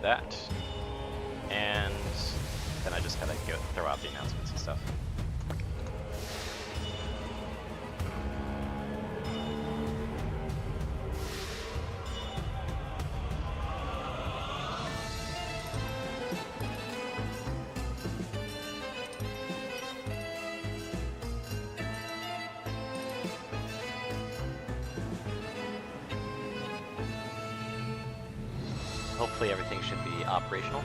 that. And then I just gotta go throw out the announcements and stuff. Hopefully everything should be operational.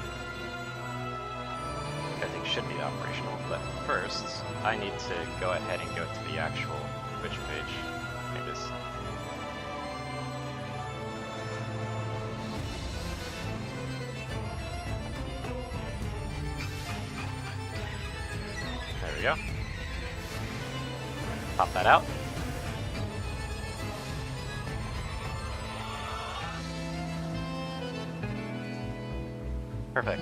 Everything should be operational, but first I need to go ahead and go to the actual Twitch page. Maybe this. There we go. Pop that out. Perfect.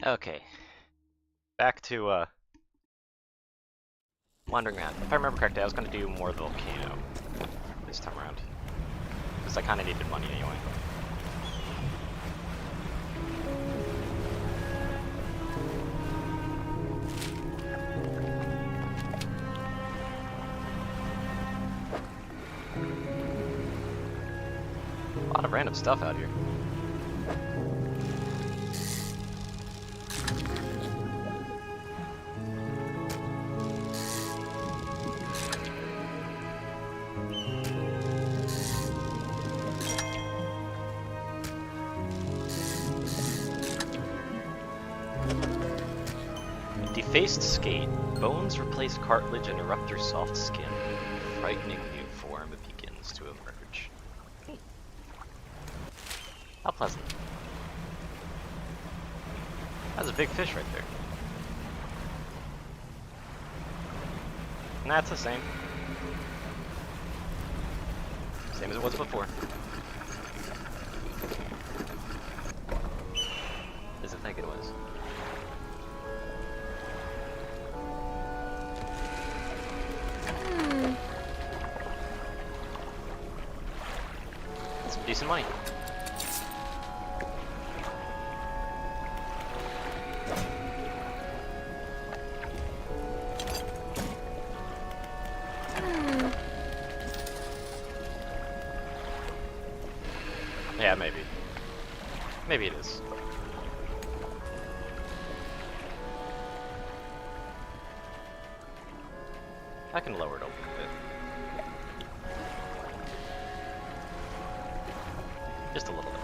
Okay. Back to wandering around. If I remember correctly, I was going to do more of the volcano this time around. Because I kind of needed money anyway. A lot of random stuff out here. Defaced skate. Bones replace cartilage and erupt your soft skin. Frightening new form begins to emerge. How pleasant. That's a big fish right there. Nah, it's the same. Same as it was before. Does it think it was? That's some decent money. Yeah, maybe. Maybe it is. I can lower it a little bit. Just a little bit.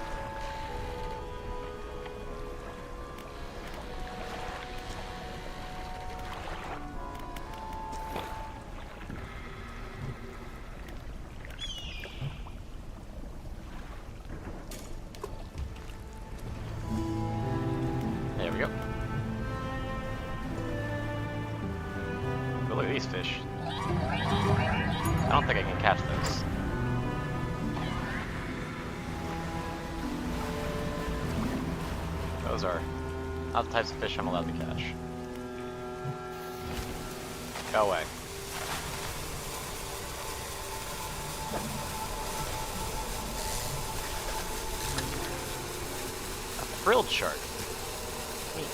There we go. Oh, look at these fish. I don't think I can catch those. Those are not the types of fish I'm allowed to catch. Go away. A frilled shark. Neat.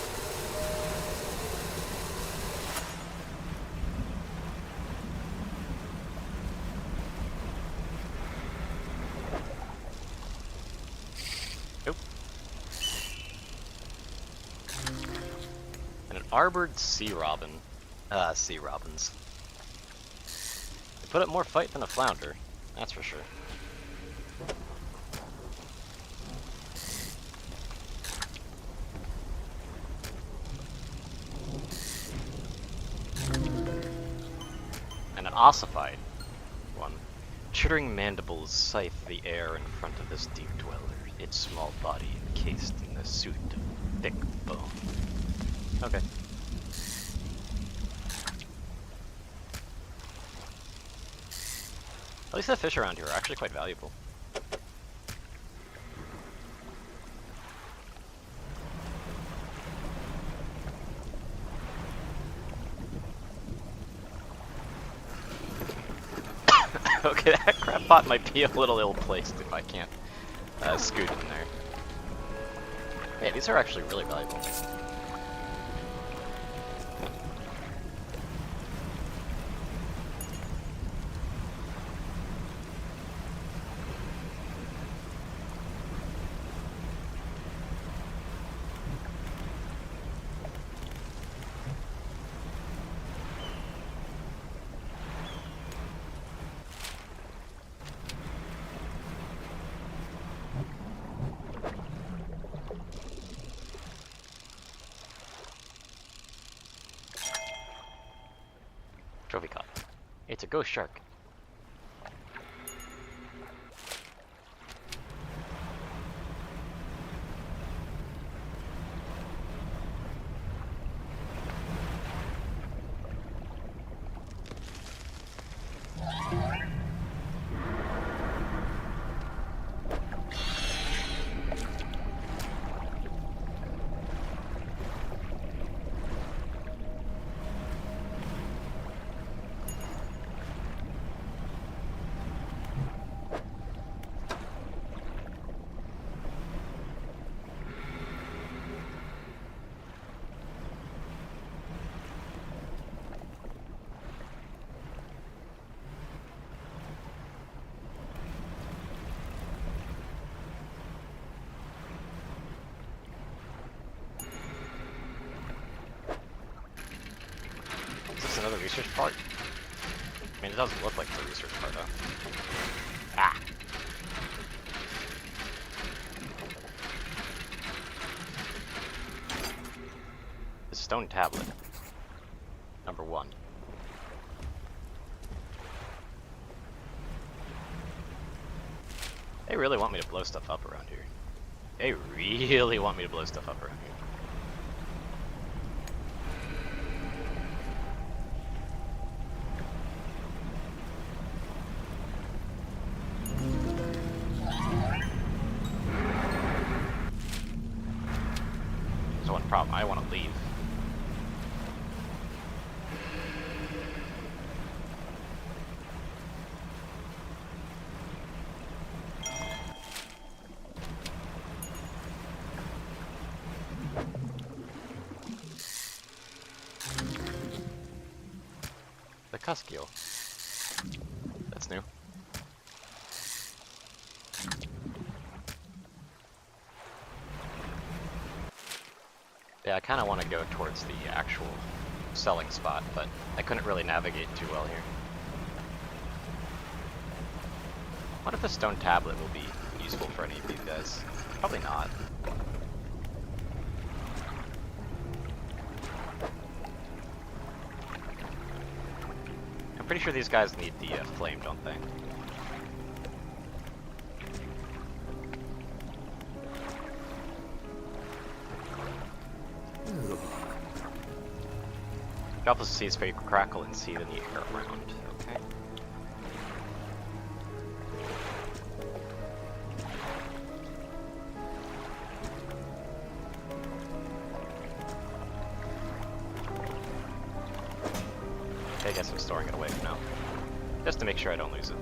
Nope. And an arbored sea robin. Sea robins. They put up more fight than a flounder, that's for sure. And an ossified one. Chittering mandibles scythe the air in front of this deep dweller, its small body encased in a suit of thick bone. Okay. At least the fish around here are actually quite valuable. Okay, that crab pot might be a little ill-placed if I can't scoot in there. Hey, these are actually really valuable. Trophy caught. It's a ghost shark. Is this another research part? I mean, it doesn't look like the research part, though. Ah! The stone tablet. Number 1. They really want me to blow stuff up around here. They really want me to blow stuff up around here. There's one problem. I want to leave. The Cuskeel. That's new. Yeah, I kind of want to go towards the actual selling spot, but I couldn't really navigate too well here. What if the stone tablet will be useful for any of these guys? Probably not. I'm pretty sure these guys need the flame, don't they? Drop the seeds for you crackle and see the air around. Okay. Okay, I guess I'm storing it away for now. Just to make sure I don't lose it.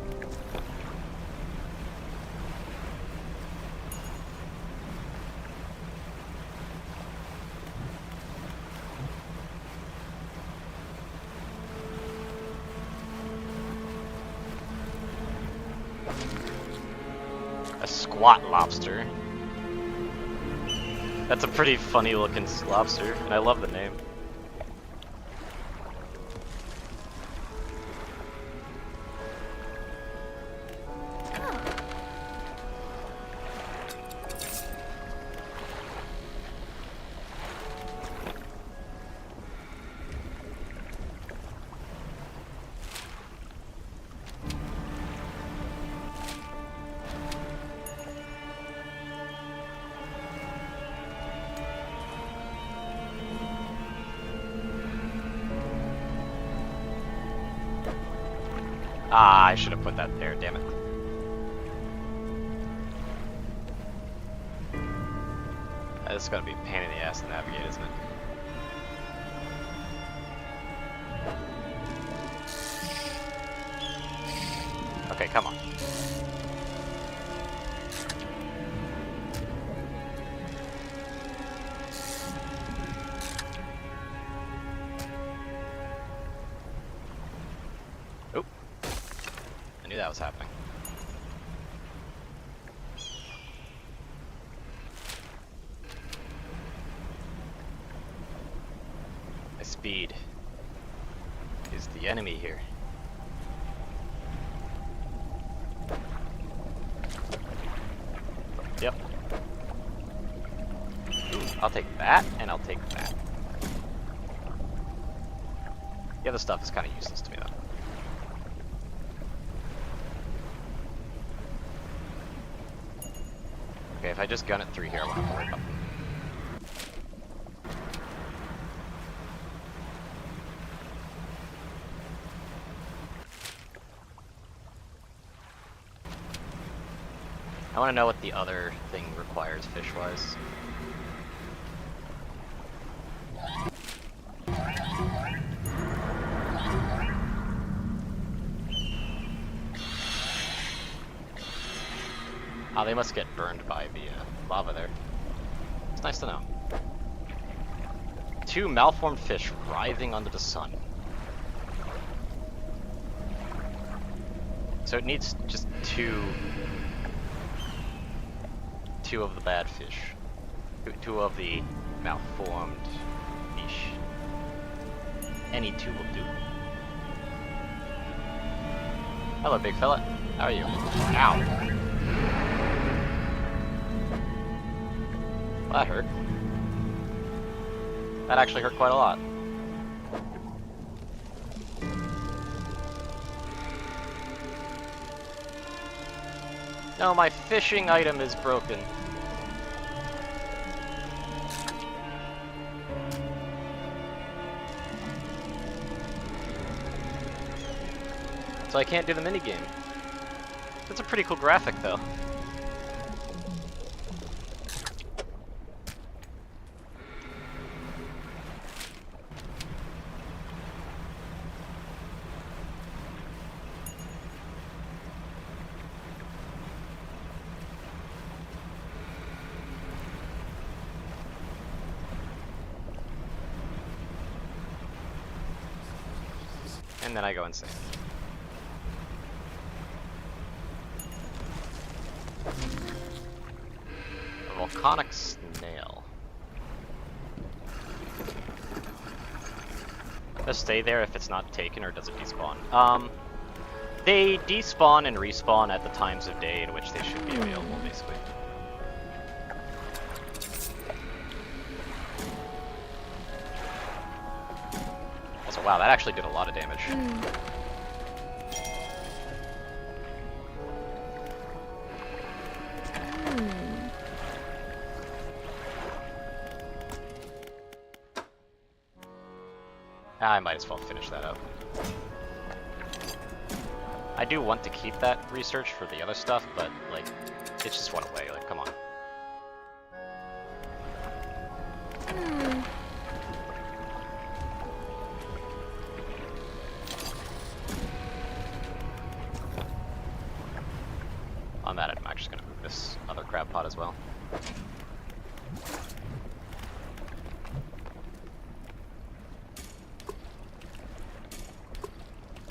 A squat lobster. That's a pretty funny looking lobster, and I love the name. Ah, I should have put that there, damn it. This is gonna be a pain in the ass to navigate, isn't it? Okay, come on. Oop. I knew that was happening. My speed is the enemy here. Yep. Ooh, I'll take that, and I'll take that. The other stuff is kind of useless to me, though. Okay, if I just gun it through here, I won't have to worry about them. I want to know what the other thing requires fish-wise. Oh, they must get burned by the lava there. It's nice to know. 2 malformed fish writhing under the sun. So it needs just two of the bad fish. Two of the malformed fish. Any 2 will do. Hello, big fella. How are you? Ow. Well, that hurt. That actually hurt quite a lot. No, my fishing item is broken. So I can't do the minigame. That's a pretty cool graphic, though. And then I go insane. A volcanic snail. Does it stay there if it's not taken, or does it despawn? They despawn and respawn at the times of day in which they should be available, basically. Also, wow, that actually did a lot of damage. I might as well finish that up. I do want to keep that research for the other stuff, but, like, it just went away, like, come on. On that, I'm actually gonna move this other crab pot as well.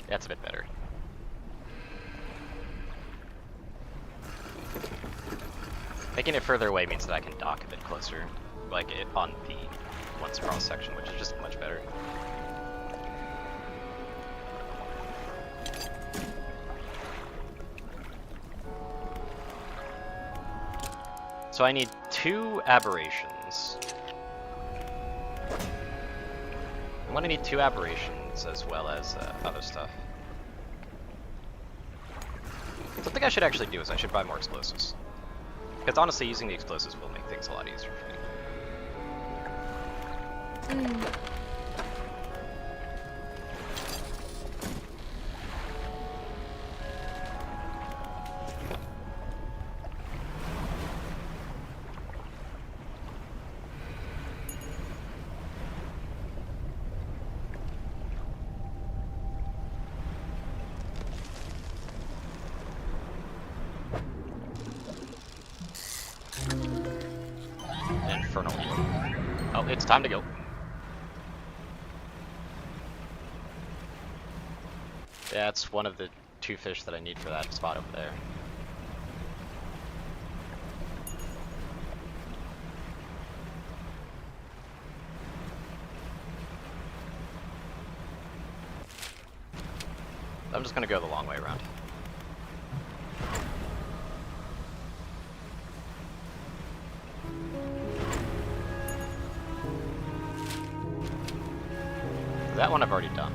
That's a bit better. Making it further away means that I can dock a bit closer, like it on the once cross section, which is just much better. So I need 2 aberrations. I'm gonna need 2 aberrations as well as other stuff. Something I should actually do is I should buy more explosives. Because honestly, using the explosives will make things a lot easier for me. It's time to go. Yeah, it's one of the 2 fish that I need for that spot over there. I'm just gonna go the long way around. That one I've already done.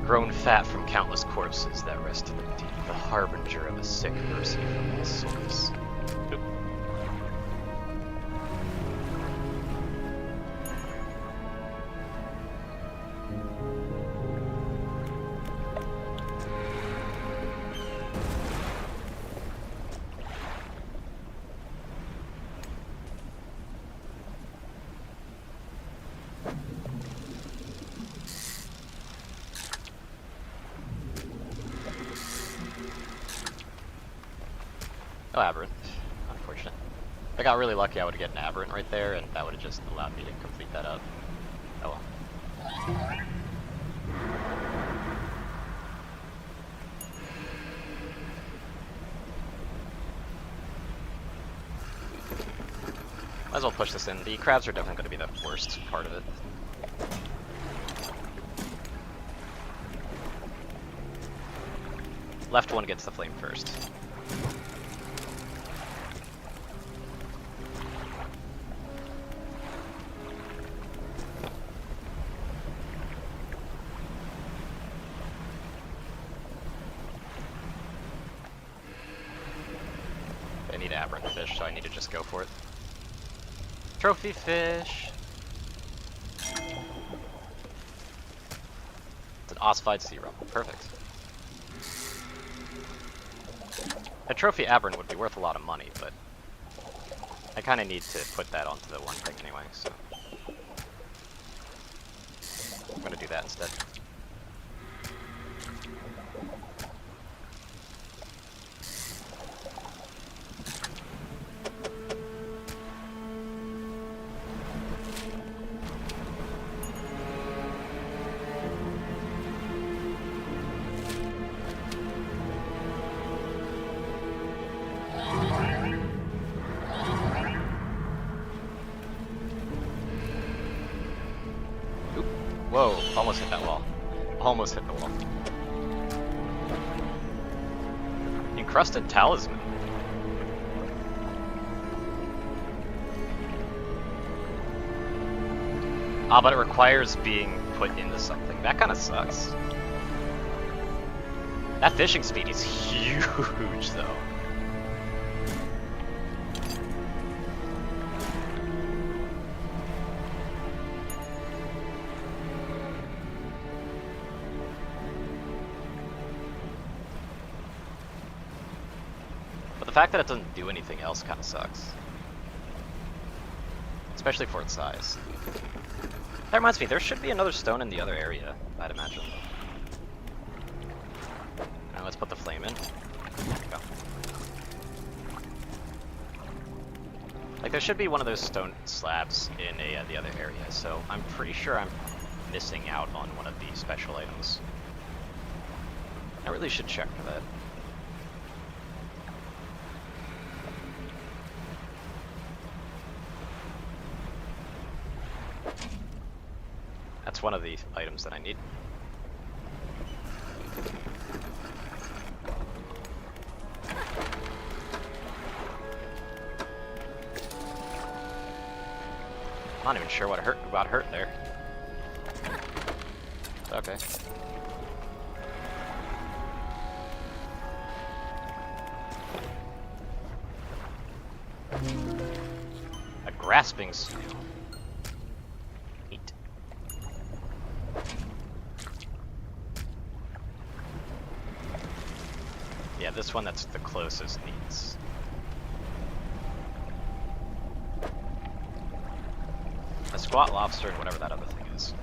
Grown fat from countless corpses that rested in deep, the harbinger of a sick mercy from the source. Oop. Oh, aberrant. Unfortunate. If I got really lucky, I would have gotten an aberrant right there, and that would have just allowed me to complete that up. Oh well. Might as well push this in. The crabs are definitely going to be the worst part of it. Left one gets the flame first. I need aberrant fish, so I need to just go for it. Trophy fish! It's an ossified sea rumble. Perfect. A trophy aberrant would be worth a lot of money, but I kind of need to put that onto the one thing anyway, so I'm gonna do that instead. Whoa, almost hit that wall. Almost hit the wall. Encrusted talisman. Ah, but it requires being put into something. That kind of sucks. That fishing speed is huge, though. The fact that it doesn't do anything else kind of sucks. Especially for its size. That reminds me, there should be another stone in the other area, I'd imagine. Now let's put the flame in. There we go. Like, there should be one of those stone slabs in the other area, so I'm pretty sure I'm missing out on one of the special items. I really should check for that. That's one of the items that I need. I'm not even sure what hurt there. Okay. A grasping snail. Neat. Yeah, this one that's the closest needs. A squat lobster and whatever that other thing is.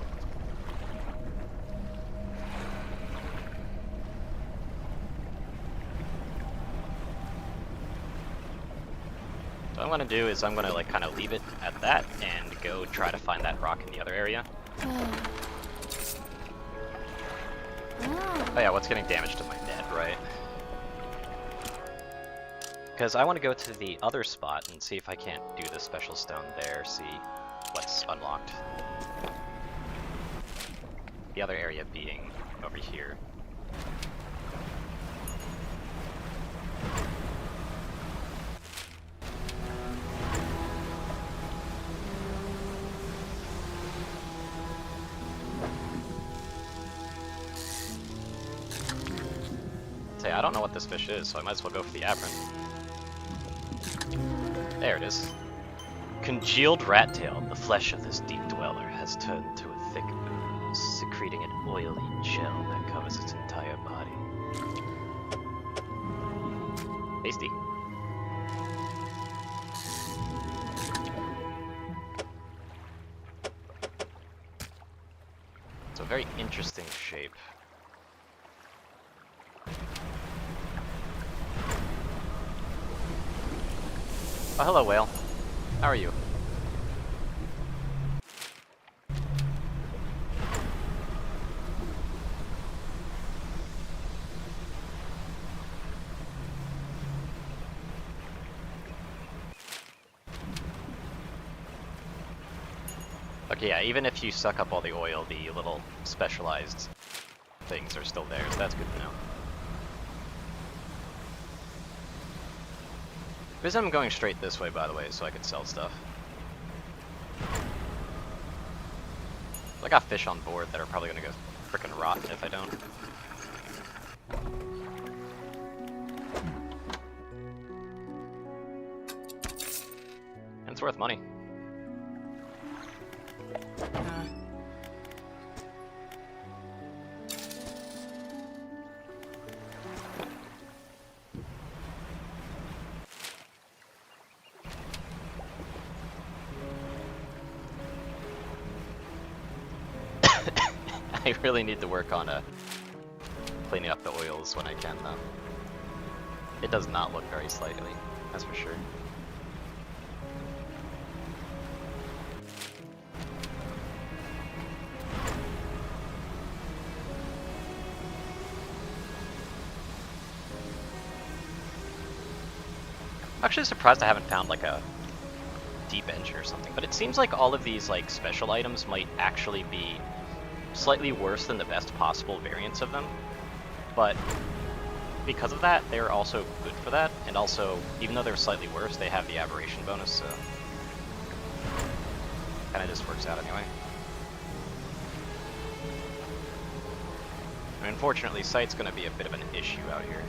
So what I'm gonna do is I'm gonna like kind of leave it at that and go try to find that rock in the other area. Oh yeah, what's getting damaged to my net, right? Because I want to go to the other spot and see if I can't do the special stone there, see what's unlocked. The other area being over here. Say, I don't know what this fish is, so I might as well go for the aberrant. There it is. Congealed rat tail. The flesh of this deep dweller has turned to a thick ooze, secreting an oily gel that covers its entire body. Tasty. It's a very interesting shape. Oh, hello, whale. How are you? Okay, yeah, even if you suck up all the oil, the little specialized things are still there, so that's good to know. Because I'm going straight this way, by the way, so I can sell stuff. I got fish on board that are probably gonna go frickin' rot if I don't. And it's worth money. I really need to work on cleaning up the oils when I can, though. It does not look very sightly, that's for sure. I'm actually surprised I haven't found like a deep engine or something, but it seems like all of these like special items might actually be slightly worse than the best possible variants of them, but because of that, they're also good for that, and also, even though they're slightly worse, they have the aberration bonus, so kinda just works out anyway. And unfortunately, sight's gonna be a bit of an issue out here.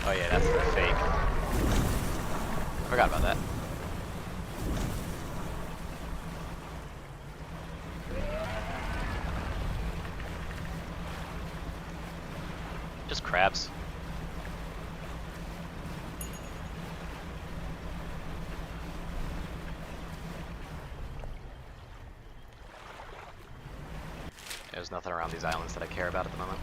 Oh yeah, that's the fake. Forgot about that. Just crabs. There's nothing around these islands that I care about at the moment.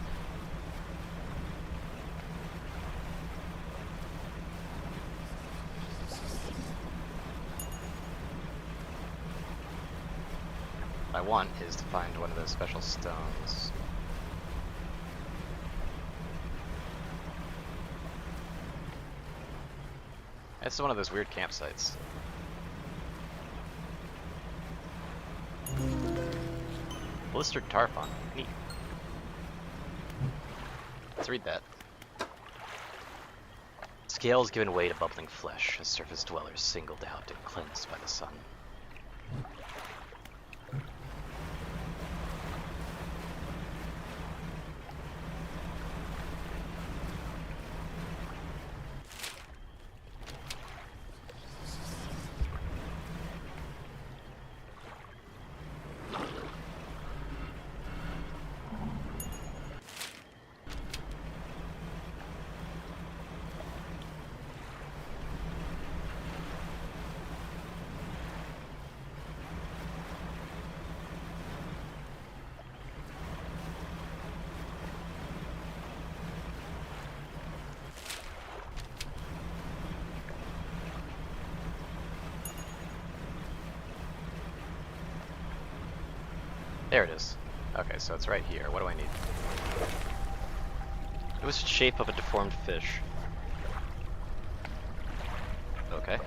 What I want is to find one of those special stones. This is one of those weird campsites. Blistered tarpon. Neat. Let's read that. Scales giving way to bubbling flesh as surface dwellers singled out and cleansed by the sun. There it is. Okay, so it's right here. What do I need? It was the shape of a deformed fish. Okay.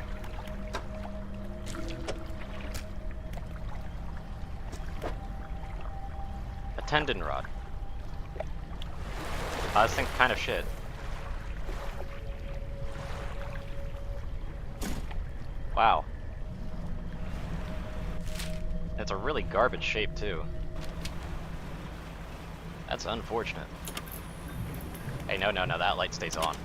A tendon rod. This thing's kind of shit. Wow. It's a really garbage shape, too. That's unfortunate. Hey, no, that light stays on.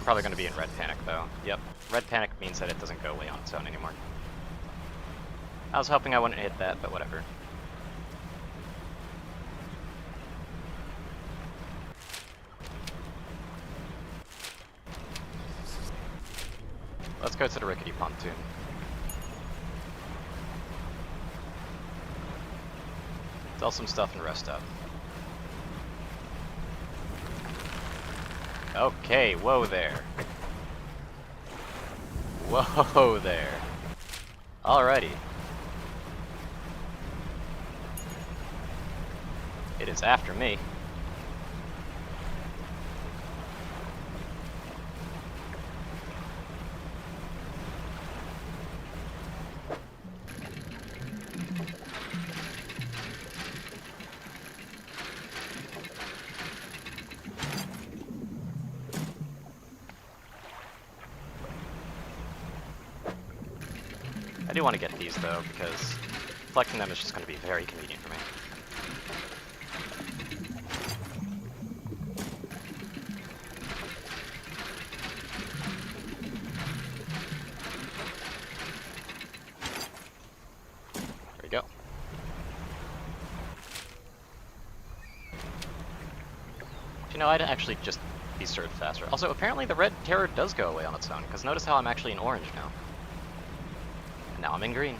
Probably gonna be in red panic, though. Yep. Red panic means that it doesn't go away on its own anymore. I was hoping I wouldn't hit that, but whatever. Let's go to the rickety pontoon. Sell some stuff and rest up. Okay, whoa there. Whoa there. Alrighty. It is after me. I do want to get these though, because collecting them is just going to be very convenient for me. There we go. You know, I'd actually just be served faster. Also, apparently the red terror does go away on its own, because notice how I'm actually in orange now. Now I'm in green.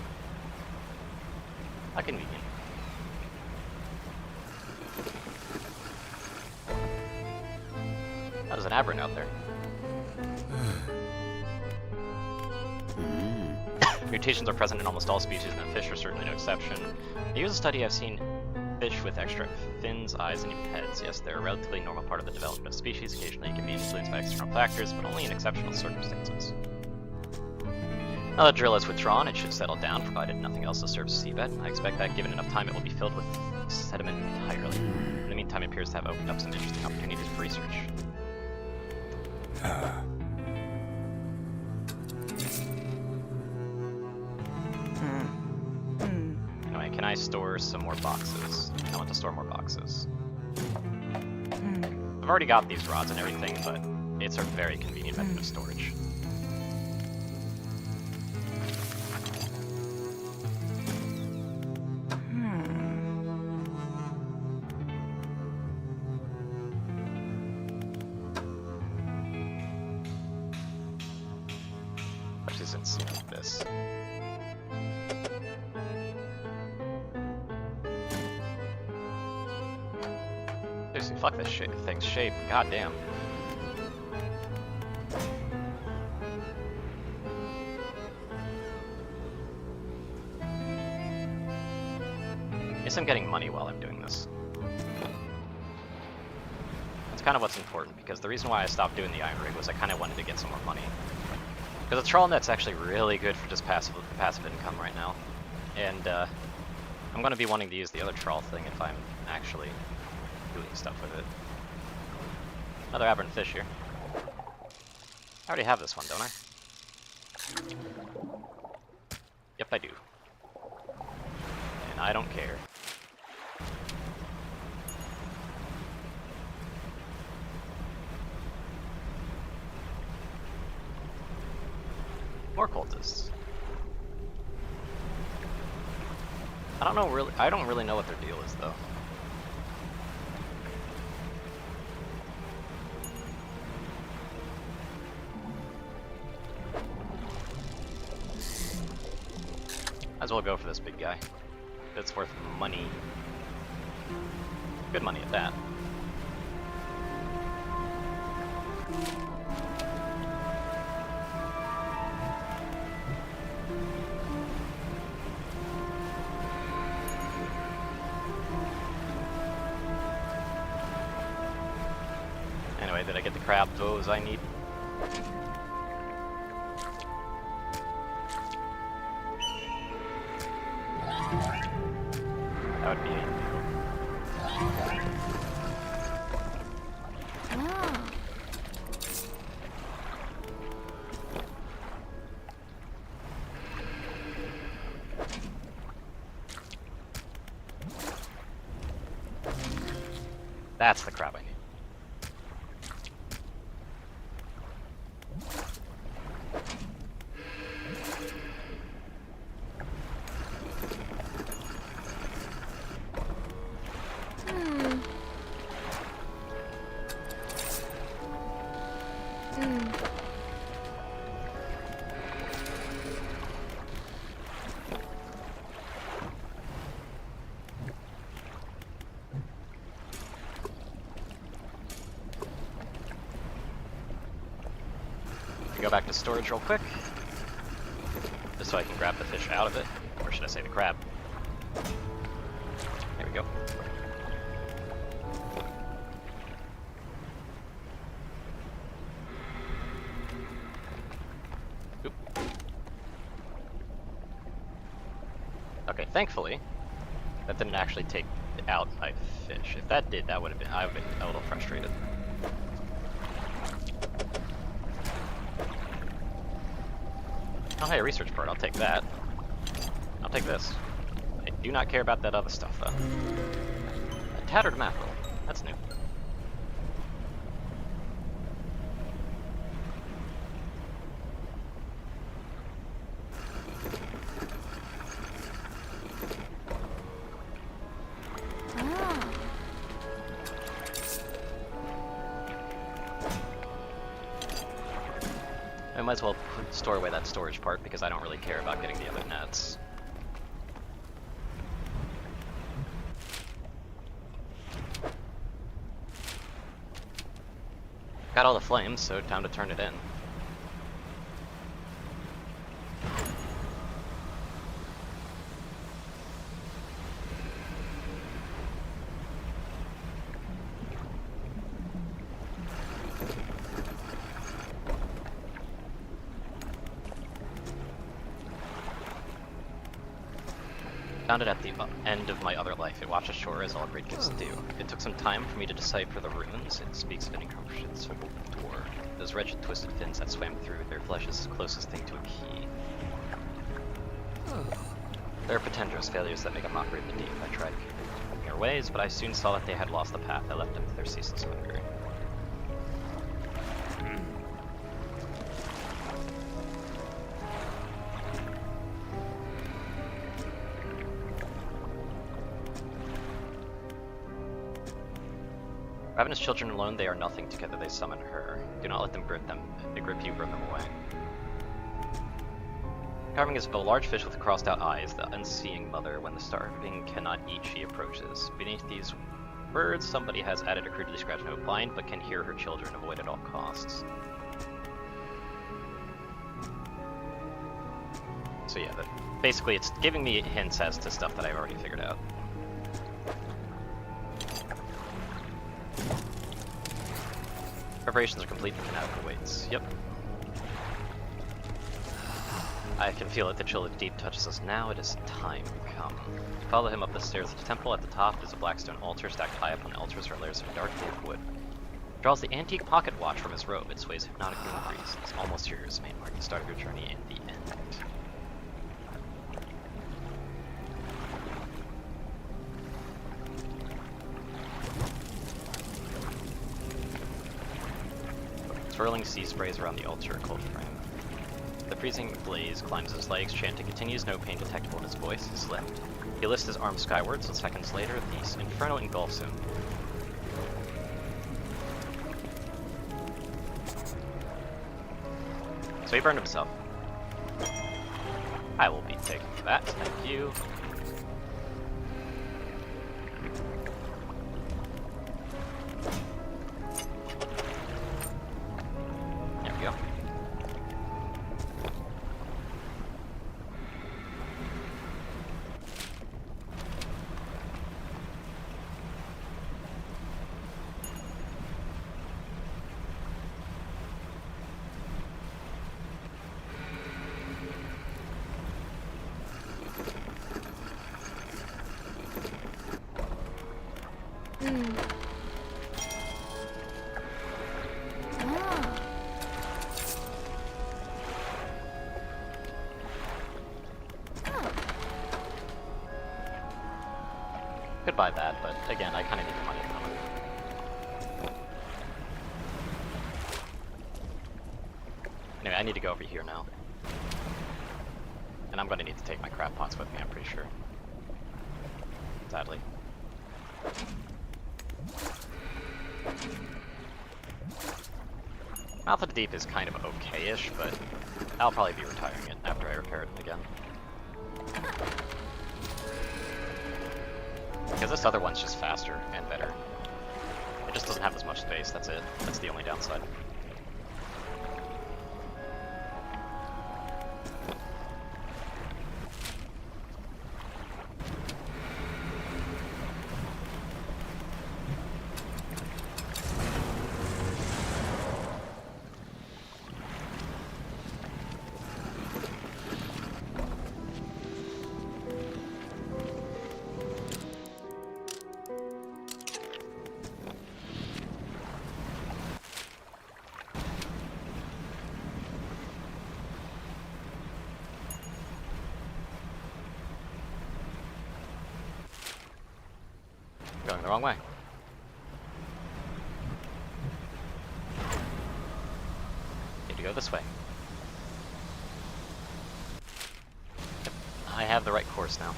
How convenient. Oh, there's an aberrant out there. Mutations are present in almost all species, and fish are certainly no exception. In a study, I've seen fish with extra fins, eyes, and even heads. Yes, they're a relatively normal part of the development of species. Occasionally, it can be influenced by external factors, but only in exceptional circumstances. Now that drill is withdrawn, it should settle down, provided nothing else disturbs the seabed. I expect that given enough time, it will be filled with sediment entirely. In the meantime, it appears to have opened up some interesting opportunities for research. Anyway, can I store some more boxes? I want to store more boxes. I've already got these rods and everything, but it's a very convenient method of storage. This. Seriously, fuck this thing's shape. God damn. Guess I'm getting money while I'm doing this. That's kind of what's important, because the reason why I stopped doing the iron rig was I kind of wanted to get some more money. Because the trawl net's actually really good for just passive income right now. And I'm going to be wanting to use the other trawl thing if I'm actually doing stuff with it. Another aberrant fish here. I already have this one, don't I? Yep, I do. And I don't care. More cultists. I don't really know what their deal is though. Might as well go for this big guy. It's worth money. Good money at that. Anyway, did I get the crab toes I need? That would be it. That's the crab I need. Go back to storage real quick, just so I can grab the fish out of it, or should I say the crab. There we go. Oop. Okay, thankfully, that didn't actually take out my fish. If that did, that would have been, I would have been a little frustrated. Oh hey, a research part, I'll take that. I'll take this. I do not care about that other stuff though. A tattered mackerel, that's new. I might as well store away that storage part because I don't really care about getting the other nets. Got all the flames, so time to turn it in. Found it at the end of my other life. It watches shore as all great gifts do. It took some time for me to decipher the runes. It speaks of an incomprehensible door. Those wretched twisted fins that swam through, their flesh is the closest thing to a key. There are pretentious failures that make a mockery of the deep. I tried to keep their ways, but I soon saw that they had lost the path that left them to their ceaseless hunger. Ravenous children alone, they are nothing. Together they summon her. Do not let them grip them. They grip you, run them away. Carving is of a large fish with crossed out eyes, the unseeing mother. When the starving cannot eat, she approaches. Beneath these words, somebody has added a crudely scratched note, blind but can hear her children, avoid at all costs. So yeah, basically it's giving me hints as to stuff that I've already figured out. Preparations are complete and Canonical waits. Yep. I can feel it. The chill of deep touches us now. It is time come. Follow him up the stairs to the temple. At the top is a black stone altar. Stacked high up on the altars are layers of dark native wood. Draws the antique pocket watch from his robe. It sways hypnotically in the breeze. It's almost here. His main mark. The start of your journey and the end. Swirling sea sprays around the altar, a cold frame. The freezing blaze climbs his legs, chanting continues, no pain detectable in his voice. His lift. He lifts his arms skywards, and seconds later, the inferno engulfs him. So he burned himself. I will be taking that, thank you. buy that, but again, I kind of need the money coming. Anyway, I need to go over here now. And I'm going to need to take my crab pots with me, I'm pretty sure. Sadly. Mouth of the Deep is kind of okay-ish, but I'll probably be retiring it after I repair it again. Because this other one's just faster and better. It just doesn't have as much space, that's it. That's the only downside. Going the wrong way. Need to go this way. Yep, I have the right course now.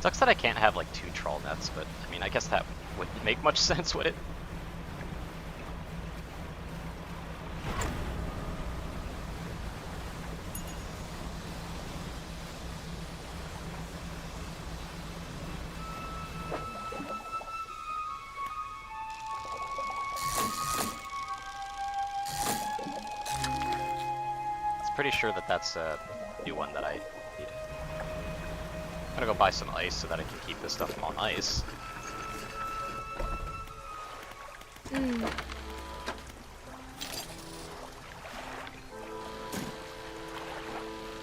Sucks that I can't have like 2 troll nets, but I mean, I guess that wouldn't make much sense, would it? Pretty sure that that's a new one that I need. I'm gonna go buy some ice so that I can keep this stuff on ice. Might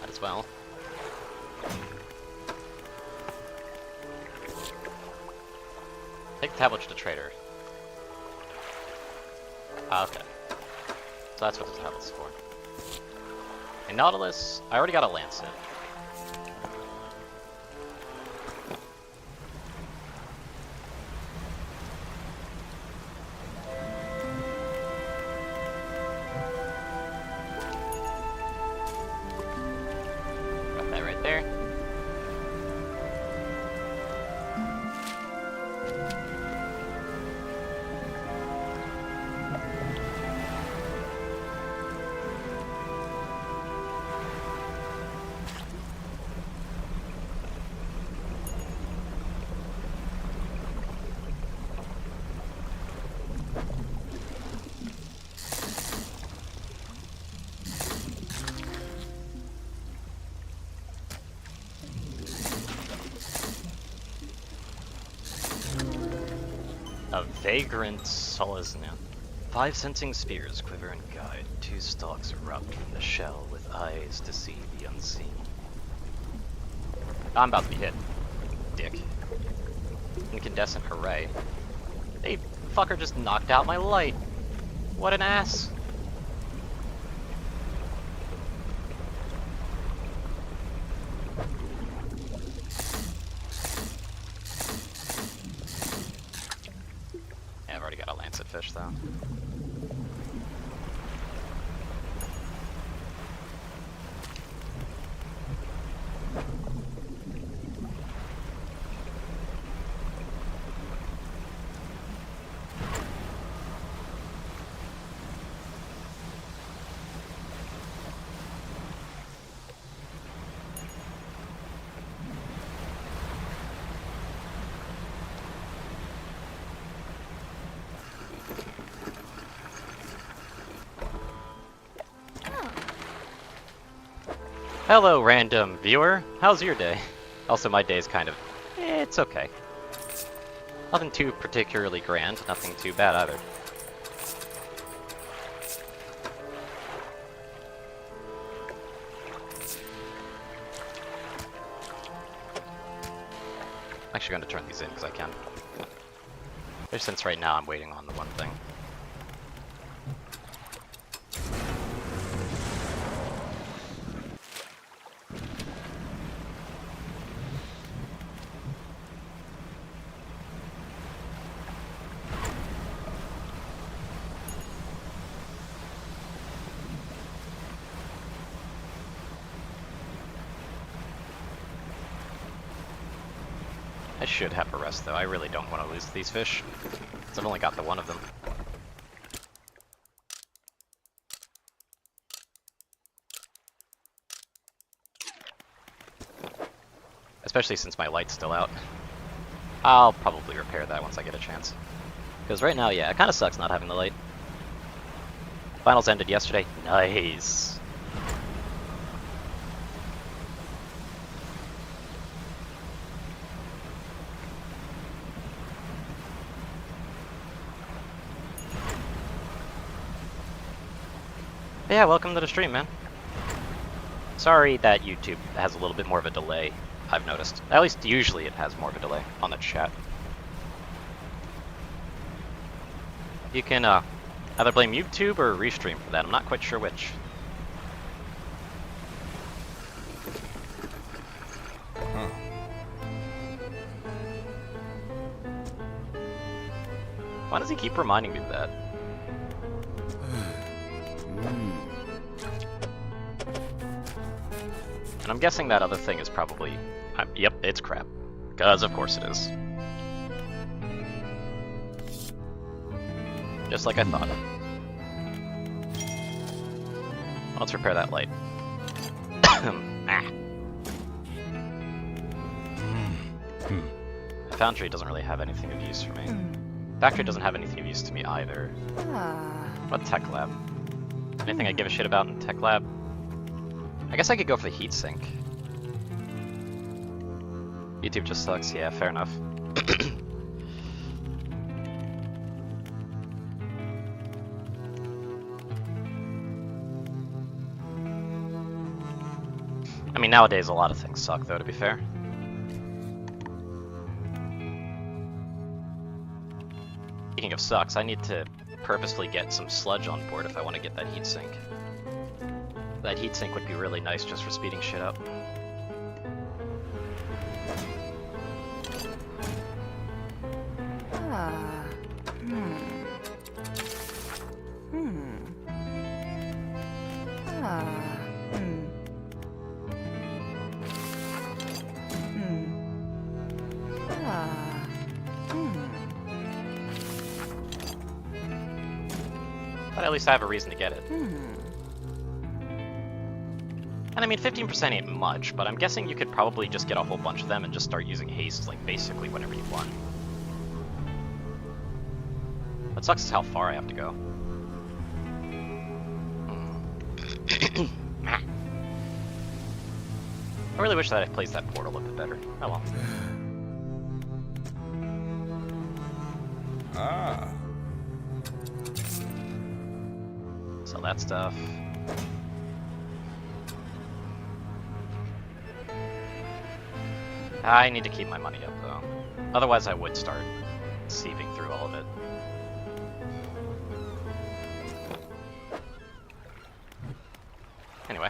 as well. Take the tablet to the trader. Ah, okay. So that's what the tablet's for. And Nautilus, I already got a Lancet. Got that right there. A vagrant Solizna. 5 sensing spears quiver and guide. 2 stalks erupt from the shell with eyes to see the unseen. I'm about to be hit. Dick. Incandescent hooray. Hey, fucker just knocked out my light. What an ass. I've already got a Lancet fish though. Hello, random viewer. How's your day? Also, my day's kind of... it's okay. Nothing too particularly grand, nothing too bad either. I'm actually going to turn these in because I can. Just since right now I'm waiting on the one thing. I should have a rest though. I really don't want to lose these fish. 'Cause I've only got the one of them. Especially since my light's still out. I'll probably repair that once I get a chance. Because right now, yeah, it kind of sucks not having the light. Finals ended yesterday. Nice. Yeah, welcome to the stream, man. Sorry that YouTube has a little bit more of a delay, I've noticed. At least usually it has more of a delay on the chat. You can either blame YouTube or Restream for that. I'm not quite sure which. Huh. Why does he keep reminding me of that? And I'm guessing that other thing is probably... yep, it's crap. Because of course it is. Just like I thought. Let's repair that light. The foundry doesn't really have anything of use for me. Factory doesn't have anything of use to me either. What tech lab? Anything I give a shit about in tech lab? I guess I could go for the heatsink. YouTube just sucks, yeah, fair enough. I mean, nowadays a lot of things suck, though, to be fair. Speaking of sucks, I need to purposely get some sludge on board if I want to get that heatsink. That heatsink would be really nice just for speeding shit up. But at least I have a reason to get it. And I mean, 15% ain't much, but I'm guessing you could probably just get a whole bunch of them and just start using haste, like, basically whenever you want. What sucks is how far I have to go. I really wish that I placed that portal a bit better. Oh well. Ah. Sell that stuff. I need to keep my money up, though. Otherwise, I would start sieving through all of it. Anyway.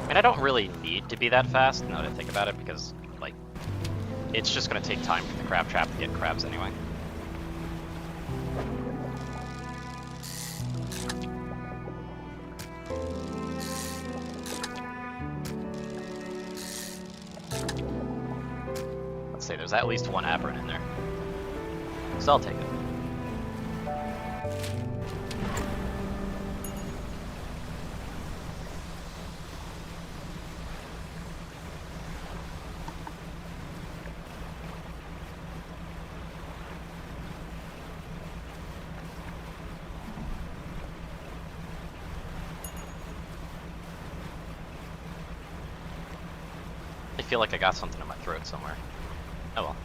I mean, I don't really need to be that fast, now that I think about it, because, like, it's just gonna take time for the crab trap to get crabs anyway. Say there's at least one aberrant in there. So I'll take it. I feel like I got something in my throat somewhere. Oh well.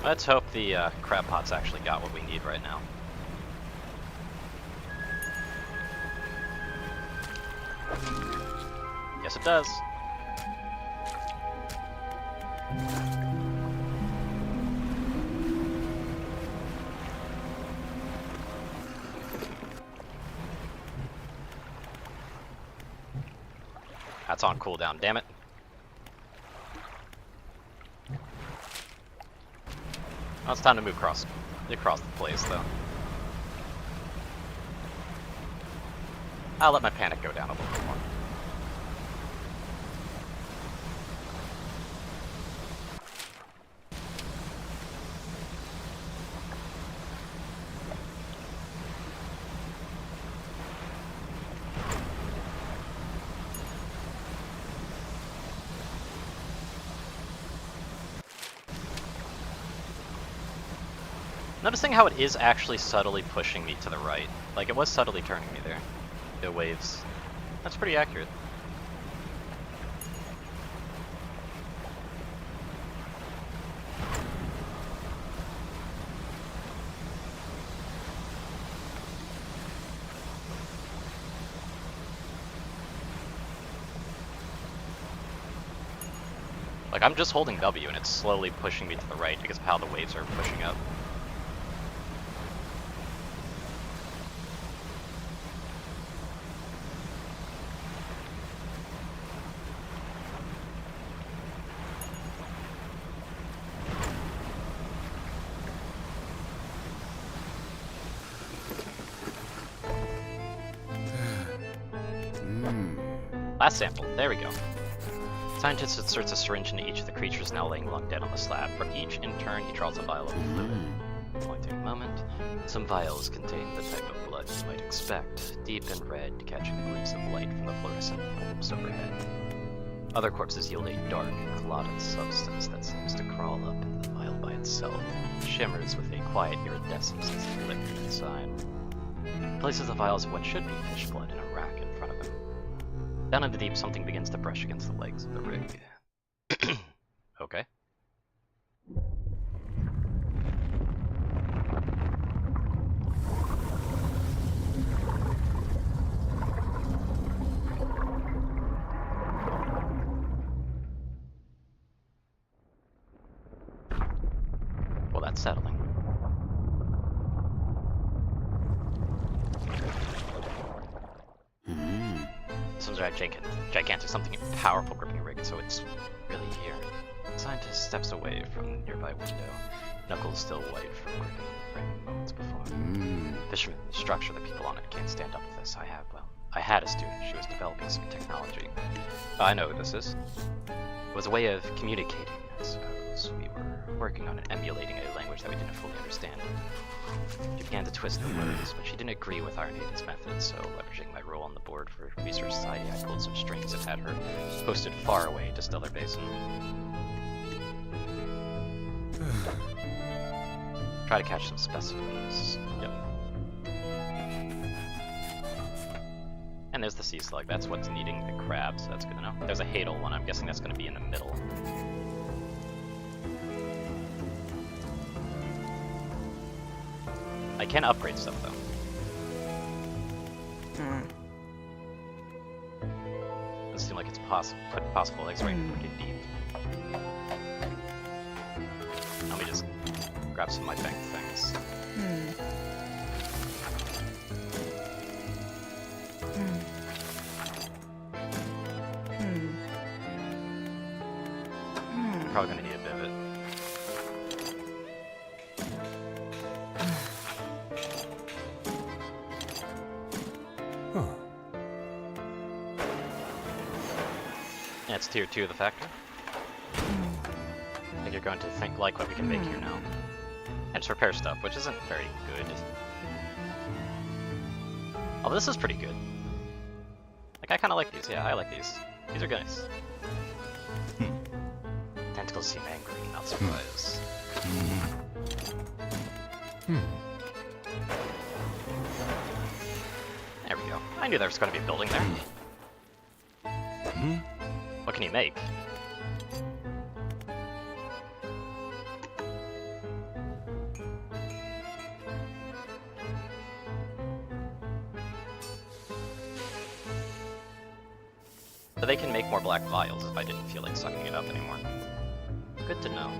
Let's hope the crab pot's actually got what we need right now. Yes, it does. That's on cooldown, damn it. Well, it's time to move across the place, though. I'll let my panic go down a little bit more. Noticing how it is actually subtly pushing me to the right. Like, it was subtly turning me there. The waves. That's pretty accurate. Like, I'm just holding W and it's slowly pushing me to the right because of how the waves are pushing up. Last sample, there we go. Scientist inserts a syringe into each of the creatures now laying long dead on the slab. From each, in turn, he draws a vial of fluid. Only take a moment. Some vials contain the type of blood you might expect, deep and red, catching a glimpse of light from the fluorescent bulbs overhead. Other corpses yield a dark, clotted substance that seems to crawl up into the vial by itself. It shimmers with a quiet iridescence as the liquid inside. He places the vials of what should be fish blood in a rack in front of him. Down in the deep, something begins to brush against the legs of the rig. Okay. Well, that's settling. Some gigantic, something powerful gripping a rig, so it's really here. The scientist steps away from the nearby window, knuckles still white from gripping the frame moments before. Fisherman, the structure, the people on it can't stand up to this. I had a student. She was developing some technology. I know who this is. It was a way of communicating, I suppose. We were working on emulating a language that we didn't fully understand. She began to twist her words, but she didn't agree with Iron Aiden's methods, so leveraging my role on the board for Research Society, I pulled some strings and had her posted far away to Stellar Basin. Try to catch some specimens. Yep. And there's the sea slug. That's what's needing the crab, so that's good to know. There's a hadal one. I'm guessing that's going to be in the middle. I can upgrade stuff though. Doesn't seem like it's possible legs right pretty deep. Let me just grab some of my bank things. Probably gonna need a bivot. Yeah, it's tier 2 of the factory. I think you're going to like what we can make here now. And just repair stuff, which isn't very good. Although this is pretty good. Like, I kinda like these, yeah, I like these. These are nice. Tentacles seem angry, not surprised. There we go. I knew there was going to be a building there. What can you make? But they can make more black vials if I didn't feel like sucking it up anymore. Good to know.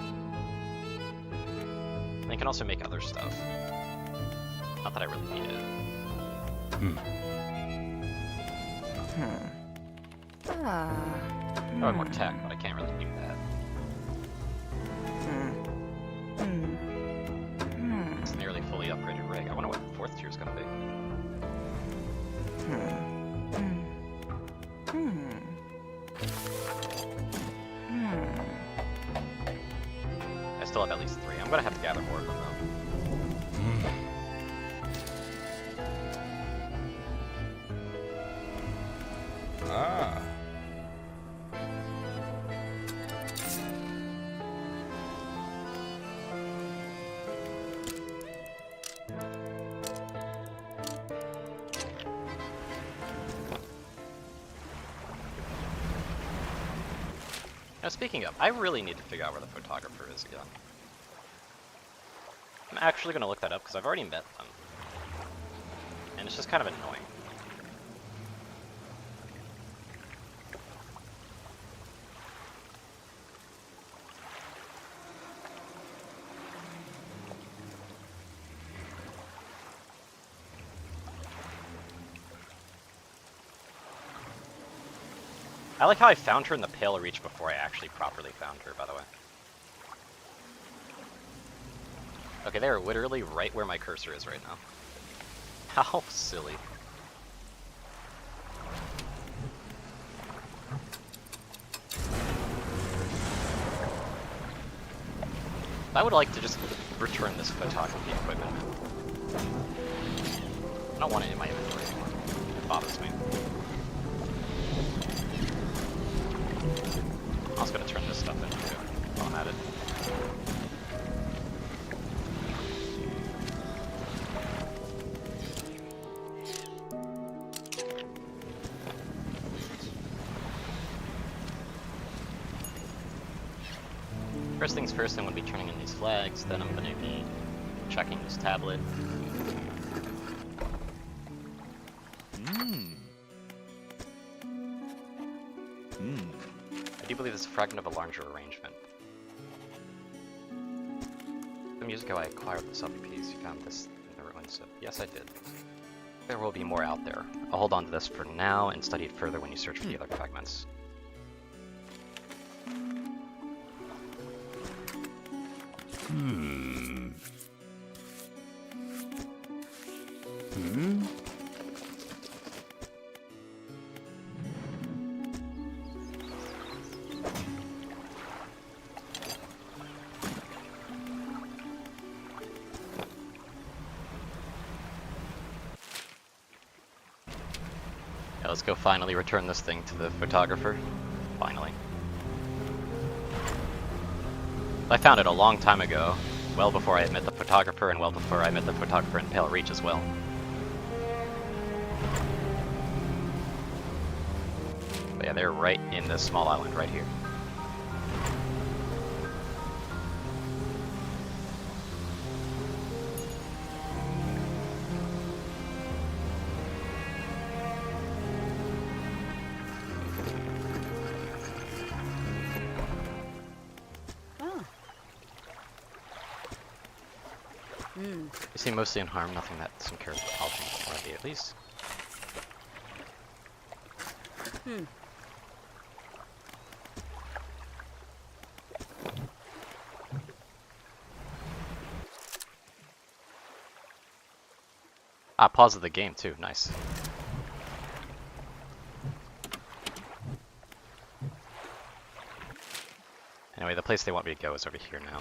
They can also make other stuff. Not that I really need it. I want more tech, but I can't really do that. still have at least 3. I'm gonna have to gather more of them though. Ah. Now speaking of, I really need to figure out where the photographer is again. I'm actually gonna look that up because I've already met them. And it's just kind of annoying. I like how I found her in the Pale Reach before I actually properly found her, by the way. Okay, they are literally right where my cursor is right now. How silly. I would like to just return this photography equipment. I don't want it in my inventory anymore. It bothers me. I'm also gonna turn this stuff in too, while I'm at it. First things first, I'm gonna be turning in these flags, then I'm gonna be checking this tablet. I do believe it's a fragment of a larger arrangement. Some years ago I acquired the subby piece. You found this in the ruins, so yes I did. There will be more out there. I'll hold on to this for now and study it further when you search for the other fragments. Yeah, let's go finally return this thing to the photographer. Finally. I found it a long time ago, well before I met the photographer and well before I met the photographer in Pale Reach as well. But yeah, they're right in this small island right here. They seem mostly unharmed, nothing that some character polishing can't remedy at least. Ah, pause of the game too, nice. Anyway, the place they want me to go is over here now.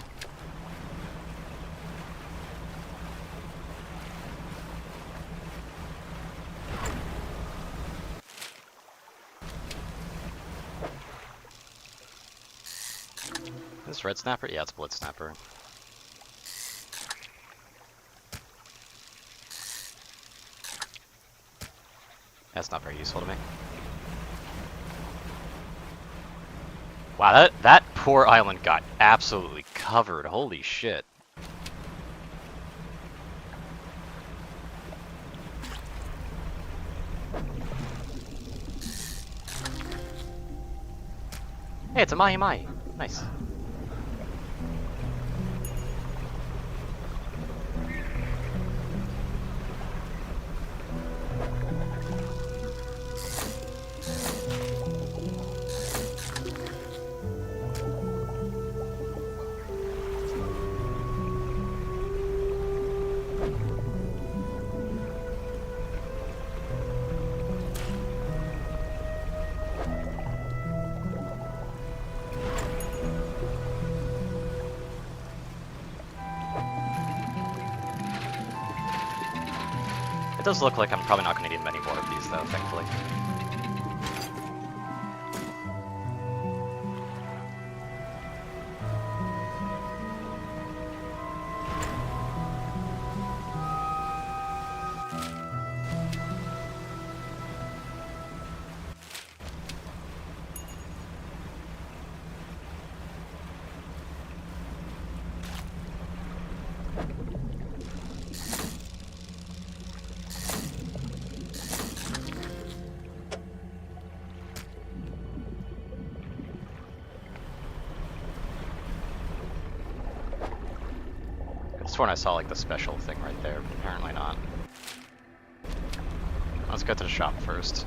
Is this red snapper? Yeah, it's blood snapper. That's not very useful to me. Wow, that poor island got absolutely covered. Holy shit. Hey, it's a mahi-mahi. Nice. does look like I'm probably not going to need many more of these, though, thankfully. I sworn I saw like the special thing right there, but apparently not. Let's go to the shop first.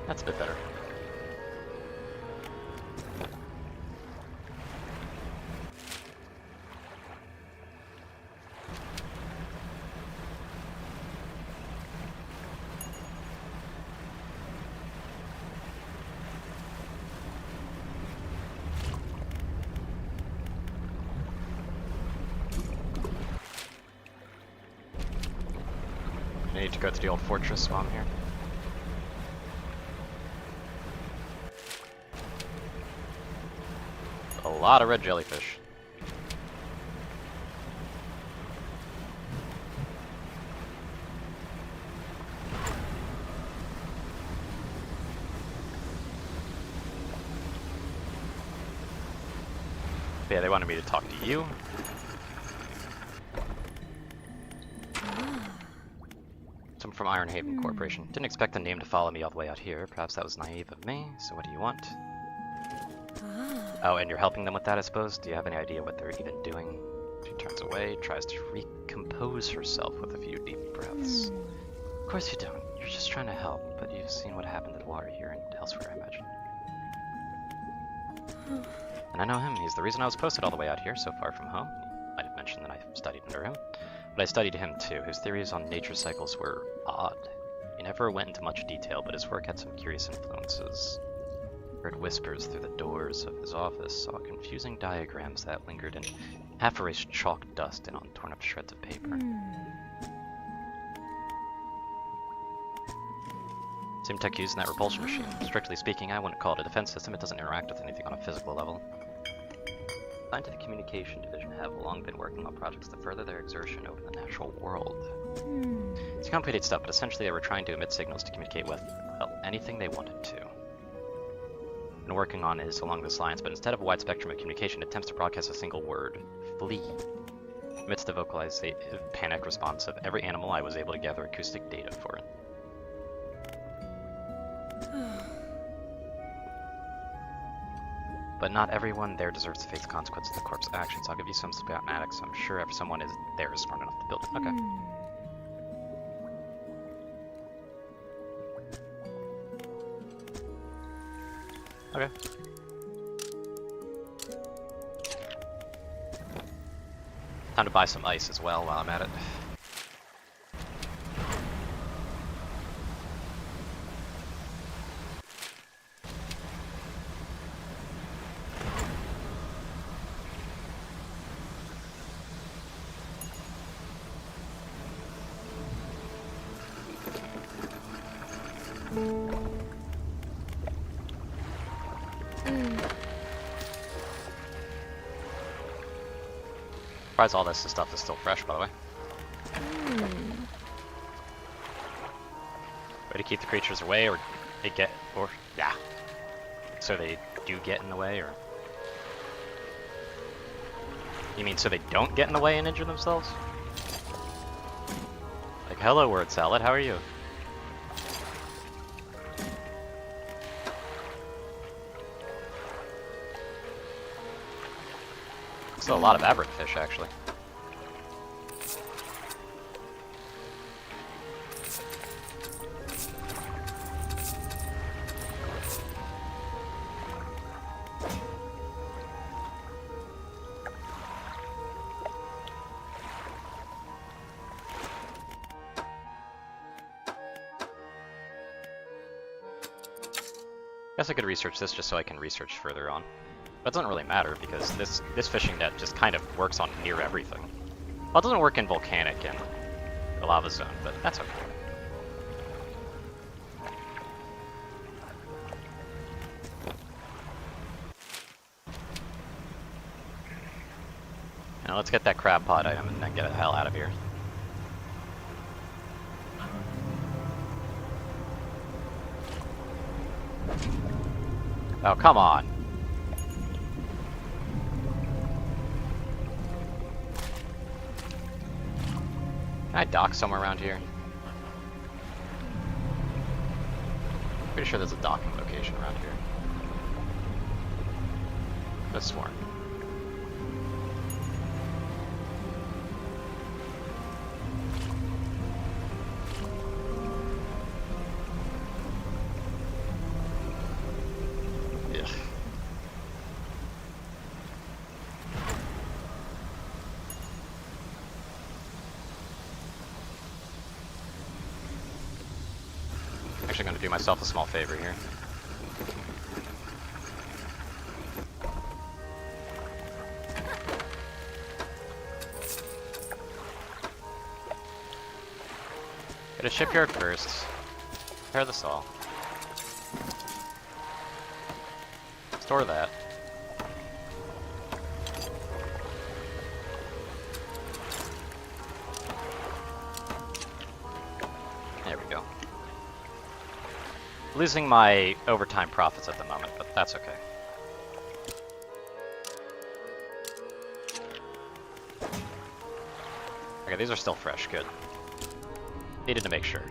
That's a bit better. I need to go to the old fortress while I'm here. A lot of red jellyfish. But yeah, they wanted me to talk to you. Someone from Ironhaven Corporation. Didn't expect the name to follow me all the way out here. Perhaps that was naive of me. So what do you want? Oh, and you're helping them with that, I suppose? Do you have any idea what they're even doing? She turns away, tries to recompose herself with a few deep breaths. Of course you don't. You're just trying to help, but you've seen what happened to the water here and elsewhere, I imagine. And I know him. He's the reason I was posted all the way out here, so far from home. You might have mentioned that I studied under him. But I studied him too. His theories on nature cycles were odd. He never went into much detail, but his work had some curious influences. Heard whispers through the doors of his office, saw confusing diagrams that lingered in half-erased chalk dust and on torn-up shreds of paper. Same tech used in that repulsion machine. Strictly speaking, I wouldn't call it a defense system. It doesn't interact with anything on a physical level. Scientific Communication Division have long been working on projects to further their exertion over the natural world. It's complicated stuff, but essentially they were trying to emit signals to communicate with, well, anything they wanted to. And working on is along this lines, but instead of a wide spectrum of communication, it attempts to broadcast a single word: flee. Amidst the vocalized panic response of every animal, I was able to gather acoustic data for it. But not everyone there deserves to face the consequences of the corp's actions. I'll give you some schematics. I'm sure if someone is there is smart enough to build it. Okay. Okay. Time to buy some ice as well while I'm at it. Surprised all this stuff is still fresh, by the way. Way to keep the creatures away, or they get, or yeah. So they do get in the way, or you mean so they don't get in the way and injure themselves? Like, hello, word salad. How are you? Still a lot of aberrant fish, actually. Guess I could research this just so I can research further on. But it doesn't really matter because this fishing net just kind of works on near everything. Well, it doesn't work in volcanic and the lava zone, but that's okay. Now let's get that crab pot item and then get the hell out of here. Oh, come on. Can I dock somewhere around here? Pretty sure there's a docking location around here. That's sworn. Actually going to do myself a small favor here. Get a shipyard first. Repair the saw. Store that. There we go. Losing my overtime profits at the moment, but that's okay. Okay, these are still fresh, good. Needed to make sure.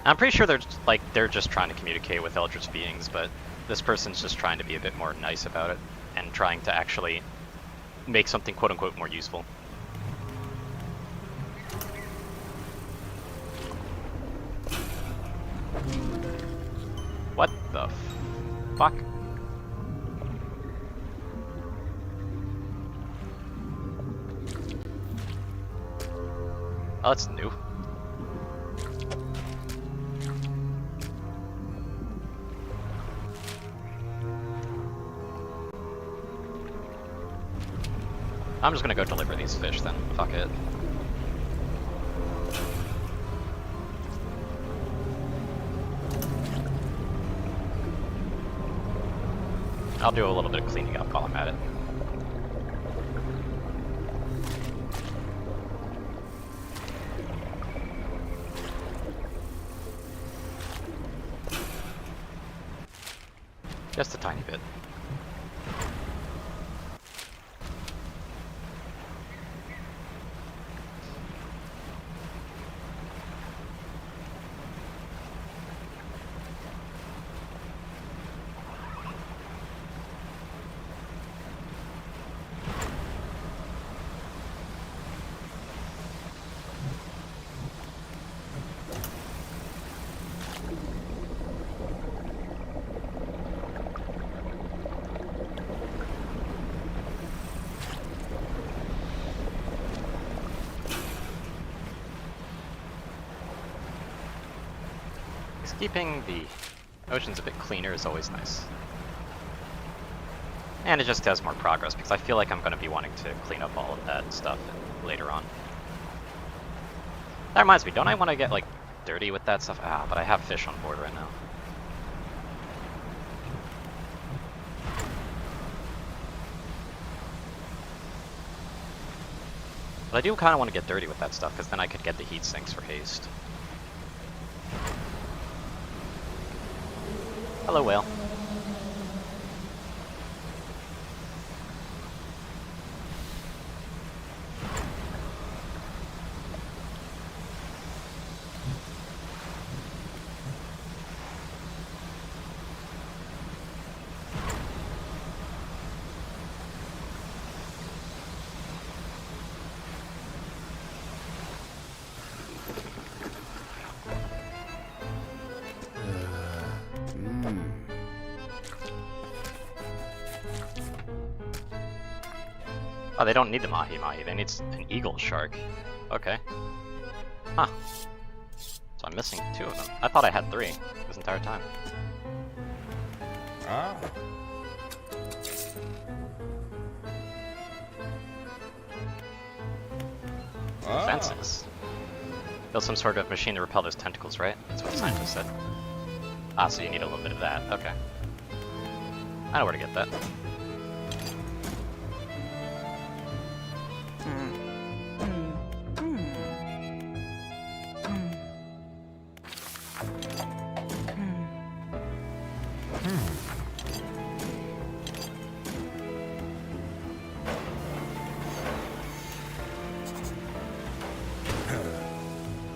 I'm pretty sure they're just trying to communicate with Eldritch beings, but this person's just trying to be a bit more nice about it and trying to actually make something quote-unquote more useful. What the fuck? Oh, that's new. I'm just gonna go deliver these fish then. Fuck it. I'll do a little bit of cleaning up while I'm at it. Just a tiny bit. Keeping the oceans a bit cleaner is always nice. And it just does more progress, because I feel like I'm going to be wanting to clean up all of that stuff later on. That reminds me, don't I want to get, like, dirty with that stuff? Ah, but I have fish on board right now. But I do kind of want to get dirty with that stuff, because then I could get the heat sinks for haste. Hello, whale. Oh, they don't need the mahi-mahi, they need an eagle shark. Okay. Huh. So I'm missing 2 of them. I thought I had 3 this entire time. Ah. Defenses. Build some sort of machine to repel those tentacles, right? That's what the scientist said. Ah, so you need a little bit of that. Okay. I know where to get that.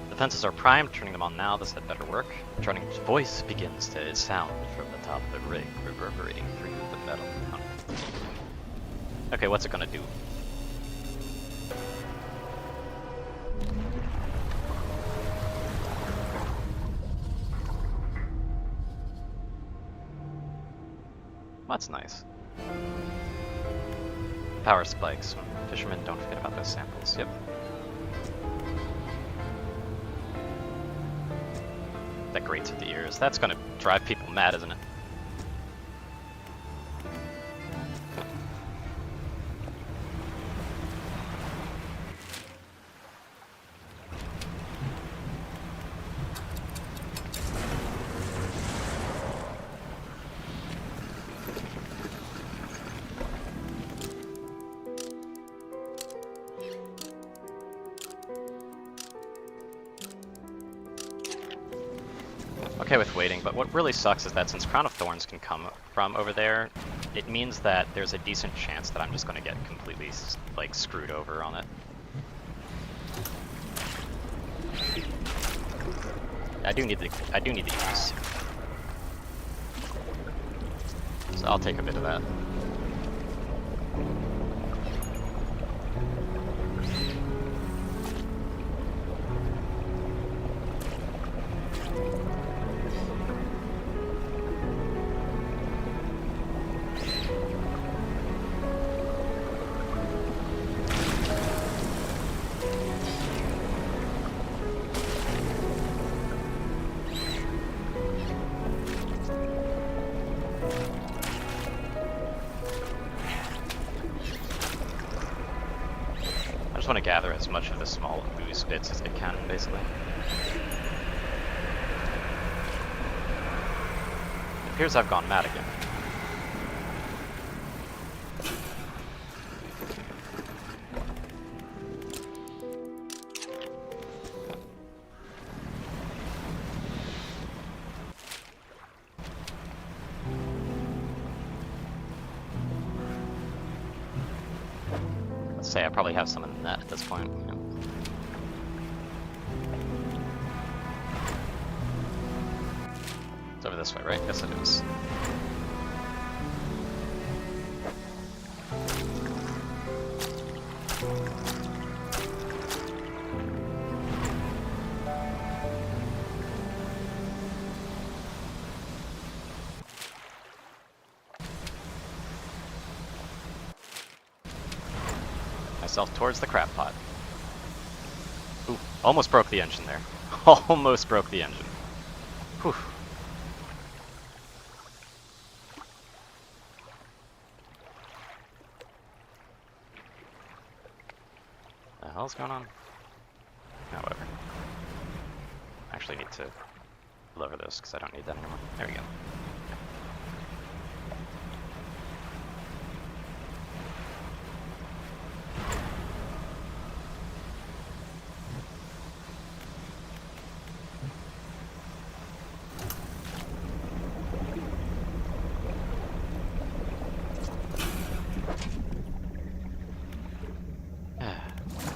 Defenses are primed, turning them on now, this had better work. Charning's voice begins to sound from the top of the rig, reverberating through the metal tunnel. Okay, what's it gonna do? That's nice. Power spikes. Fishermen, don't forget about those samples. Yep. That grates at the ears. That's gonna drive people mad, isn't it? Okay with waiting, but what really sucks is that since Crown of Thorns can come from over there, it means that there's a decent chance that I'm just gonna get completely like screwed over on it. I do need the use. So I'll take a bit of that. I just want to gather as much of the small ooze bits as I can, basically. It appears I've gone mad again. Let's say I probably have some in the net at this point. Yeah. It's over this way, right? Yes, it is. Myself towards the crab pot. Ooh, almost broke the engine there. Almost broke the engine. Whew. The hell's going on? However, I actually need to lower this because I don't need that anymore. There we go.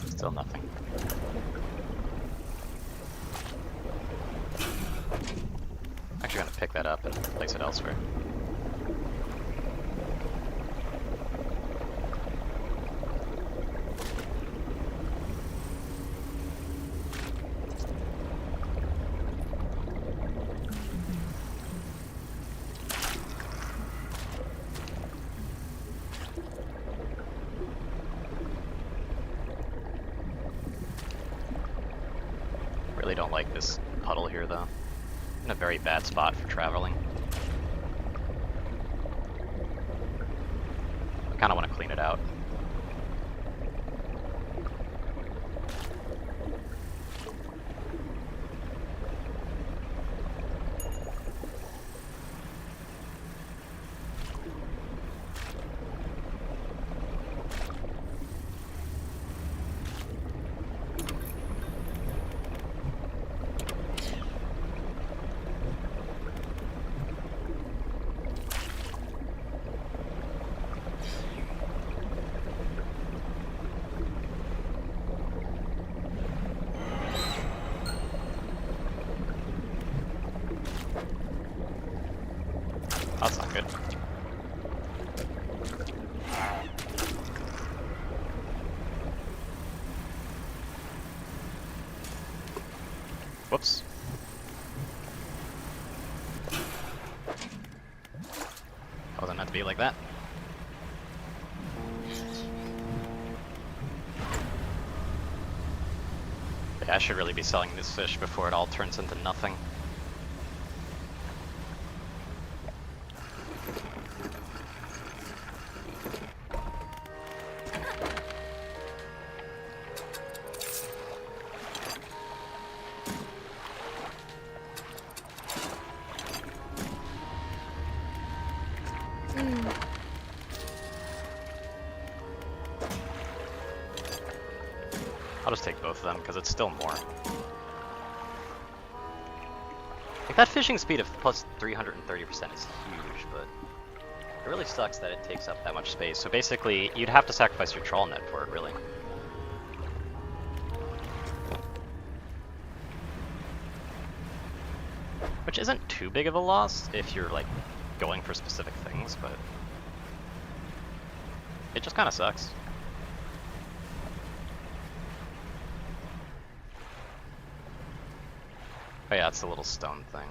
Still nothing. Actually gonna pick that up and place it elsewhere. like this puddle here, though. In a very bad spot for traveling. I kind of want to clean it out. That's not good. Whoops. Wasn't meant to be like that. Yeah, I should really be selling this fish before it all turns into nothing. I'll just take both of them, because it's still more. Like, that fishing speed of plus 330% is huge, but it really sucks that it takes up that much space. So basically, you'd have to sacrifice your trawl net for it, really. Which isn't too big of a loss if you're, like, going for specific things, but it just kind of sucks. Oh yeah, it's the little stone thing.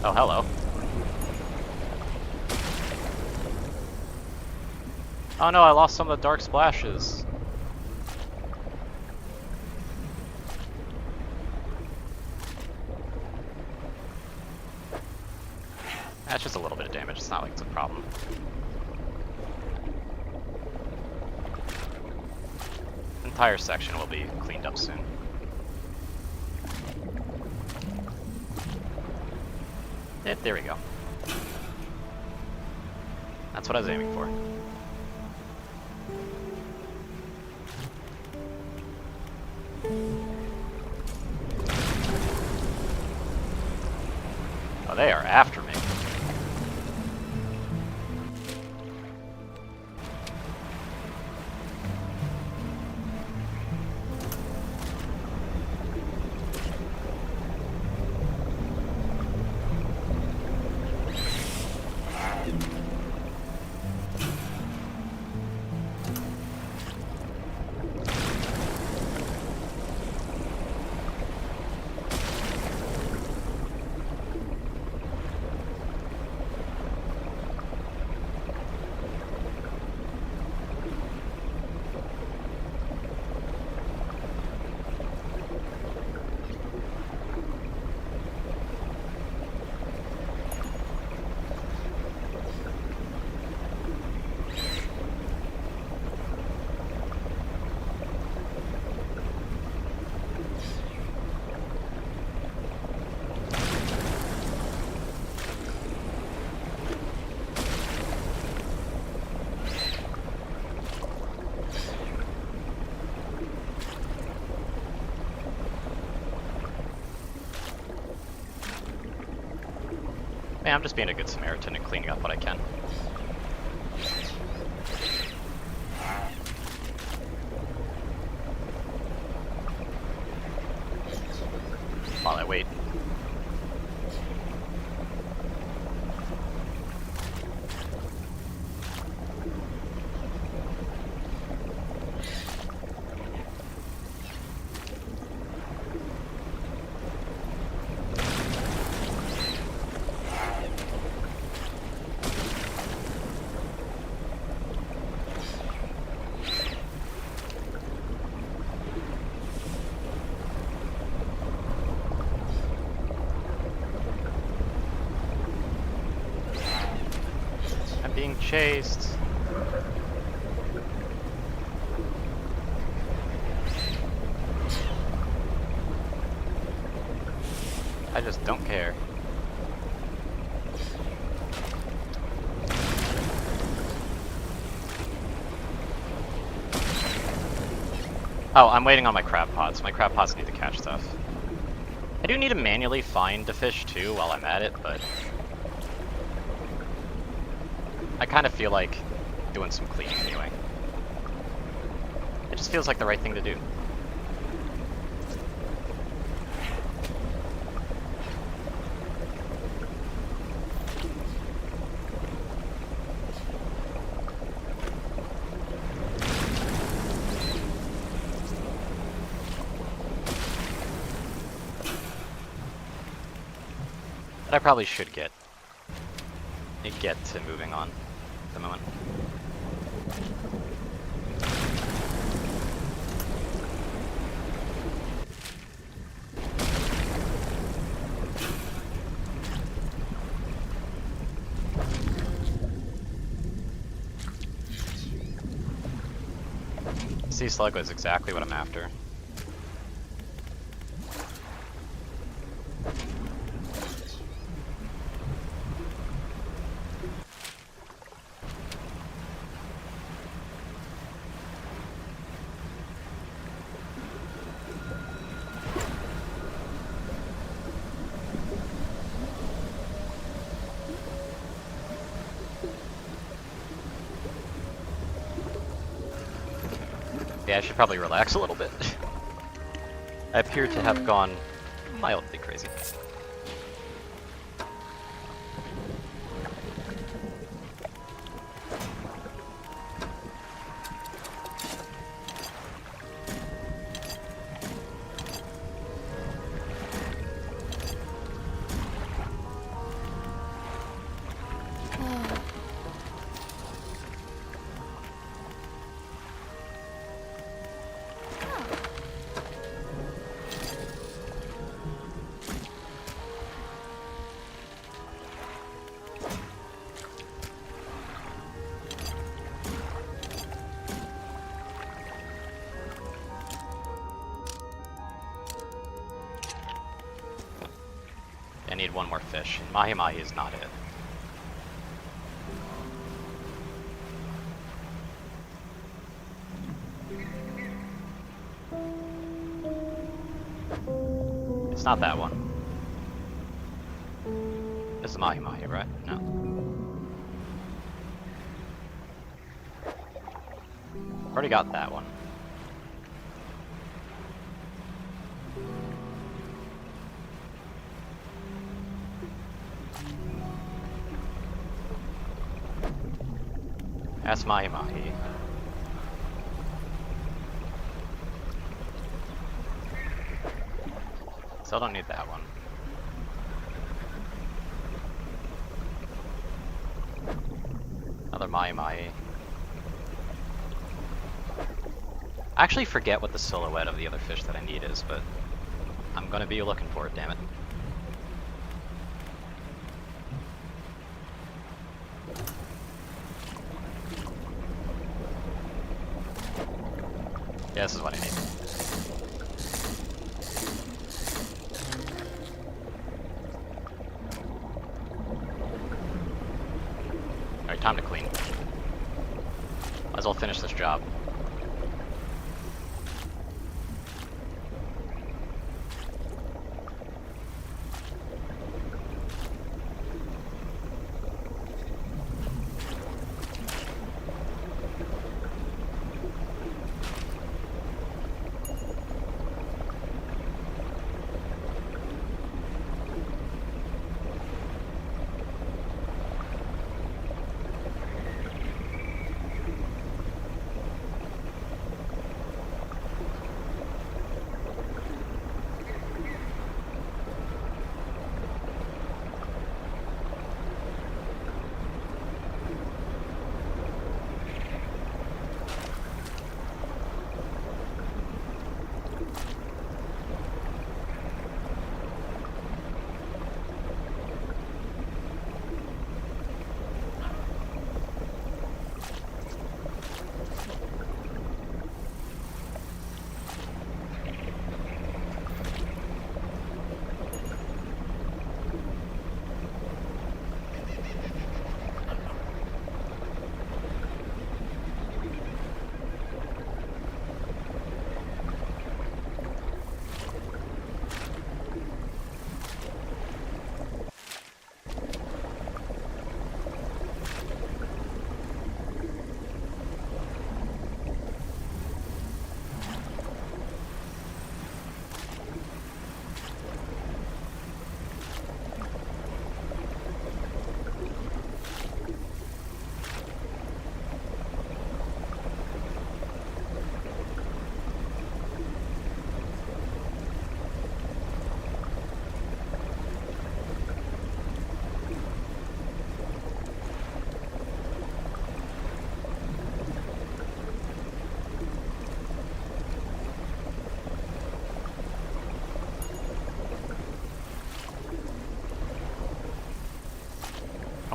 Oh, hello. Oh no, I lost some of the dark splashes. That's just a little bit of damage, it's not like it's a problem. The entire section will be cleaned up soon. There we go. That's what I was aiming for. Oh, they are after me. Yeah, I'm just being a good Samaritan and cleaning up what I can. While I wait. chased. I just don't care. Oh, I'm waiting on my crab pots. My crab pots need to catch stuff. I do need to manually find the fish too while I'm at it, but I kind of feel like doing some cleaning anyway. It just feels like the right thing to do. But I probably should get to moving on at the moment. Sea slug was exactly what I'm after. Yeah, I should probably relax a little bit. I appear to have gone mildly crazy. I need one more fish. Mahi Mahi is not it. It's not that one. This is Mahi Mahi, right? No. Already got that one. That's Mahi Mahi. Still don't need that one. Another Mahi Mahi. I actually forget what the silhouette of the other fish that I need is, but I'm gonna be looking for it, damn it. Yeah, this is what I need. Alright, time to clean. Might as well finish this job.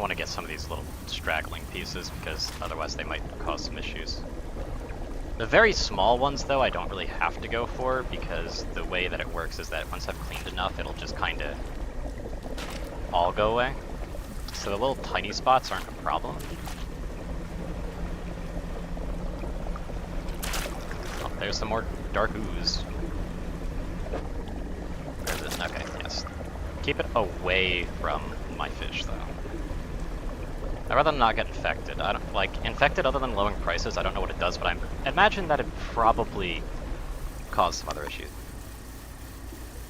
want to get some of these little straggling pieces because otherwise they might cause some issues. The very small ones, though, I don't really have to go for because the way that it works is that once I've cleaned enough, it'll just kind of all go away. So the little tiny spots aren't a problem. Oh, there's some more dark ooze. Where is it? Okay, yes. Keep it away from my fish, though. I'd rather not get infected. I don't like infected other than lowering prices. I don't know what it does, but I imagine that it'd probably cause some other issues.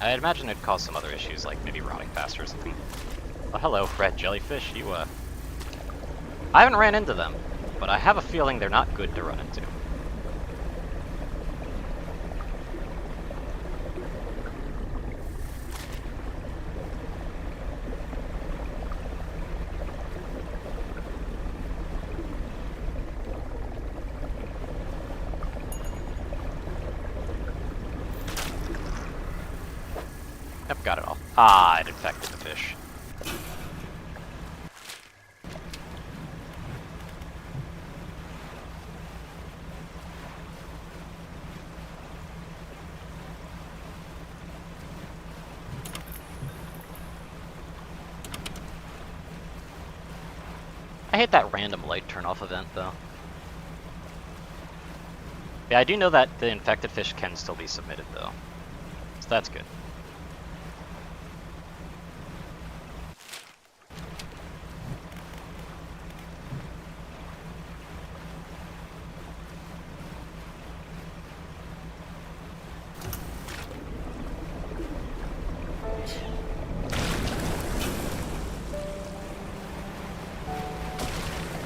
I imagine it'd cause some other issues, like maybe rotting faster or something. Oh, hello, red jellyfish. You, I haven't ran into them, but I have a feeling they're not good to run into. Yep, got it all. Ah, it infected the fish. I hate that random light turn-off event, though. Yeah, I do know that the infected fish can still be submitted, though. So that's good.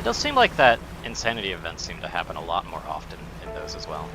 It does seem like that insanity events seem to happen a lot more often in those as well.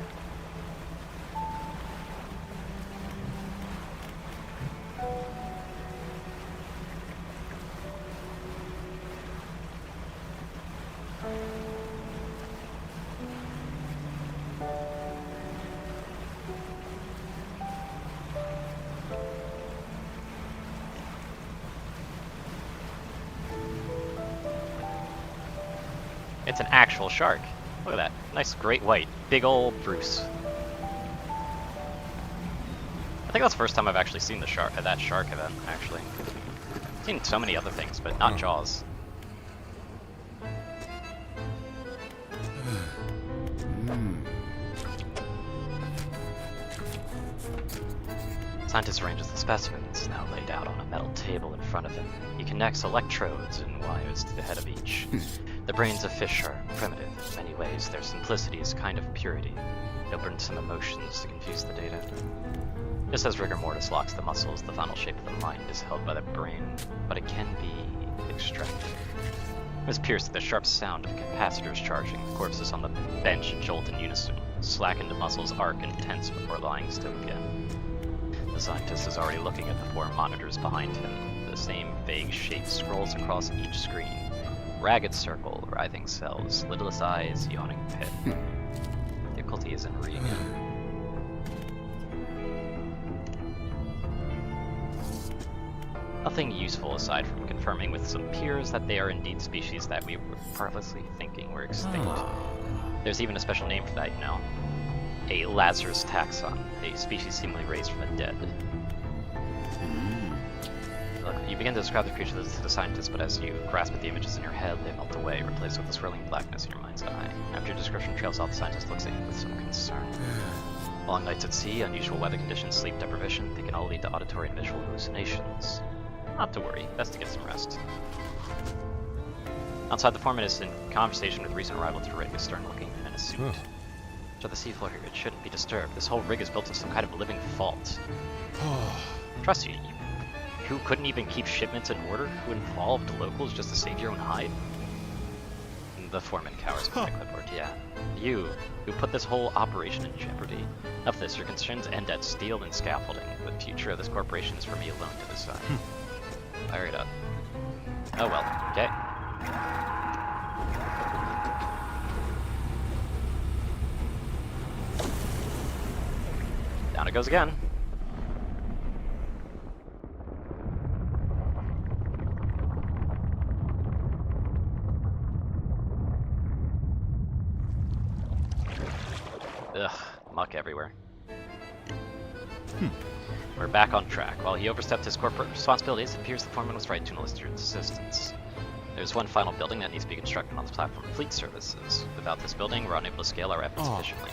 It's an actual shark. Look at that. Nice great white. Big old Bruce. I think that's the first time I've actually seen the shark, that shark event, actually. I've seen so many other things, but not Jaws. Scientist arranges the specimens, now laid out on a metal table in front of him. He connects electrodes and wires to the head of each. The brains of fish are primitive. In many ways, their simplicity is a kind of purity. They'll burn some emotions to confuse the data. Just as rigor mortis locks the muscles, the final shape of the mind is held by the brain, but it can be extracted. It was pierced with the sharp sound of capacitors charging. The corpses on the bench jolt in unison. Slackened muscles arc and tense before lying still again. The scientist is already looking at the four monitors behind him. The same vague shape scrolls across each screen. Ragged circle, writhing cells, lidless eyes, yawning pit. Difficulty is in reading it. Nothing useful aside from confirming with some peers that they are indeed species that we were purposely thinking were extinct. There's even a special name for that, you know. A Lazarus taxon, a species seemingly raised from the dead. Look, you begin to describe the creature to the scientist, but as you grasp at the images in your head, they melt away, replaced with the swirling blackness in your mind's eye. After your description trails off, the scientist looks at you with some concern. Long nights at sea, unusual weather conditions, sleep deprivation, they can all lead to auditory and visual hallucinations. Not to worry, best to get some rest. Outside, the foreman is in conversation with recent arrival to the rig, a stern-looking man in a suit. To the seafloor here, it shouldn't be disturbed. This whole rig is built in some kind of living fault. Trust you, who couldn't even keep shipments in order? Who involved locals just to save your own hide? The foreman cowers behind the clipboard. Yeah. You, who put this whole operation in jeopardy. Of this, your concerns end at steel and scaffolding. The future of this corporation is for me alone to decide. Fire it up. Oh well, okay. Down it goes again. muck everywhere. We're back on track. While he overstepped his corporate responsibilities, it appears the foreman was right to enlist your assistance. There's one final building that needs to be constructed on the platform: fleet services. Without this building, we're unable to scale our efforts efficiently.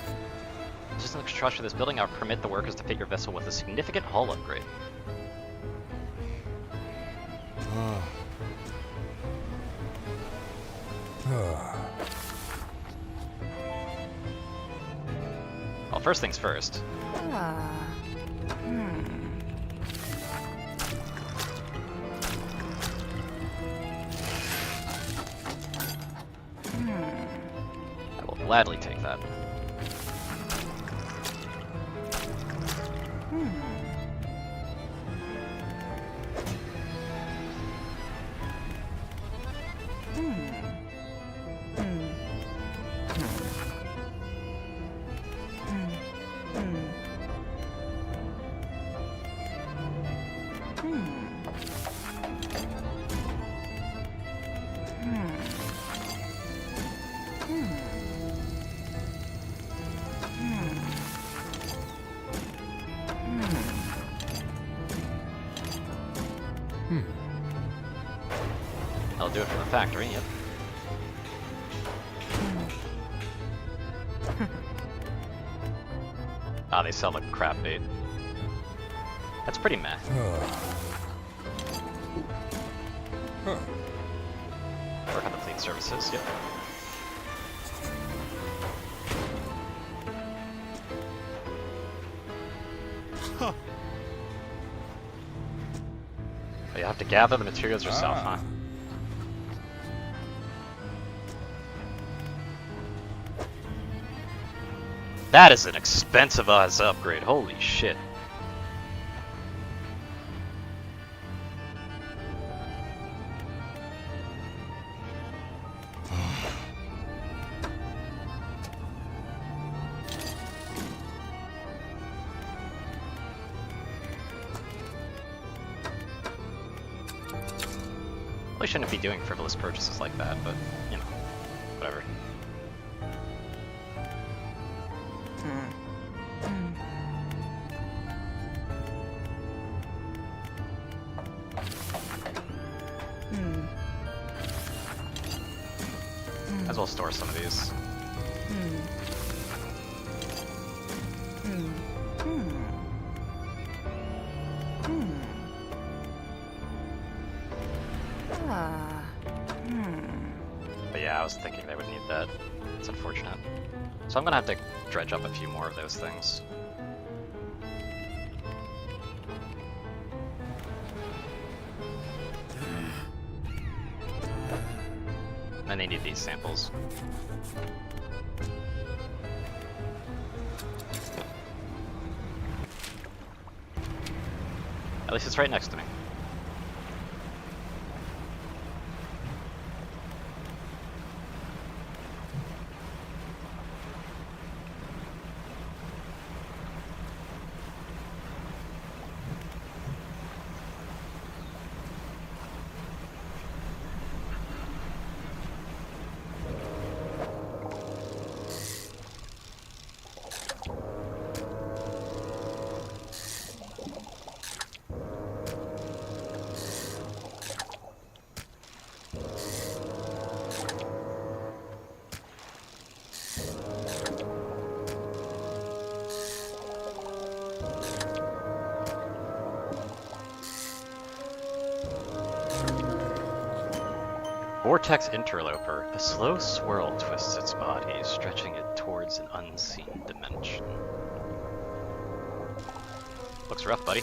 Just in the construction of this building, I'll permit the workers to fit your vessel with a significant hull upgrade. Well, first things first. I will gladly take that. I'll do it from the factory, yep. Ah, they sell like crap bait. That's pretty meh. Work on the fleet services, yep. Oh, you have to gather the materials yourself, huh? That is an expensive ass upgrade, holy shit. Probably shouldn't be doing frivolous purchases like that, but, you know, whatever. Might as well store some of these. But yeah, I was thinking they would need that. It's unfortunate. So I'm gonna have to dredge up a few more of those things. And they need these samples. At least it's right next to me. Vortex Interloper. A slow swirl twists its body, stretching it towards an unseen dimension. Looks rough, buddy.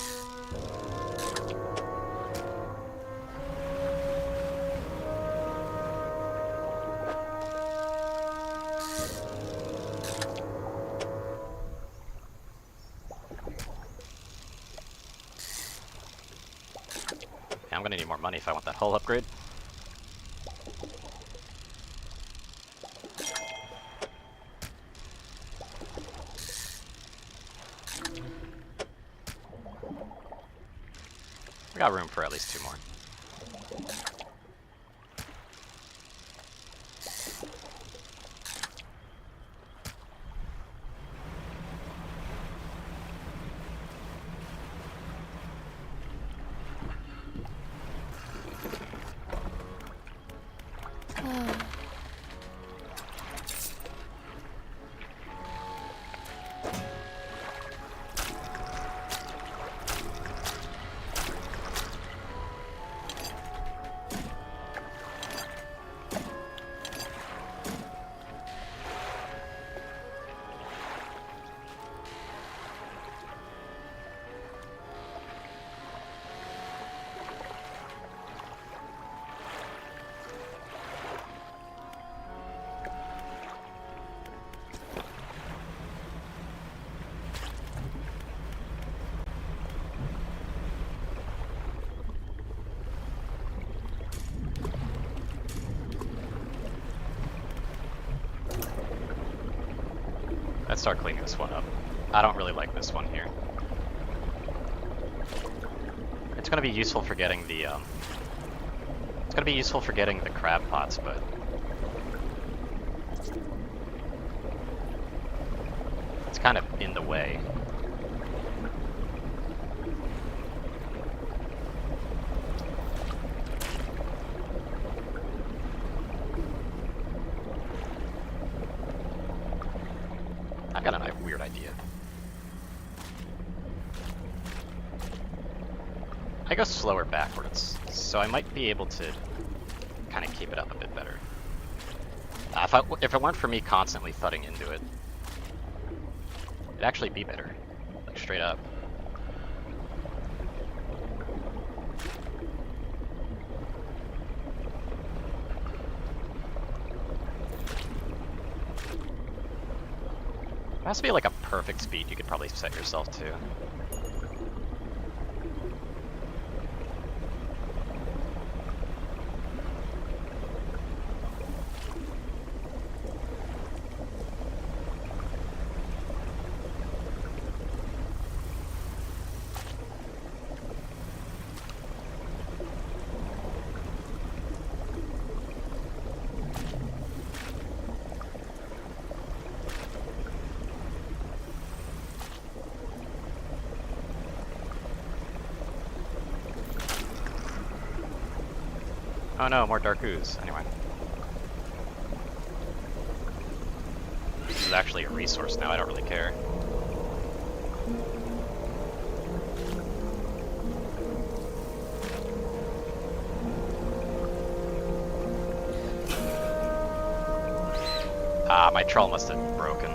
Yeah, I'm gonna need more money if I want that hull upgrade. We got room for at least 2 more. Let's start cleaning this one up. I don't really like this one here. It's gonna be useful for getting the it's gonna be useful for getting the crab pots, but it's kind of in the way. I got a weird idea. I go slower backwards, so I might be able to kind of keep it up a bit better. If it weren't for me constantly thudding into it, it'd actually be better, like straight up. It has to be like a perfect speed you could probably set yourself to. Oh no, more dark ooze. Anyway. This is actually a resource now, I don't really care. Ah, my troll must have broken.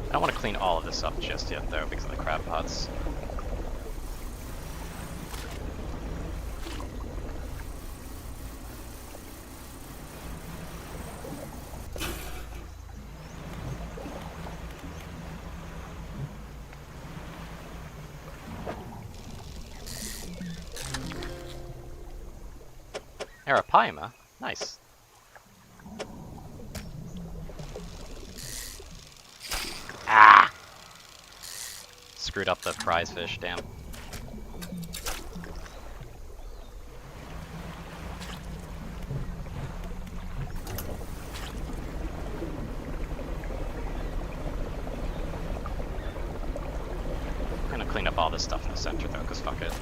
I don't want to clean all of this up just yet, though, because of the crab pots. Arapaima? Nice. Ah! Screwed up the prize fish, damn. I'm gonna clean up all this stuff in the center though, cause fuck it.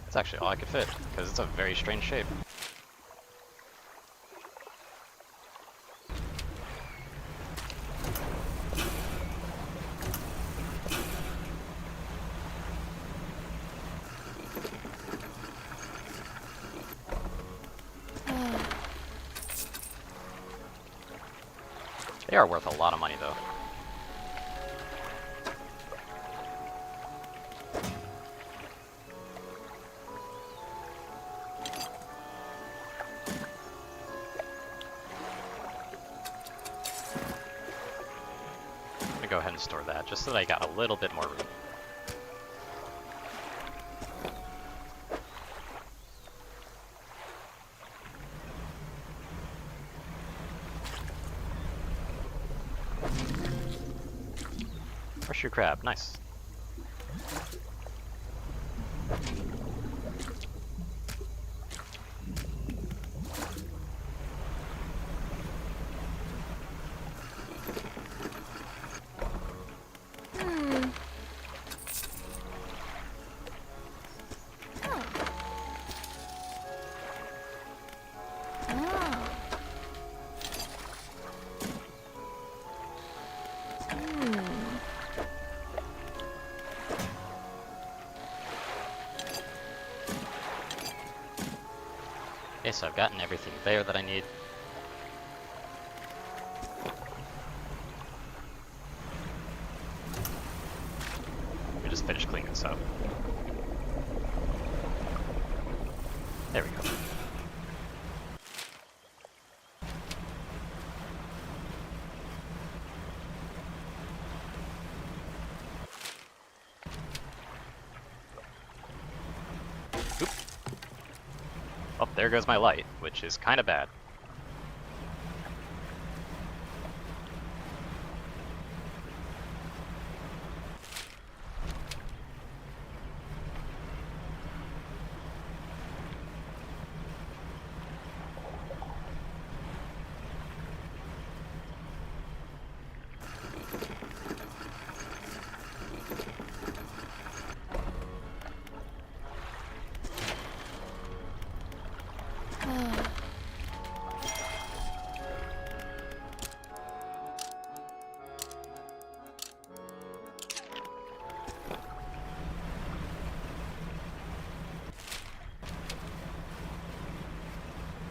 That's actually all I could fit, because it's a very strange shape. They are worth a lot of money though. Go ahead and store that, just so that I got a little bit more room. Horseshoe crab, nice. Okay, so I've gotten everything there that I need. Let me just finish cleaning this up. There we go. Oop. Oh, there goes my light, which is kind of bad.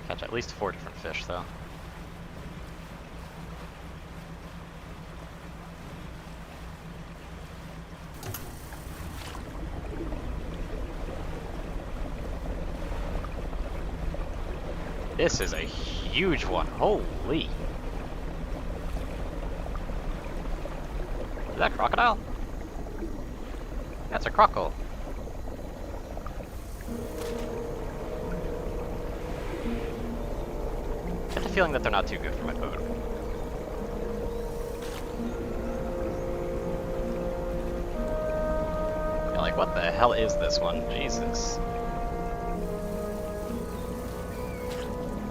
Catch at least 4 different fish, though. This is a huge one. Holy! Is that a crocodile? That's a croco. I get the feeling that they're not too good for my boat. Yeah, like, what the hell is this one? Jesus.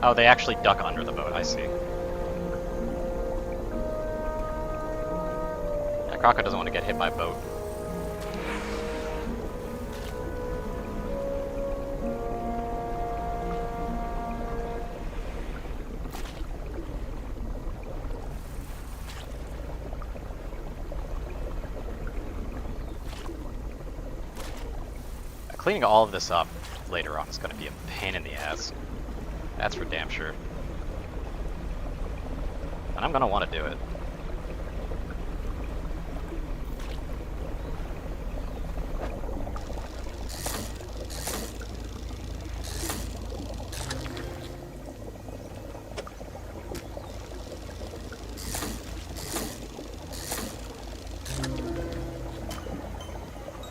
Oh, they actually duck under the boat, I see. Yeah, Croco doesn't want to get hit by a boat. Cleaning all of this up later on is going to be a pain in the ass. That's for damn sure. And I'm going to want to do it.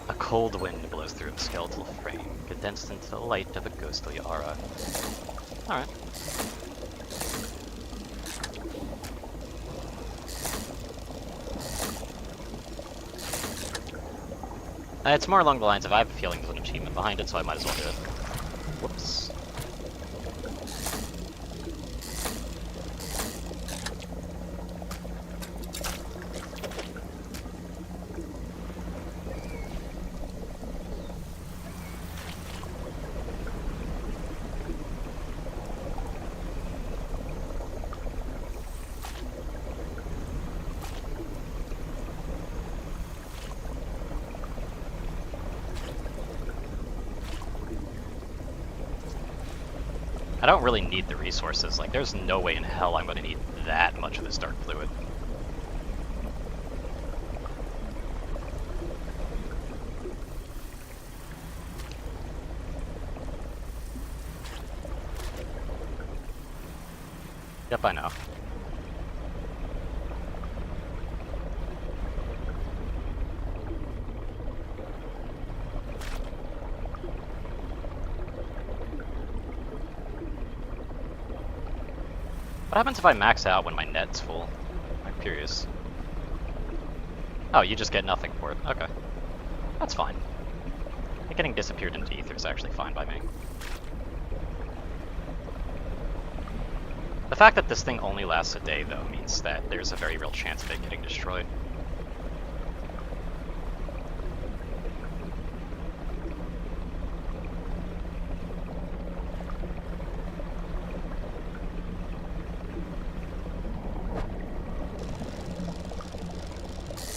A cold wind blows through the skeletal frame, condensed into the light of a ghostly aura. Alright. It's more along the lines of I have a feeling there's an achievement behind it, so I might as well do it. Whoops. I don't really need the resources. Like, there's no way in hell I'm going to need that much of this dark fluid. Yep, I know. What happens if I max out when my net's full? I'm curious. Oh, you just get nothing for it. Okay. That's fine. Getting disappeared into ether is actually fine by me. The fact that this thing only lasts a day, though, means that there's a very real chance of it getting destroyed.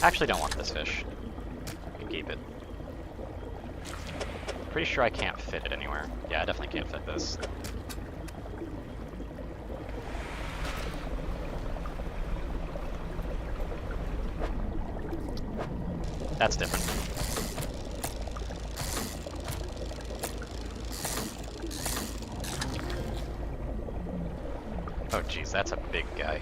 I actually don't want this fish. I can keep it. Pretty sure I can't fit it anywhere. Yeah, I definitely can't fit this. That's different. Oh geez, that's a big guy.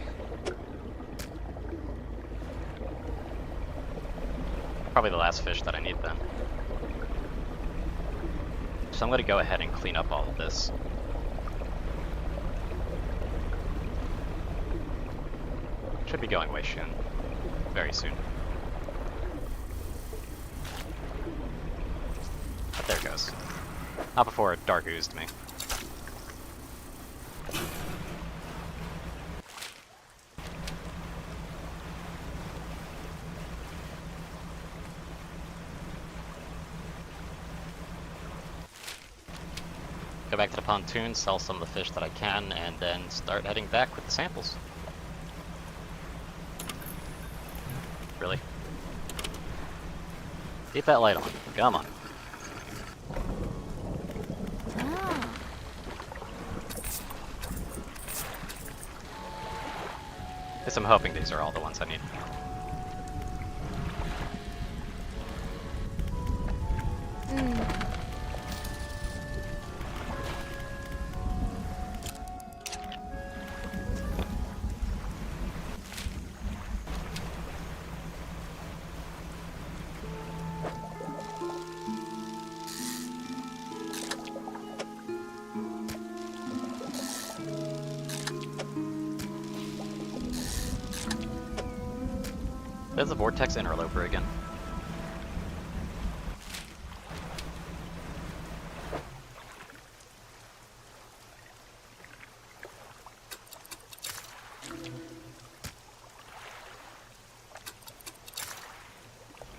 Probably the last fish that I need then. So I'm going to go ahead and clean up all of this. Should be going away soon. Very soon. But there it goes. Not before it dark oozed me. Go back to the pontoon, sell some of the fish that I can, and then start heading back with the samples. Really? Keep that light on. Come on. Guess I'm hoping these are all the ones I need. There's the vortex interloper again.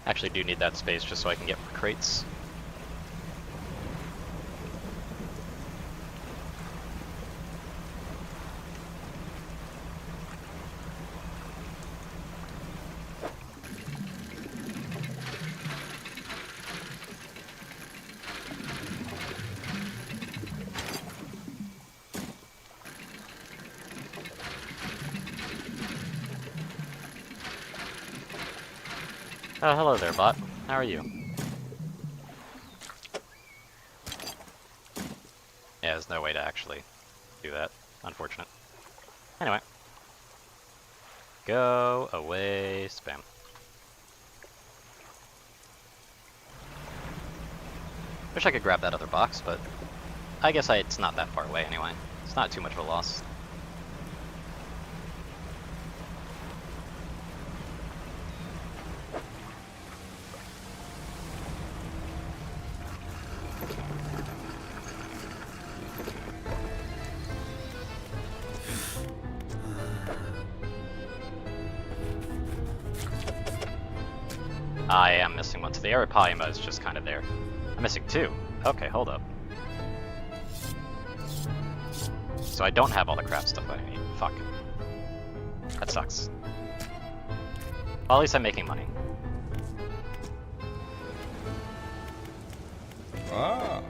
Actually do need that space just so I can get more crates. Oh, hello there, bot. How are you? Yeah, there's no way to actually do that. Unfortunate. Anyway. Go away, spam. Wish I could grab that other box, but I guess it's not that far away anyway. It's not too much of a loss. I am missing one, so the Arapaima is just kind of there. I'm missing two. Okay, hold up. So I don't have all the craft stuff I need. Fuck. That sucks. Well, at least I'm making money. Ah.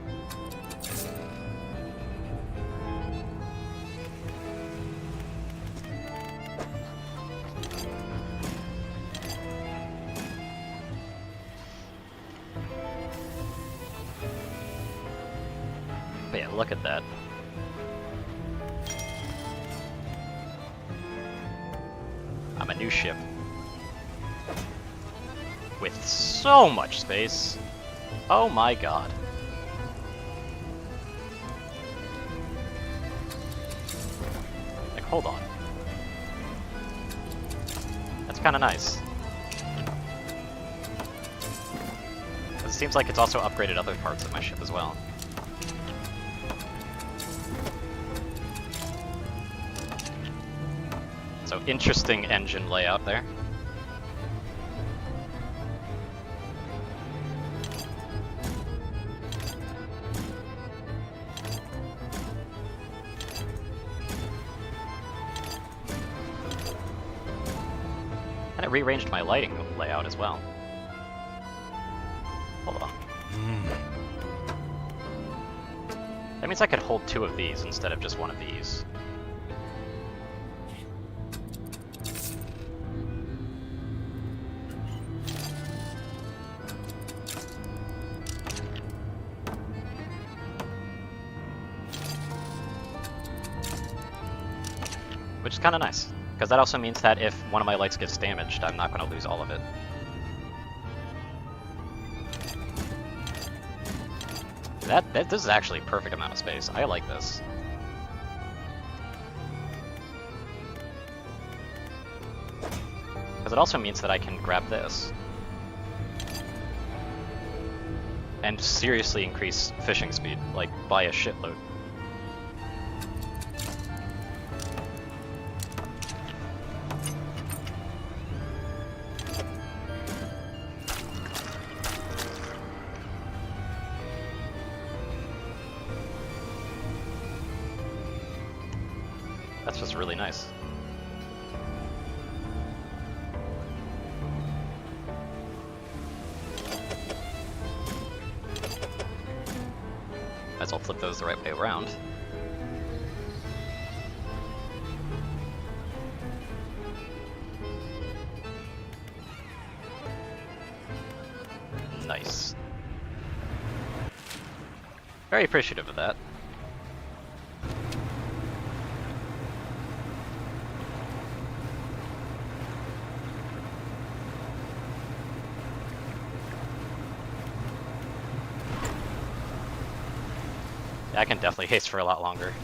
But yeah, look at that. I'm a new ship. With so much space. Oh my god. Like, hold on. That's kinda nice. seems like it's also upgraded other parts of my ship as well. So interesting engine layout there. And it rearranged my lighting layout as well. Hold on. That means I could hold 2 of these instead of just 1 of these. Which is kind of nice, because that also means that if one of my lights gets damaged, I'm not going to lose all of it. This is actually a perfect amount of space. I like this. Because it also means that I can grab this and seriously increase fishing speed, like by a shitload. That's just really nice. Might as well flip those the right way around. Nice. Very appreciative of that. Yeah, I can definitely haste for a lot longer.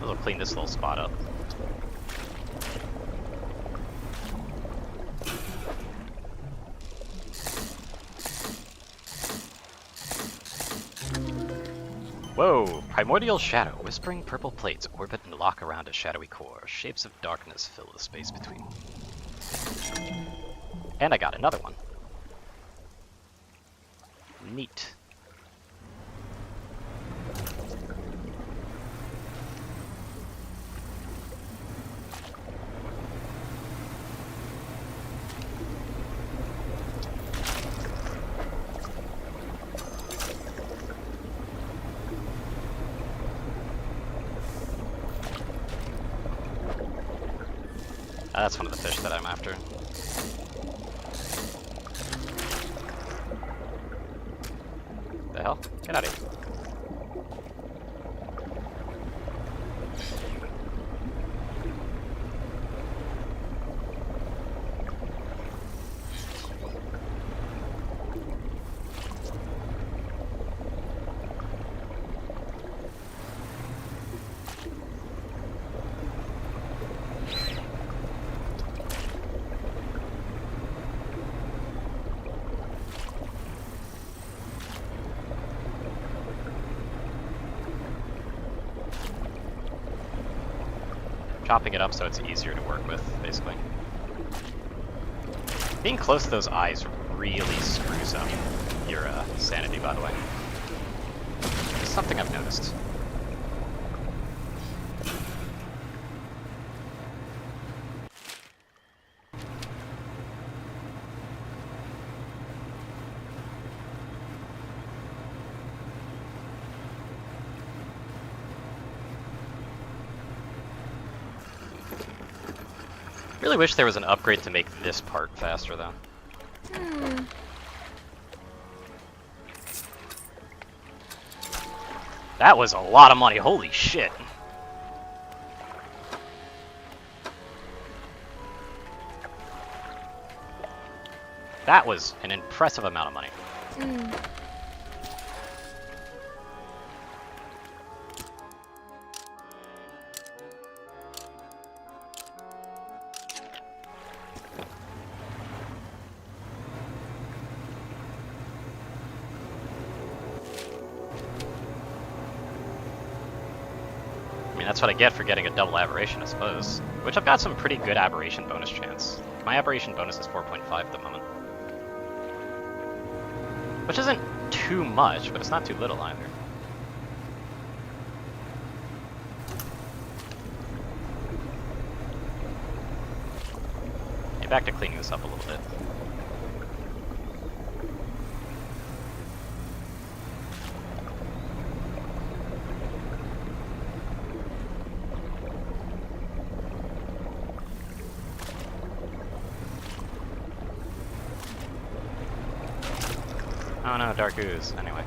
We'll clean this little spot up. Whoa! Primordial shadow. Whispering purple plates orbit and lock around a shadowy core. Shapes of darkness fill the space between. And I got another one. Neat. That's one of the fish that I'm after. The hell? Get out of here. Chopping it up so it's easier to work with, basically. Being close to those eyes really screws up your sanity, by the way. It's something I've noticed. Really wish there was an upgrade to make this part faster, though. That was a lot of money, holy shit. That was an impressive amount of money. I mean, that's what I get for getting a double aberration, I suppose. Which I've got some pretty good aberration bonus chance. My aberration bonus is 4.5 at the moment. Which isn't too much, but it's not too little either. Get back to cleaning this up a little bit. Oh no, dark ooze. Anyway.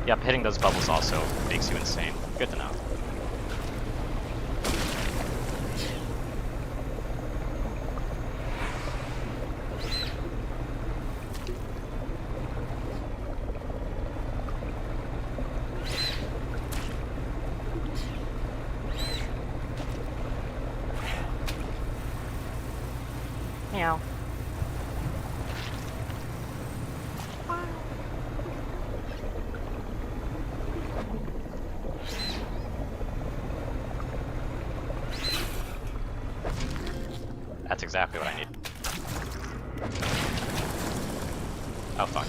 Yep, hitting those bubbles also makes you insane. Good to know. Meow. That's exactly what I need. Oh fuck.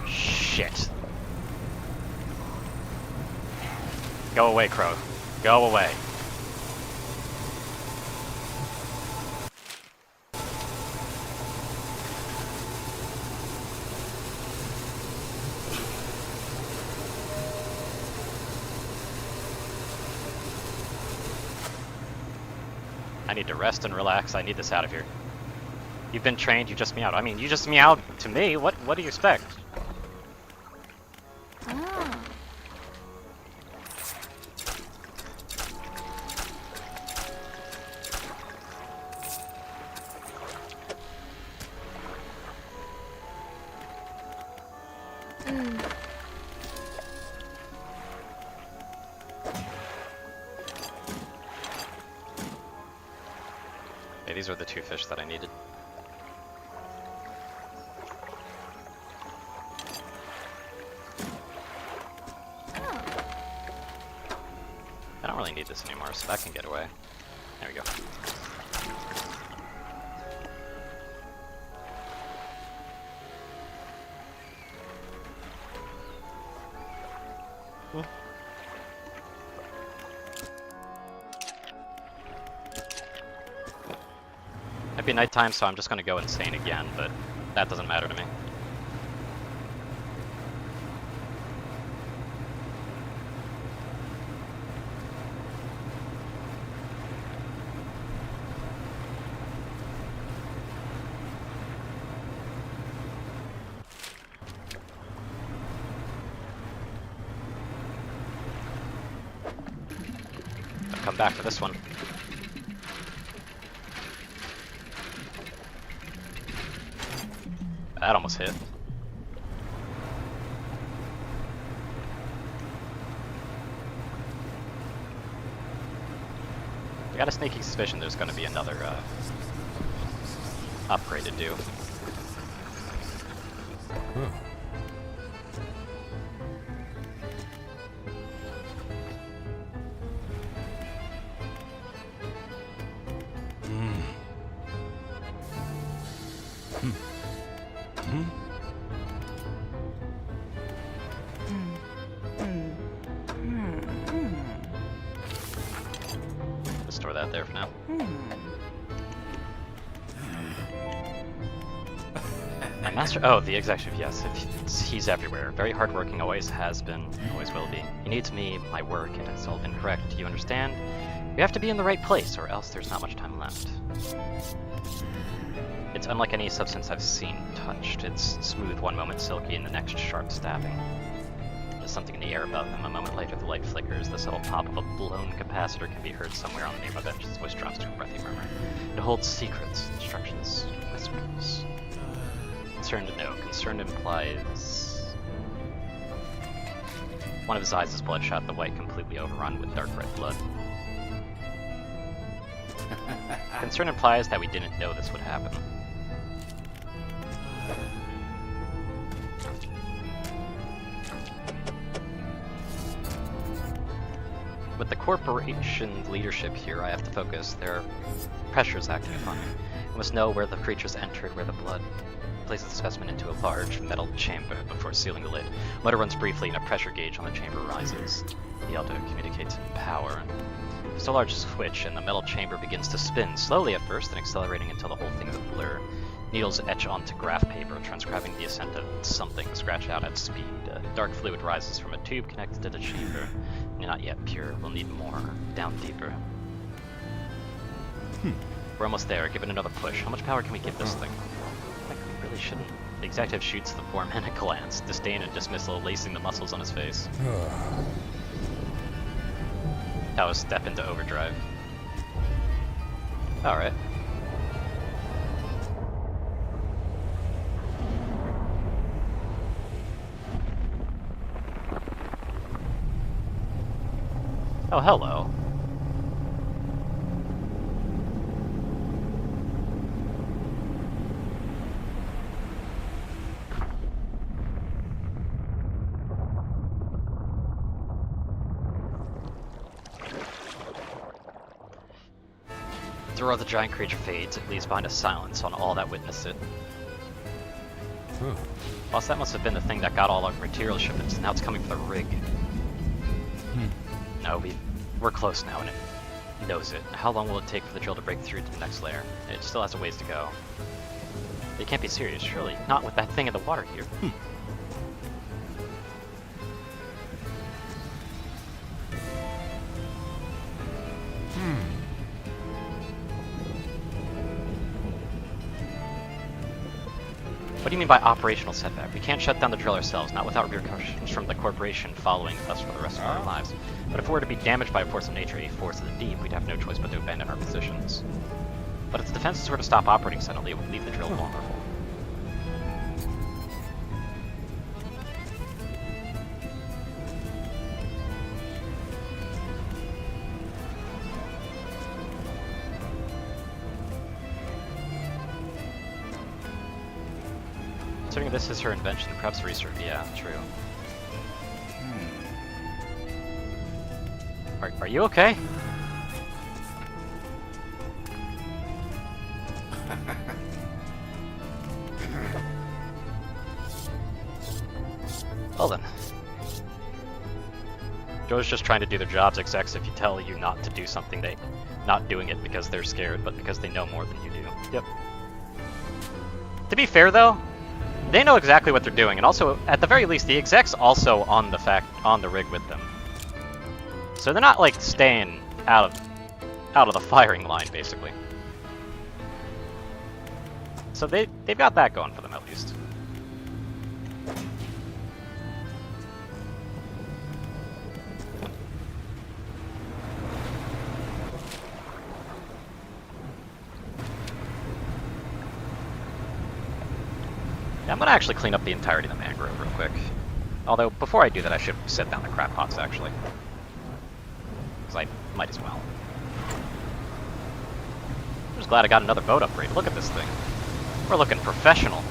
Shit. Go away, Crow. Go away. I need to rest and relax. I need this out of here. You've been trained, you just meowed. I mean, you just meowed to me. What do you expect? Okay, these are the two fish that I needed. I don't really need this anymore, so that can get away. There we go. Might be nighttime, so I'm just gonna go insane again, but that doesn't matter to me. I'll come back for this one. that almost hit. I got a sneaky suspicion there's going to be another upgrade to do. Store that there for now. My master. Oh, the executive. Yes, he's everywhere. Very hardworking. Always has been. Always will be. He needs me, my work. It has all been correct. Do you understand? We have to be in the right place, or else there's not much time left. It's unlike any substance I've seen touched. It's smooth one moment, silky, and the next sharp stabbing. There's something in the air above him. A moment later, the light flickers. The subtle pop of a blown capacitor can be heard somewhere on the nearby bench. His voice drops to a breathy murmur. It holds secrets, instructions, whispers. Concerned to know. Concerned implies... One of his eyes is bloodshot, the white completely overrun with dark red blood. Concern implies that we didn't know this would happen. With the corporation leadership here, I have to focus. There are pressures acting upon me. I must know where the creatures entered, where the blood places the specimen into a large metal chamber before sealing the lid. Motor runs briefly and a pressure gauge on the chamber rises. The auto communicates in power. There's a large switch and the metal chamber begins to spin, slowly at first and accelerating until the whole thing is a blur. Needles etch onto graph paper, transcribing the ascent of something scratched out at speed. Dark fluid rises from a tube connected to the chamber. Not yet pure. We'll need more. Down deeper. We're almost there. Give it another push. How much power can we give this thing? I think we really shouldn't. The executive shoots the foreman a glance, disdain and dismissal lacing the muscles on his face. That was step into overdrive. Alright. Oh, hello. The roar of the giant creature fades. It leaves behind a silence on all that witness it. Boss, that must have been the thing that got all our material shipments. Now it's coming for the rig. No, we're close now, and it knows it. How long will it take for the drill to break through to the next layer? It still has a ways to go. They can't be serious, surely. Not with that thing in the water here. What do you mean by operational setback? We can't shut down the drill ourselves, not without repercussions from the corporation following us for the rest of our lives. But if we were to be damaged by a force of nature, a force of the deep, we'd have no choice but to abandon our positions. But if the defenses were to stop operating suddenly, it would leave the drill vulnerable. Considering this is her invention, perhaps research. Yeah, true. Are you okay? Well then. Joe's just trying to do their jobs, execs. If you tell you not to do something, they not doing it because they're scared, but because they know more than you do. Yep. To be fair though, they know exactly what they're doing, and also, at the very least, the exec's also on the rig with them. So they're not like staying out of the firing line, basically. So they've got that going for them at least. Yeah, I'm gonna actually clean up the entirety of the mangrove real quick. Although, before I do that, I should set down the crab pots, actually. Because I might as well. I'm just glad I got another boat upgrade. Look at this thing. We're looking professional.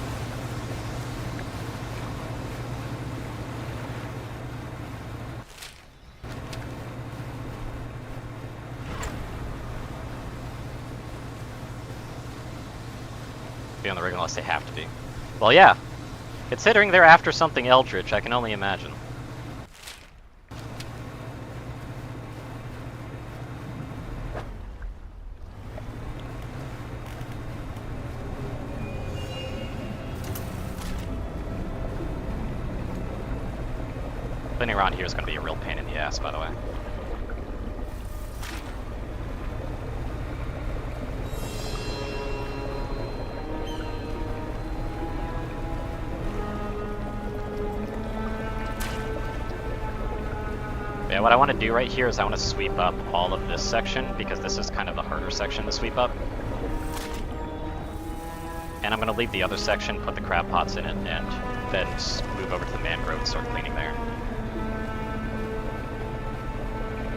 Be on the rig unless they have to be. Well, yeah. Considering they're after something eldritch, I can only imagine. Cleaning around here is going to be a real pain in the ass, by the way. Yeah, what I want to do right here is I want to sweep up all of this section, because this is kind of the harder section to sweep up. And I'm going to leave the other section, put the crab pots in it, and then move over to the mangrove and start cleaning there.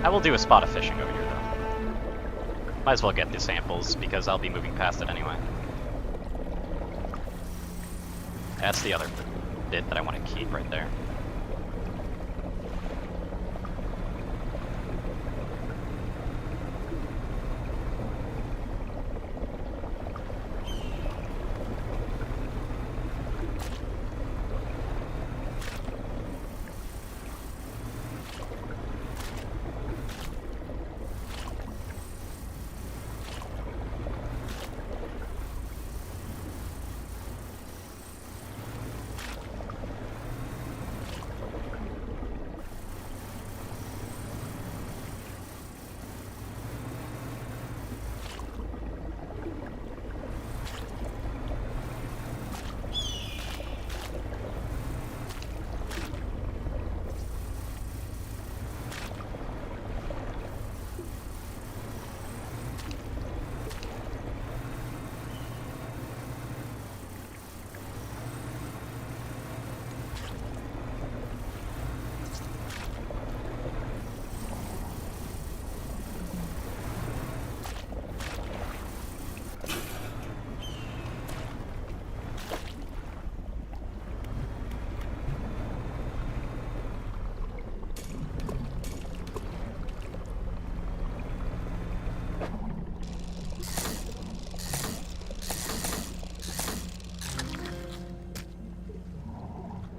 I will do a spot of fishing over here, though. Might as well get the samples, because I'll be moving past it anyway. That's the other bit that I want to keep right there.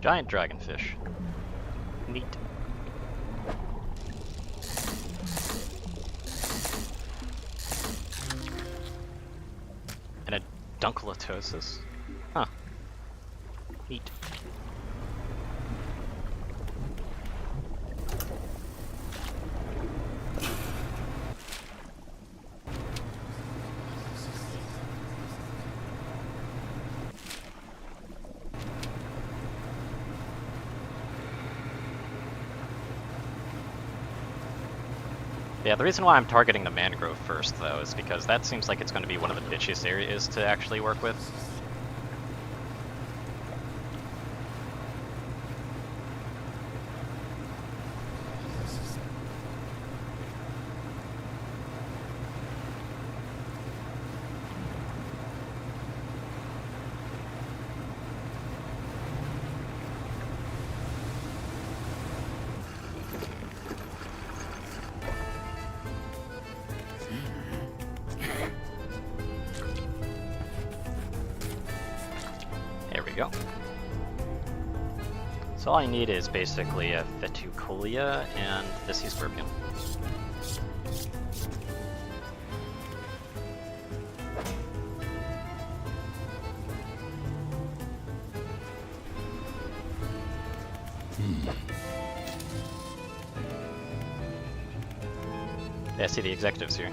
Giant dragonfish. Neat. And a dunkelatosis. Huh. Neat. Yeah, the reason why I'm targeting the mangrove first, though, is because that seems like it's going to be one of the bitchiest areas to actually work with. Go. So all I need is basically a Fetucolia and the sea scorpion. Yeah, I see the executives here.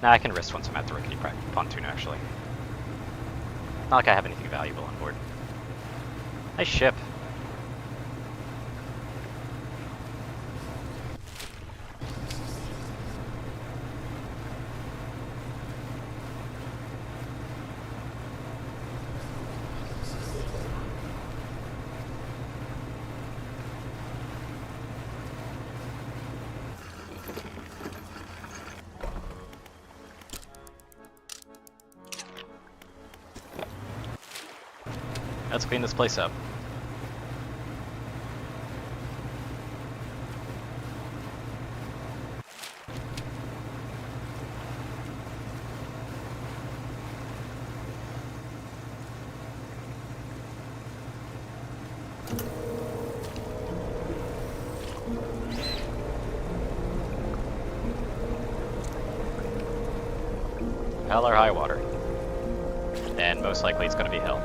Nah, I can risk once I'm at the rickety pontoon, actually. Not like I have anything valuable on board. Nice ship. Let's clean this place up. Hell or high water. And most likely it's gonna be hell.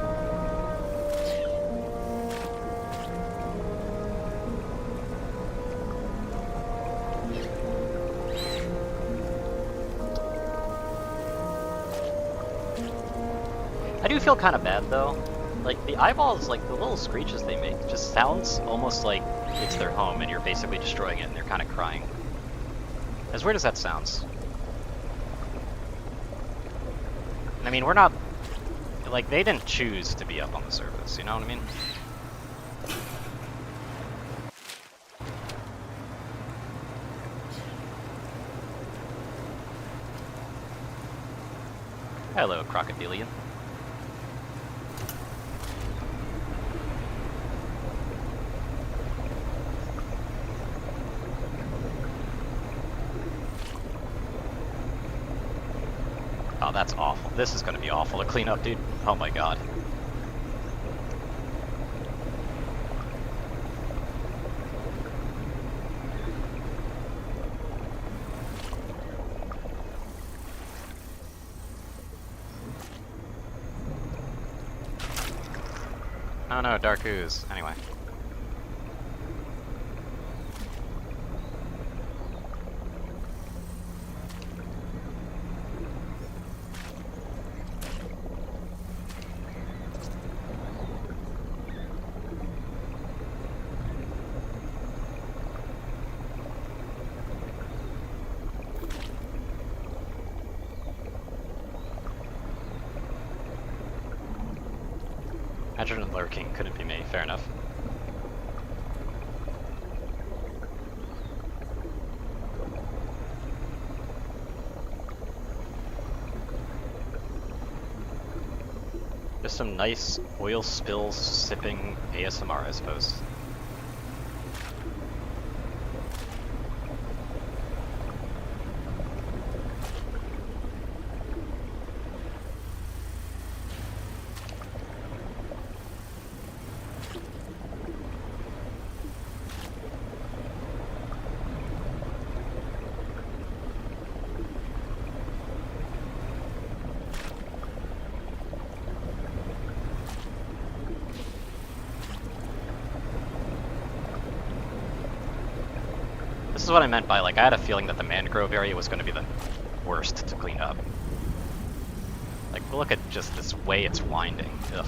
I do feel kind of bad though. Like the eyeballs, like the little screeches they make, just sounds almost like it's their home and you're basically destroying it and they're kind of crying. As weird as that sounds. I mean, we're not, like, they didn't choose to be up on the surface, you know what I mean? Hello, crocodilian. Oh, that's awful. This is gonna be awful to clean up, dude. Oh my god. Oh no, dark ooze. Anyway. Adjutant lurking couldn't be me, fair enough. Just some nice oil spill sipping ASMR, I suppose. This is what I meant by, like, I had a feeling that the mangrove area was going to be the worst to clean up. Like, look at just this way it's winding. Ugh.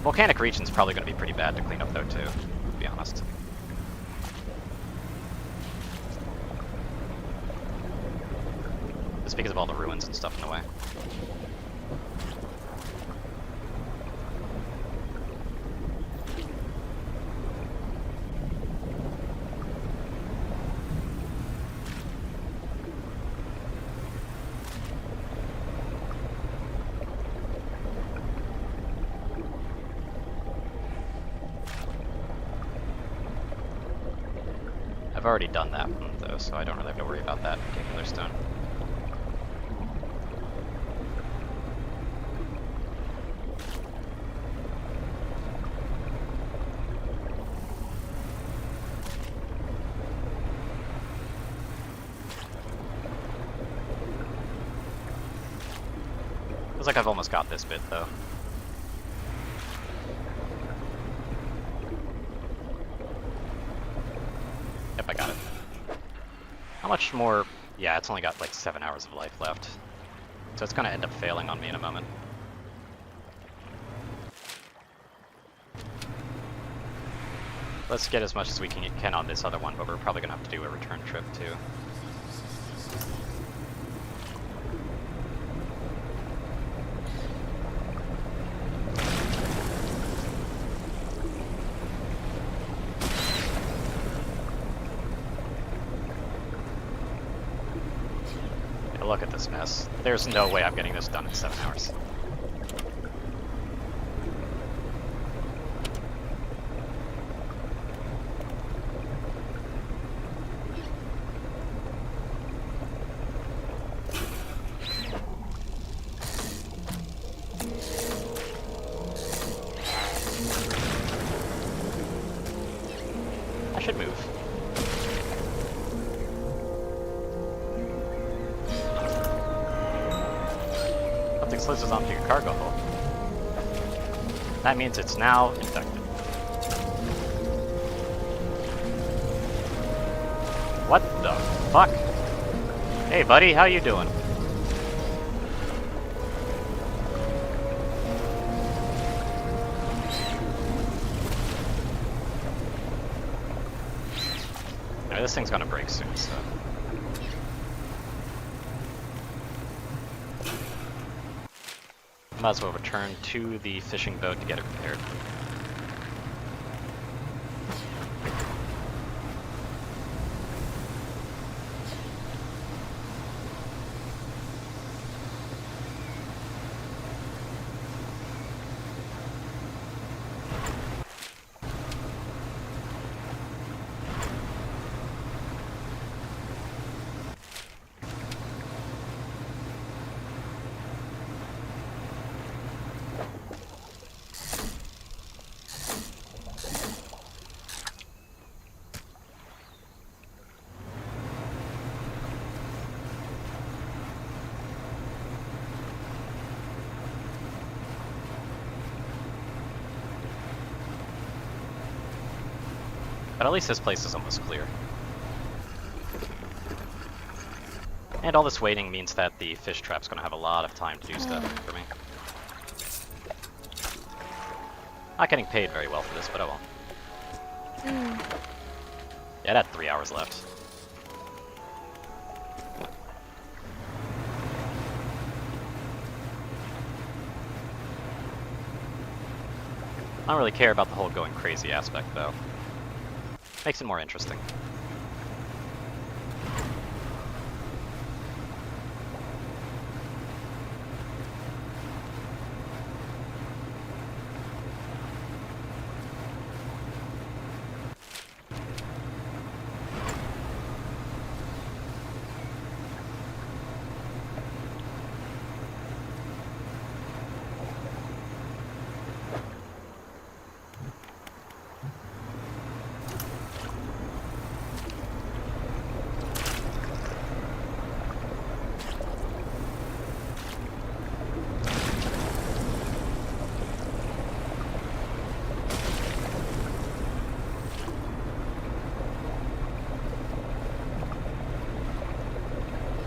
Volcanic region's probably going to be pretty bad to clean up though, too, to be honest. Just because of all the ruins and stuff in the way. I've already done that one though, so I don't really have to worry about that particular stone. Feels like I've almost got this bit though. Yep, I got it. How much more? Yeah, it's only got like 7 hours of life left. So it's gonna end up failing on me in a moment. Let's get as much as we can on this other one, but we're probably gonna have to do a return trip too. Look at this mess. There's no way I'm getting this done in 7 hours. should move. Something slizzes onto your cargo hold. That means it's now infected. What the fuck? Hey buddy, how you doing? This thing's gonna break soon, so... Might as well return to the fishing boat to get it repaired. But at least this place is almost clear. And all this waiting means that the fish trap's gonna have a lot of time to do stuff for me. Not getting paid very well for this, but oh well. Yeah, it had 3 hours left. I don't really care about the whole going crazy aspect, though. Makes it more interesting.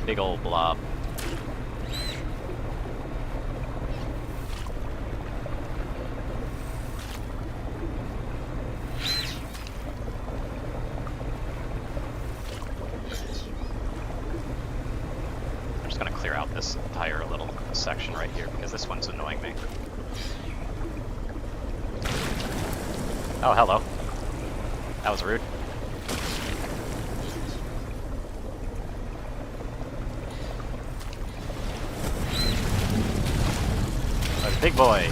Big old blob. I'm just gonna clear out this entire little section right here because this one's annoying me. Oh, hello. That was rude. Big boy.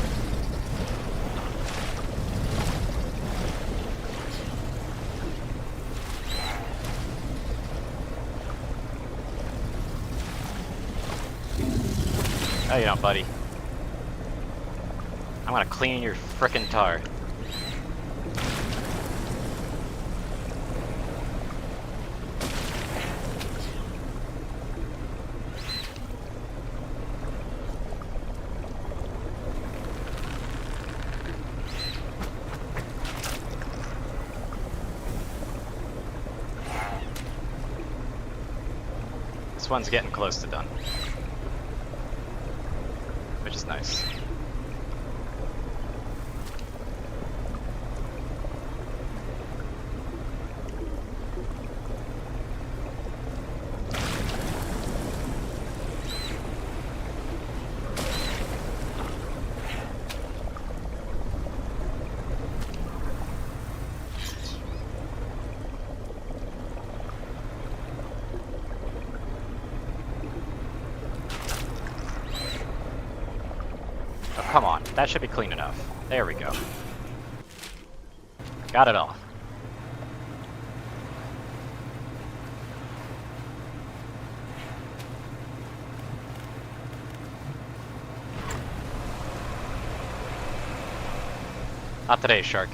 Oh, you don't, buddy. I'm gonna clean your frickin' tar. This one's getting close to done, which is nice. Come on, that should be clean enough. There we go. Got it all. Not today, shark.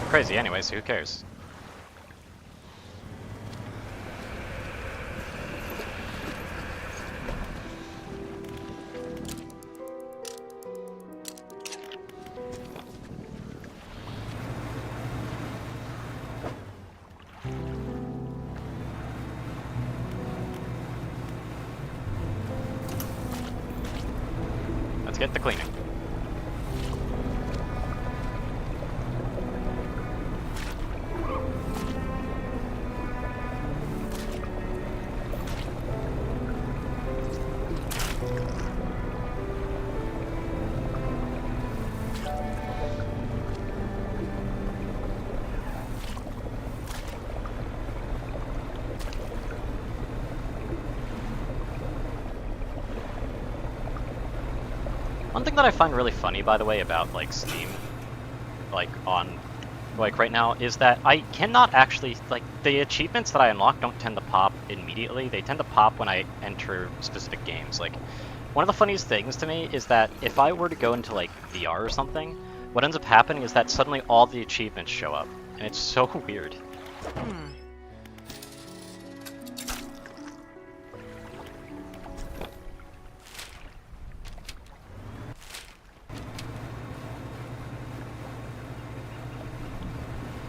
crazy anyway, so who cares? Let's get the cleaning. One thing that I find really funny, by the way, about like Steam, like on, like right now, is that I cannot actually, like, the achievements that I unlock don't tend to pop immediately. They tend to pop when I enter specific games. Like, one of the funniest things to me is that if I were to go into like VR or something, what ends up happening is that suddenly all the achievements show up, and it's so weird.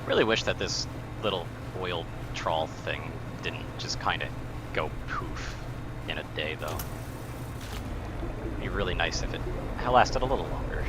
Really wish that this little oil trawl thing didn't just kind of go poof in a day, though. It'd be really nice if it lasted a little longer.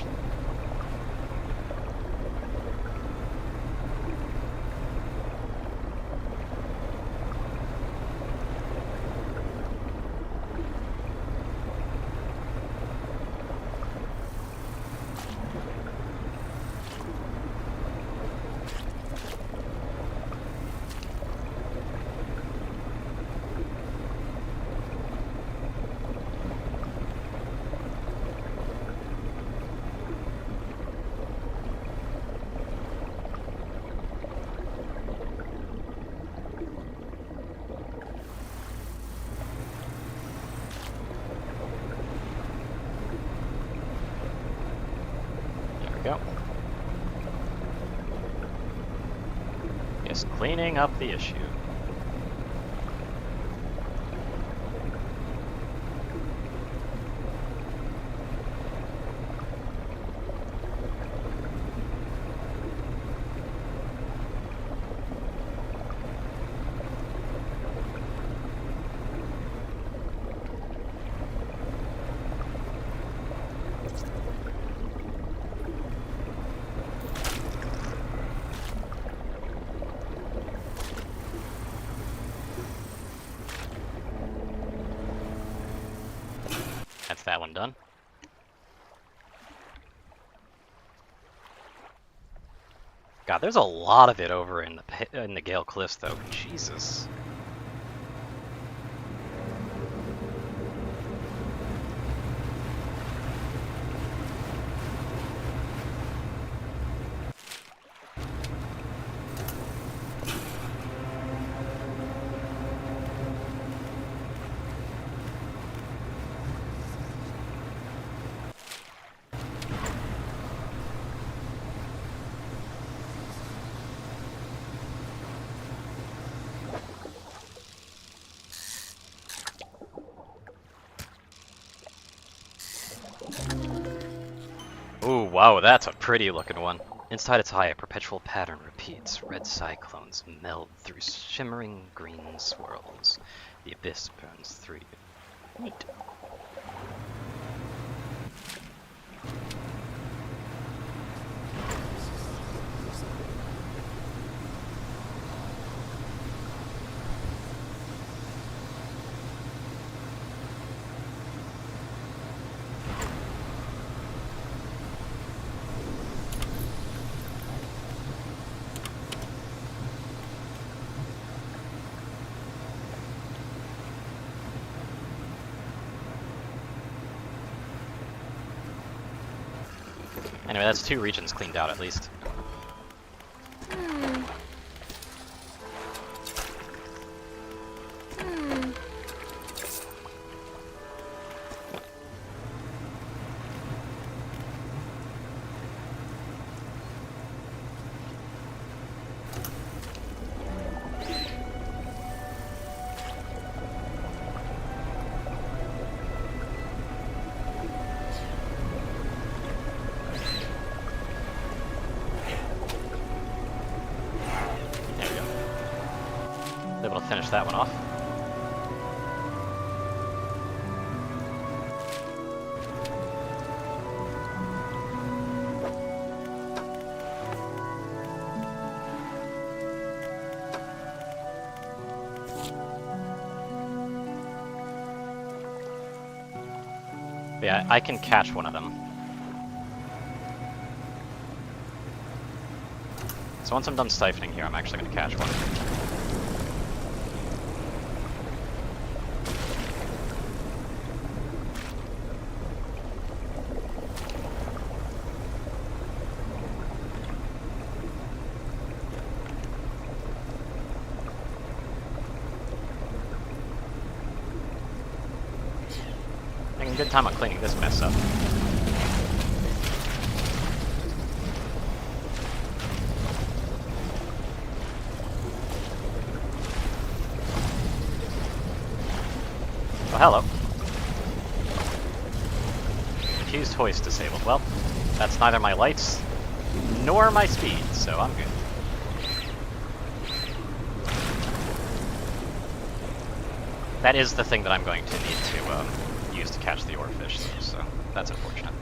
Go. Just cleaning up the issue. That's that one done. God, there's a lot of it over in the Gale Cliffs, though. Jesus. Ooh, wow, that's a pretty looking one. Inside its eye, a perpetual pattern repeats. Red cyclones meld through shimmering green swirls. The abyss burns through you. Neat. Anyway, that's 2 regions cleaned out at least. finish that one off. Yeah, I can catch one of them. So once I'm done siphoning here, I'm actually going to catch one. Making good time on cleaning this mess up. Oh, hello. Diffused hoist disabled. Well, that's neither my lights nor my speed, so I'm good. That is the thing that I'm going to need to use to catch the oarfish, so that's unfortunate.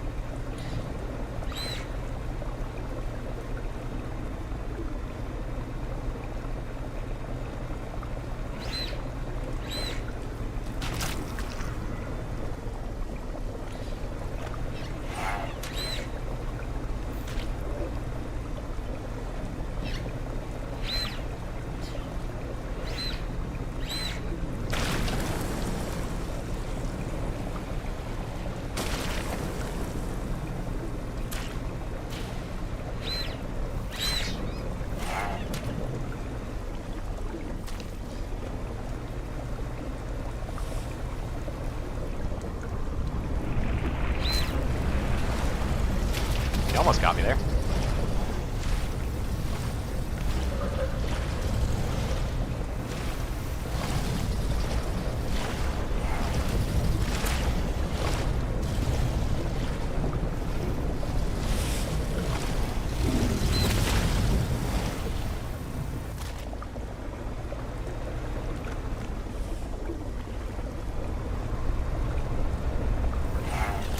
Almost got me there.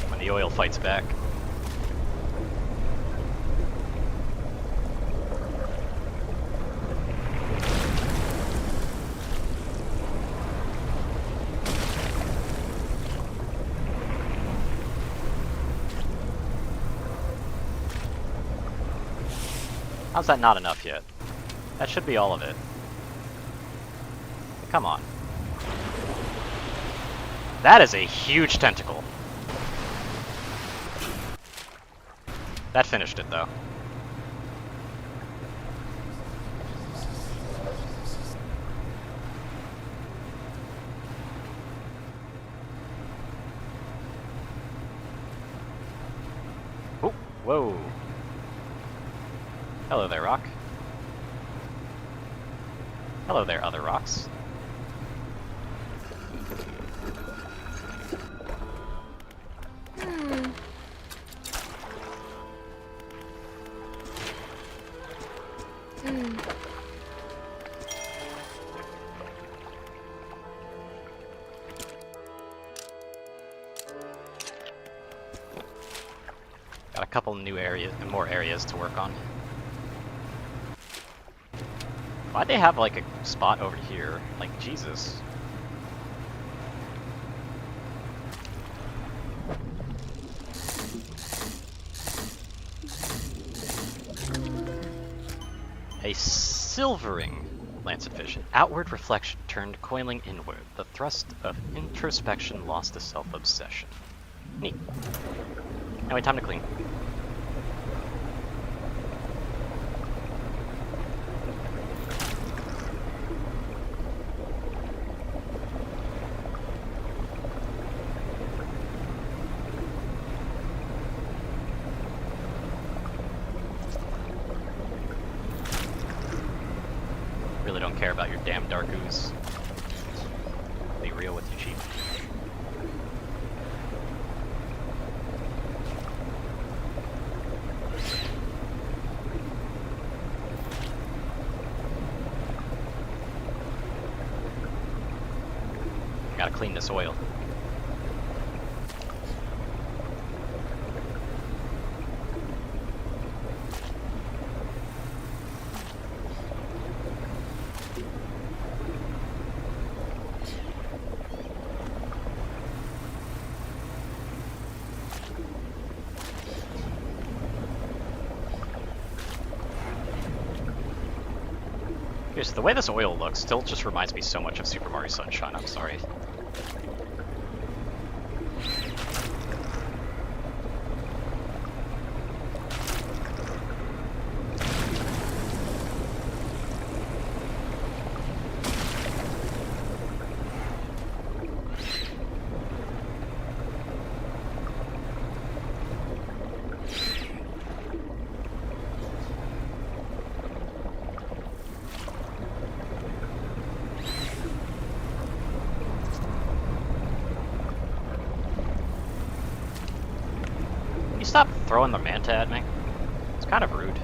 When the oil fights back. How's that not enough yet? That should be all of it. Come on. That is a huge tentacle. That finished it, though. Oh, whoa. Hello there, rock. Hello there, other rocks. Got a couple new areas and more areas to work on. Why'd they have like a spot over here? Like, Jesus. A silvering lancetfish, an outward reflection turned coiling inward, the thrust of introspection lost to self-obsession. Neat. Anyway, time to clean. Really don't care about your damn dark ooze. Be real with you, Chief. gotta clean this oil. So the way this oil looks still just reminds me so much of Super Mario Sunshine, I'm sorry. Stop throwing the manta at me. It's kind of rude.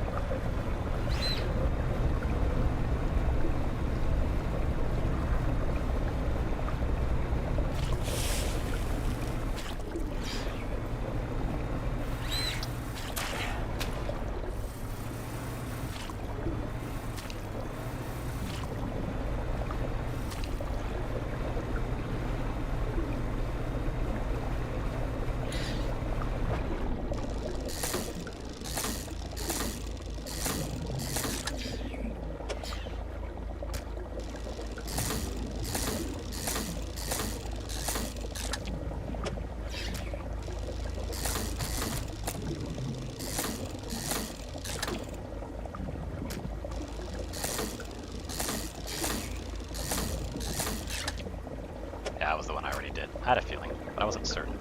That was the one I already did. I had a feeling, but I wasn't certain.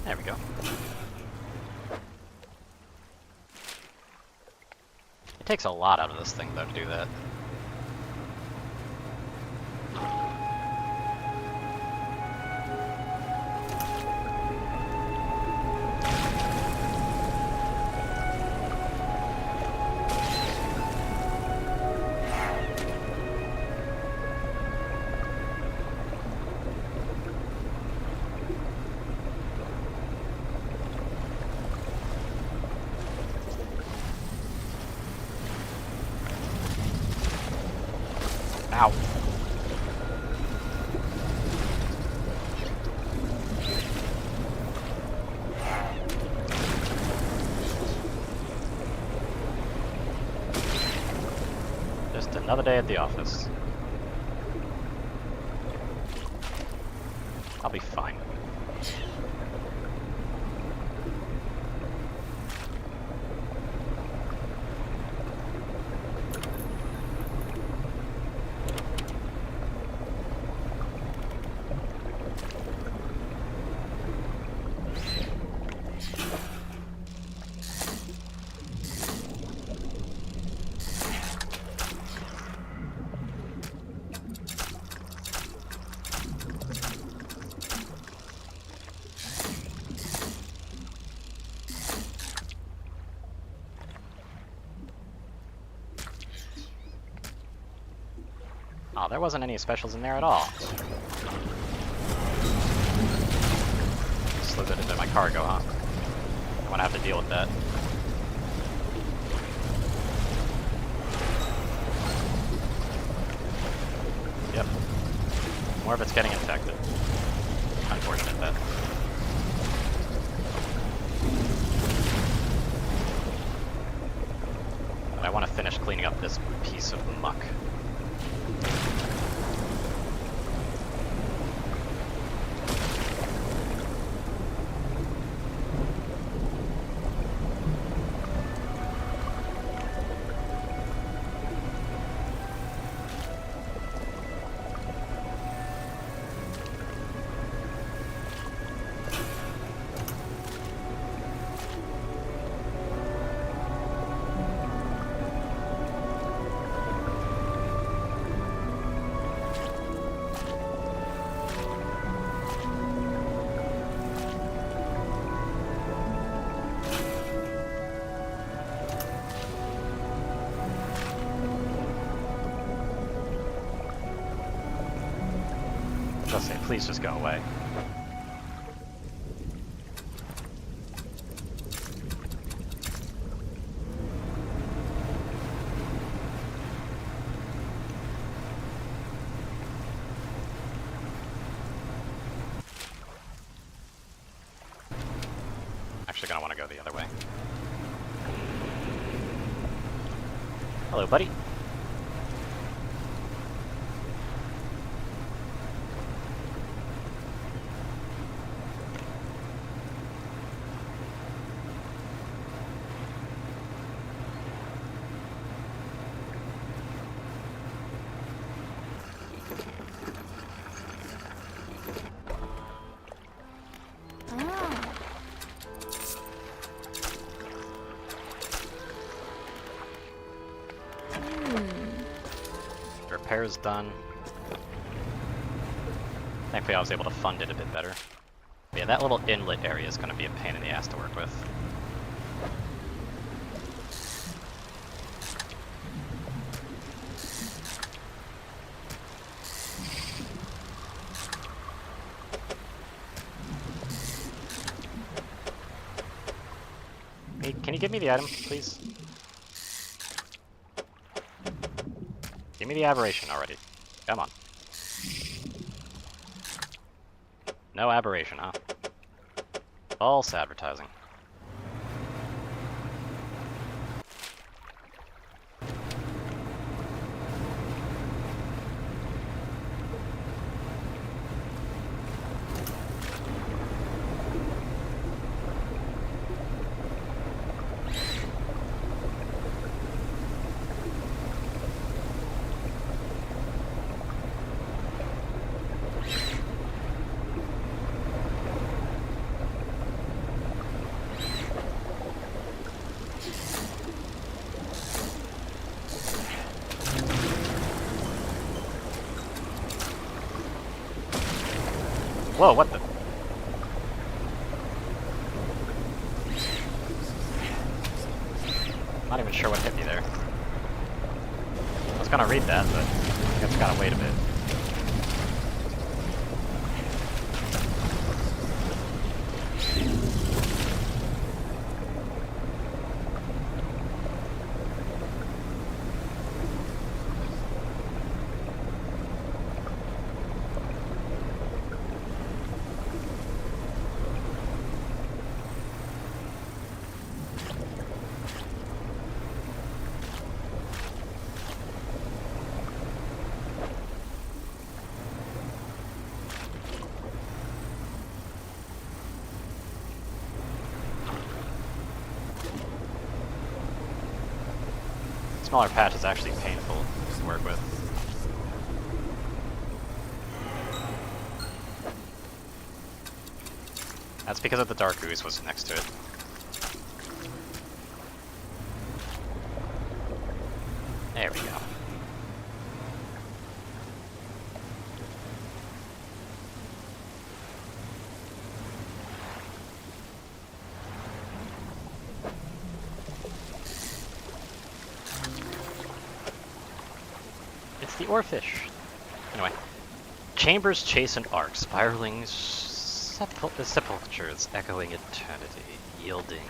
There we go. It takes a lot out of this thing, though, to do that. Ow. Just another day at the office. I'll be fine. Oh, there wasn't any specials in there at all. Slid it into my cargo, huh? I'm gonna have to deal with that. Yep. More of it's getting infected. Unfortunate, that. But I want to finish cleaning up this piece of muck. Please just go away. Actually gonna want to go the other way. Hello, buddy. Repairs done. Thankfully I was able to fund it a bit better. But yeah, that little inlet area is going to be a pain in the ass to work with. Hey, can you give me the item, please? Give me the aberration already. Come on. No aberration, huh? False advertising. Whoa, what the? Not even sure what hit me there. I was gonna read that, but I guess I gotta wait a bit. Smaller patch is actually painful to work with. That's because of the dark ooze was next to it. There we go. The oarfish. Anyway, chambers chase an arc, spiraling sepulchres, echoing eternity, yielding.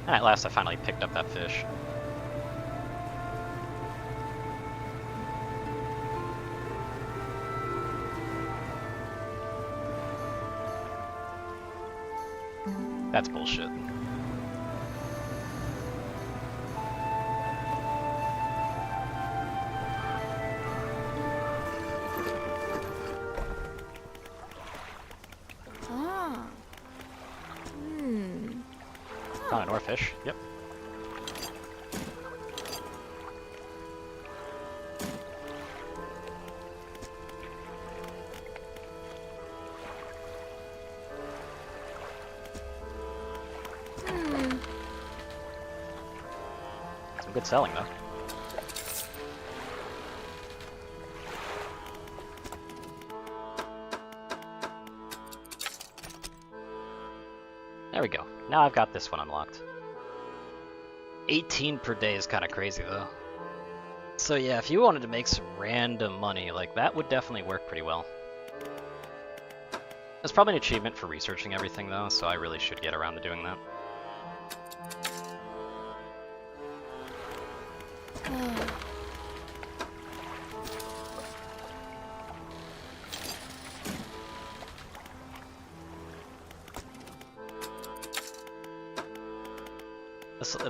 And at last I finally picked up that fish. That's bullshit. Found an oarfish, yep. Some good selling though. There we go. Now I've got this one unlocked. 18 per day is kind of crazy, though. So yeah, if you wanted to make some random money, like, that would definitely work pretty well. There's probably an achievement for researching everything, though, so I really should get around to doing that.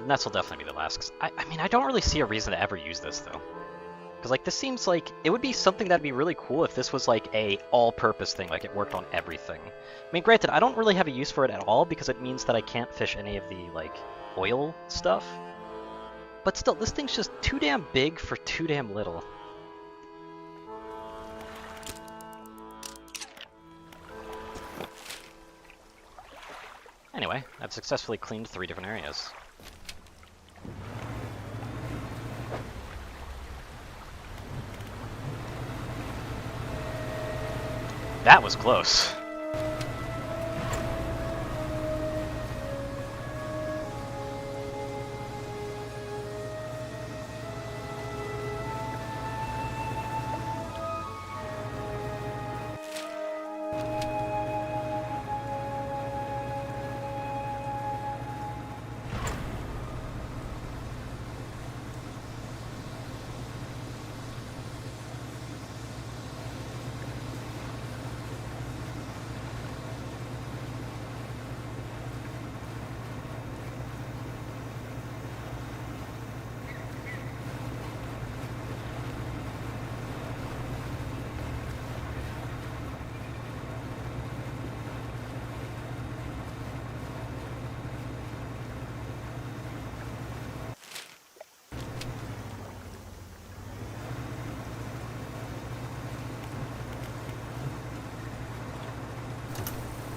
This will definitely be the last, 'cause I mean, I don't really see a reason to ever use this, though. Because, like, this seems like it would be something that'd be really cool if this was, like, a all-purpose thing, like it worked on everything. I mean, granted, I don't really have a use for it at all, because it means that I can't fish any of the, like, oil stuff. But still, this thing's just too damn big for too damn little. Anyway, I've successfully cleaned 3 different areas. That was close.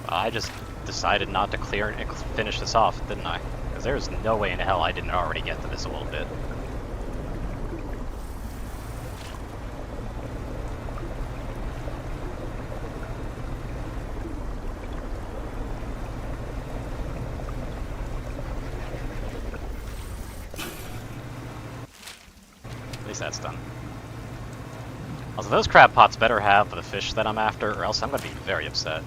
I just decided not to clear and finish this off, didn't I? Because there's no way in hell I didn't already get to this a little bit. At least that's done. Also, those crab pots better have the fish that I'm after, or else I'm going to be very upset.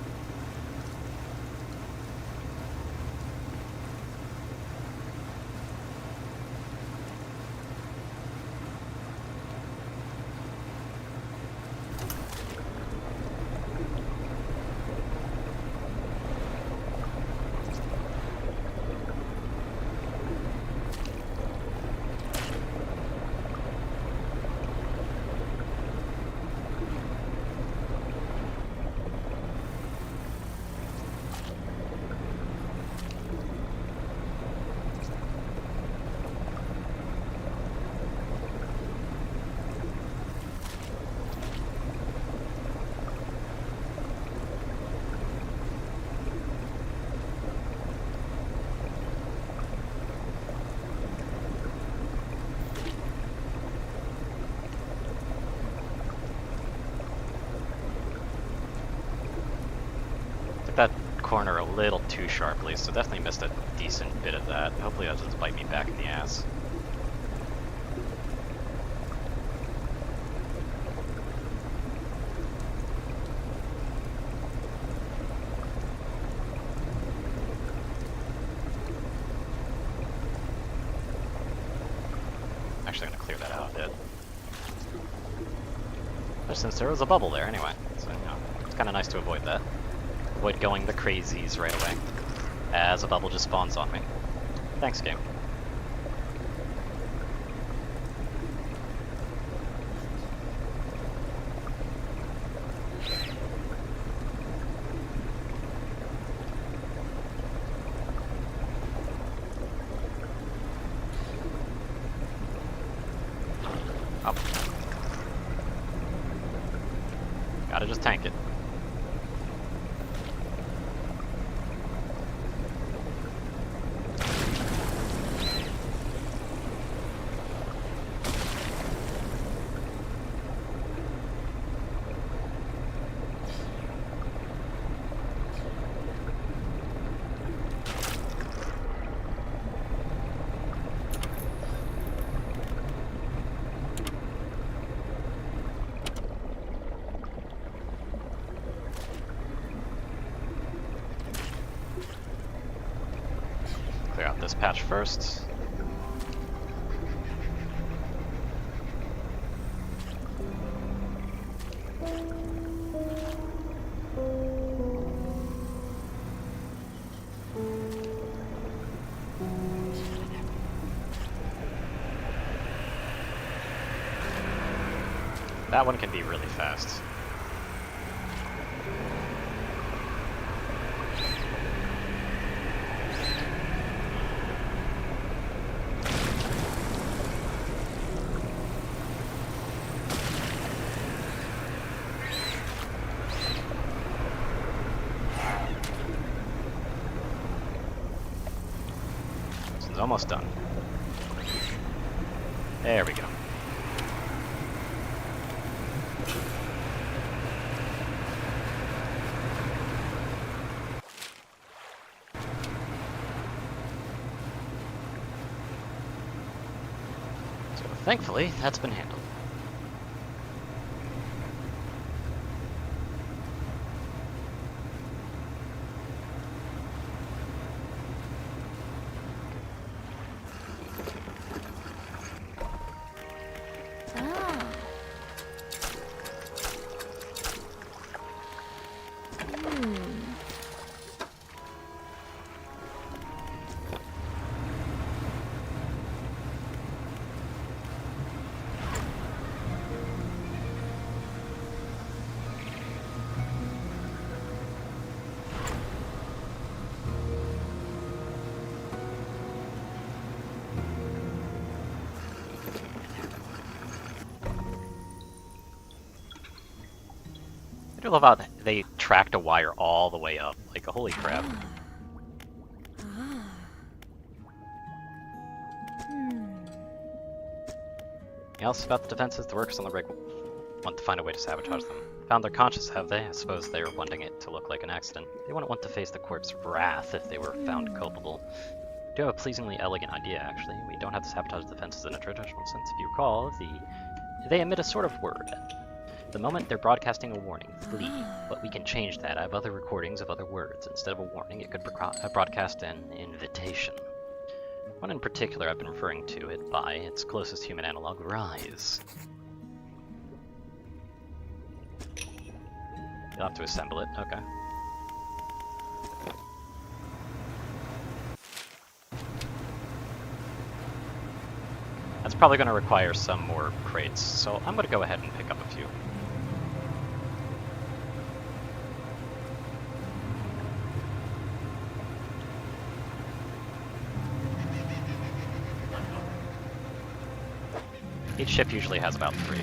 That corner a little too sharply, so definitely missed a decent bit of that. Hopefully that doesn't bite me back in the ass. Actually, I'm gonna clear that out a bit. But since there was a bubble there anyway, so you know, it's kind of nice to avoid that. Avoid going the crazies right away, as a bubble just spawns on me. Thanks, game. Up. Gotta just tank it. this patch first. That one can be really fast. This is almost done. There we go. Thankfully, that's been handled. I do love how they tracked a wire all the way up. Like, holy crap. Anything else about the defenses? The workers on the rig want to find a way to sabotage them. Found their conscience, have they? I suppose they're wanting it to look like an accident. They wouldn't want to face the court's wrath if they were found culpable. We do have a pleasingly elegant idea, actually. We don't have to sabotage the defenses in a traditional sense. If you recall, they emit a sort of word. The moment they're broadcasting a warning, flee. But we can change that. I have other recordings of other words. Instead of a warning, it could broadcast an invitation. One in particular I've been referring to it by its closest human analog, rise. You'll have to assemble it, okay. That's probably going to require some more crates, so I'm going to go ahead and pick up a few. Each ship usually has about 3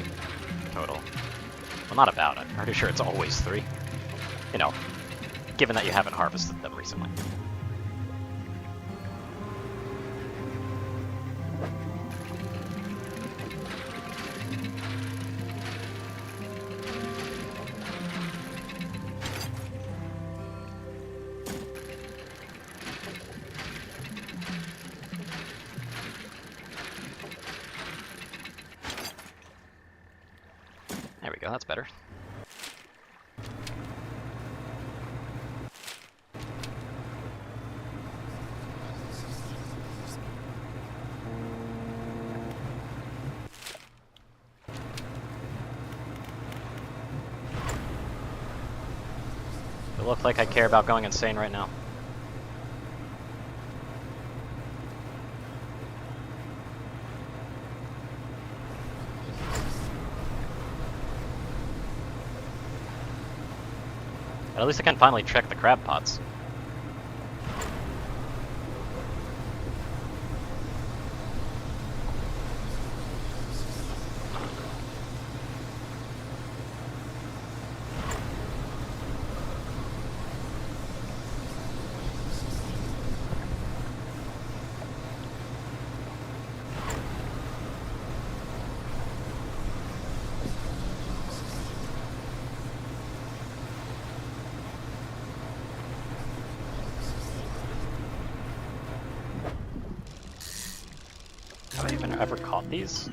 total. Well, not about, I'm pretty sure it's always 3. You know, given that you haven't harvested them recently. There we go, that's better. It looks like I care about going insane right now. But at least I can finally check the crab pots. Have I even ever caught these?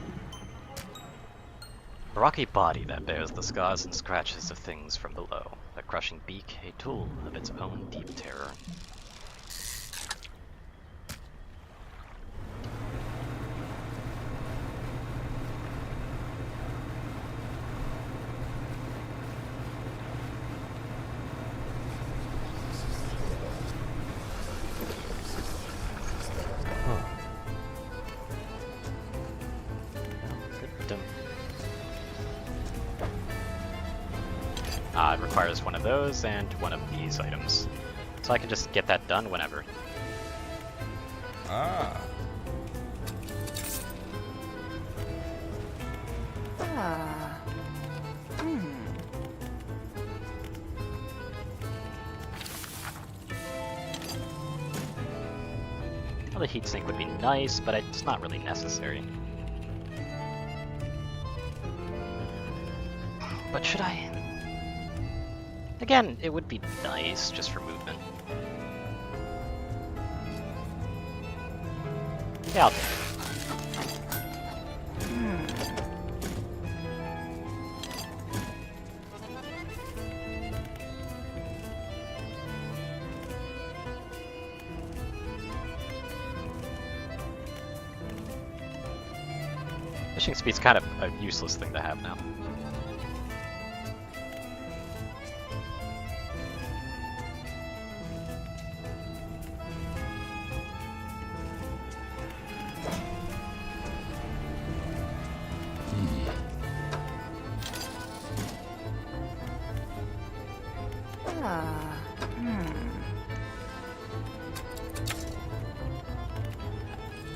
A rocky body that bears the scars and scratches of things from below. A crushing beak, a tool of its own deep terror. It requires one of those and one of these items. So I can just get that done whenever. Ah. Well, the heat sink would be nice, but it's not really necessary. But should I? Again, it would be nice just for movement. Yeah, I'll take it. Fishing speed's kind of a useless thing to have now.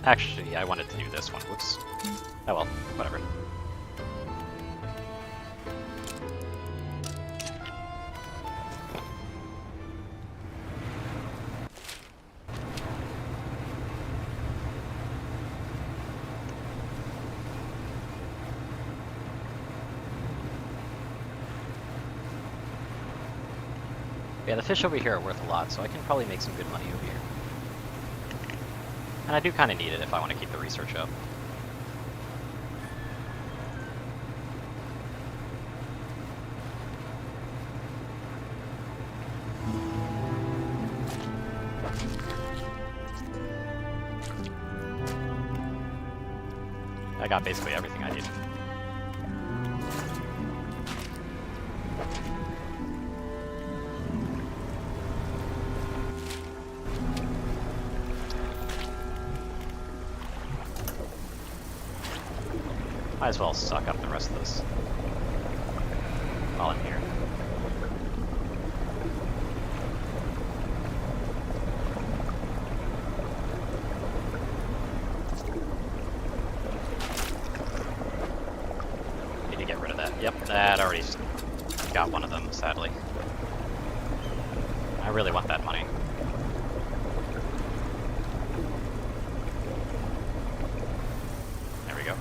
Actually, I wanted to do this one. Whoops. Oh well, whatever. Yeah, the fish over here are worth a lot, so I can probably make some good money over here. And I do kind of need it if I want to keep the research up. I got basically everything I need. Might as well suck up the rest of this while I'm here. Need to get rid of that. Yep, that already got one of them, sadly. I really want that money. There we go.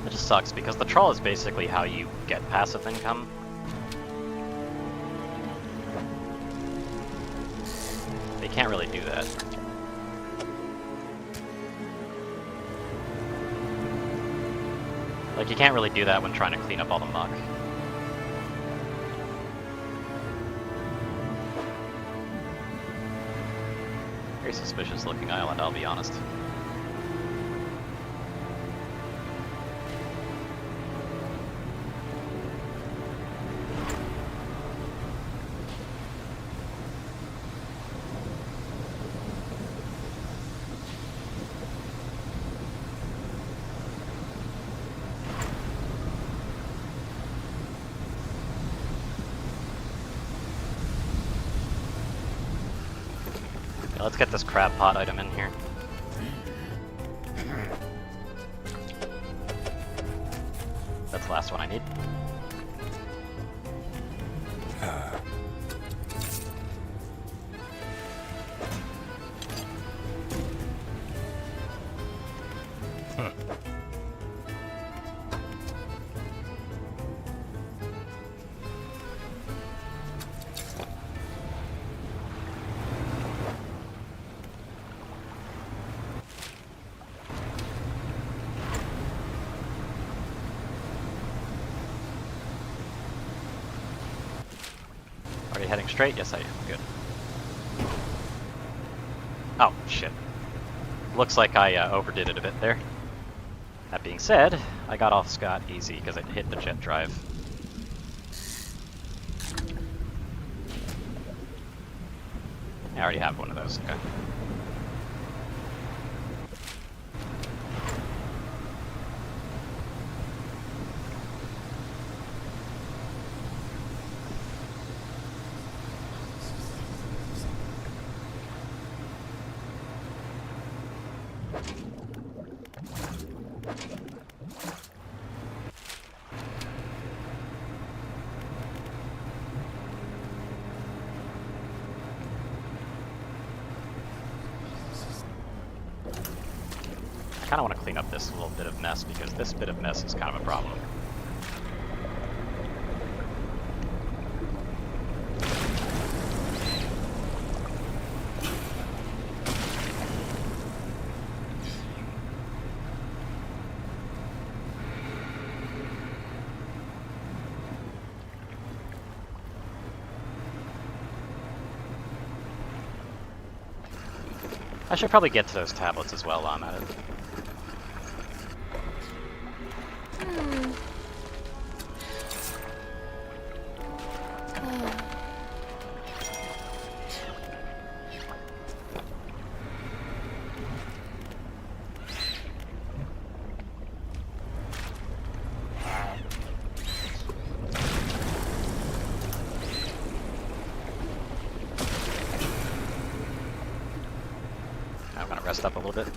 It just sucks because the trawl is basically how you get passive income. They can't really do that. Like, you can't really do that when trying to clean up all the muck. Very suspicious looking island, I'll be honest. Yeah, let's get this crab pot item in here. That's the last one I need. Are you heading straight? Yes, I am. Good. Oh, shit. Looks like I overdid it a bit there. That being said, I got off scot easy because I hit the jet drive. I already have one of those, okay. I kind of want to clean up this little bit of mess because this bit of mess is kind of a problem. I should probably get to those tablets as well while I'm at it. I'm gonna rest up a little bit.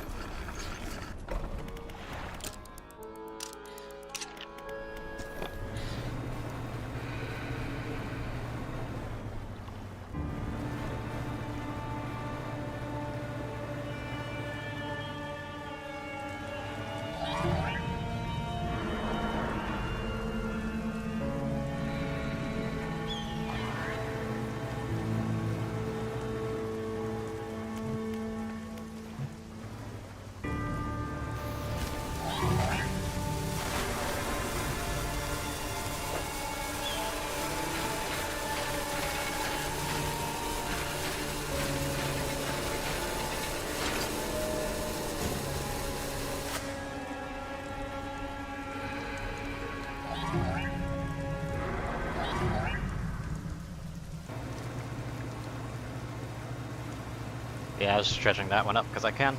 Yeah, I was just stretching that one up because I can.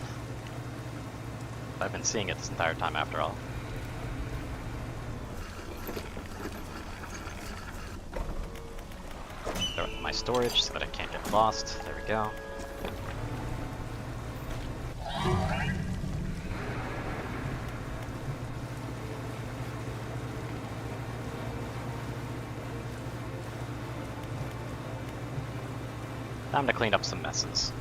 I've been seeing it this entire time after all. Throw it in my storage so that I can't get lost. There we go. Time to clean up some messes.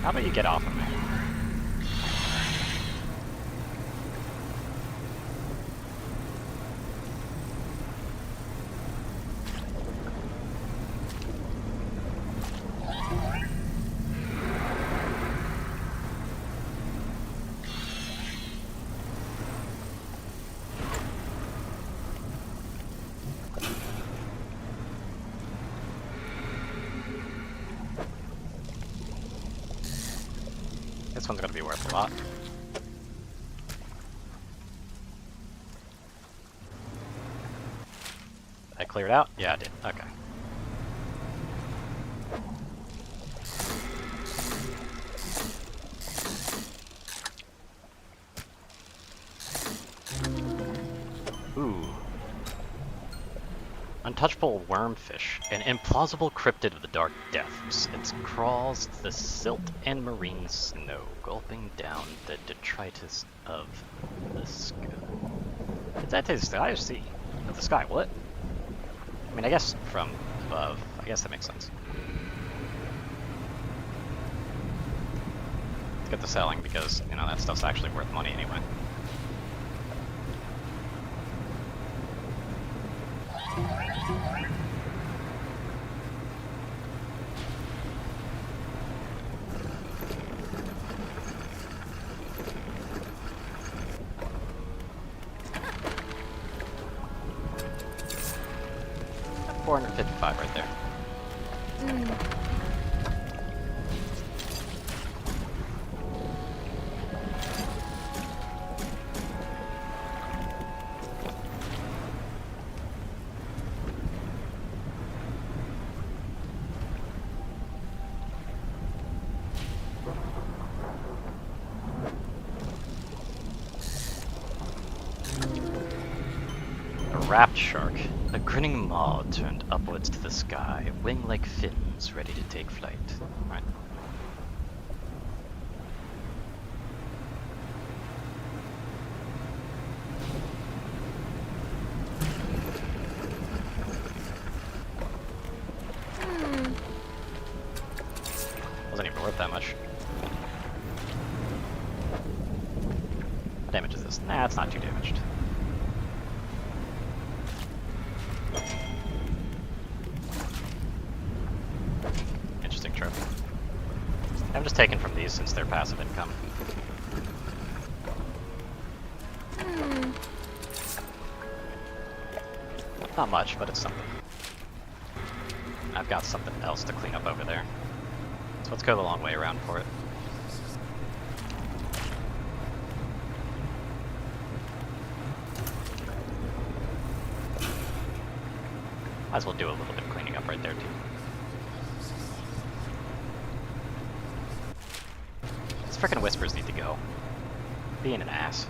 How about you get off of me? this one's gonna be worth a lot. I cleared out? Yeah, I did. Okay. Ooh. Untouchable wormfish, an implausible cryptid of the dark depths. It crawls the silt and marine snow, gulping down the detritus of the sky. Did that taste the sky or sea? Of the sky, what? I mean, I guess from above. I guess that makes sense. Let's get the selling because, you know, that stuff's actually worth money anyway. $455 right there. A wrapped shark. A grinning maw turned upwards to the sky, wing-like fins ready to take flight. Right. Wasn't even worth that much. What damage is this? Nah, it's not too damaged. Interesting trophy. I'm just taking from these since they're passive income. Not much, but it's something. I've got something else to clean up over there. So let's go the long way around for it. Might as well do a little bit of cleaning up right there too. These frickin' whispers need to go. Being an ass.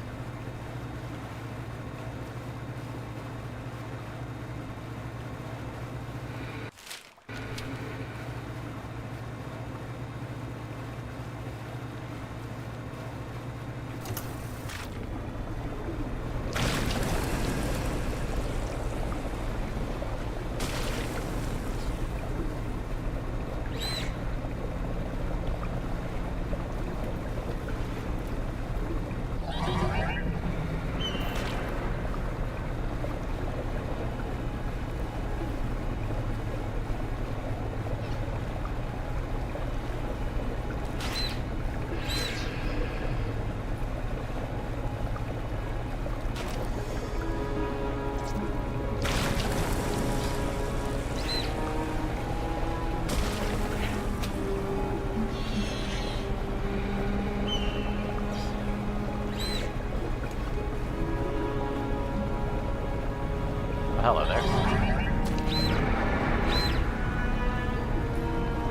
Hello there.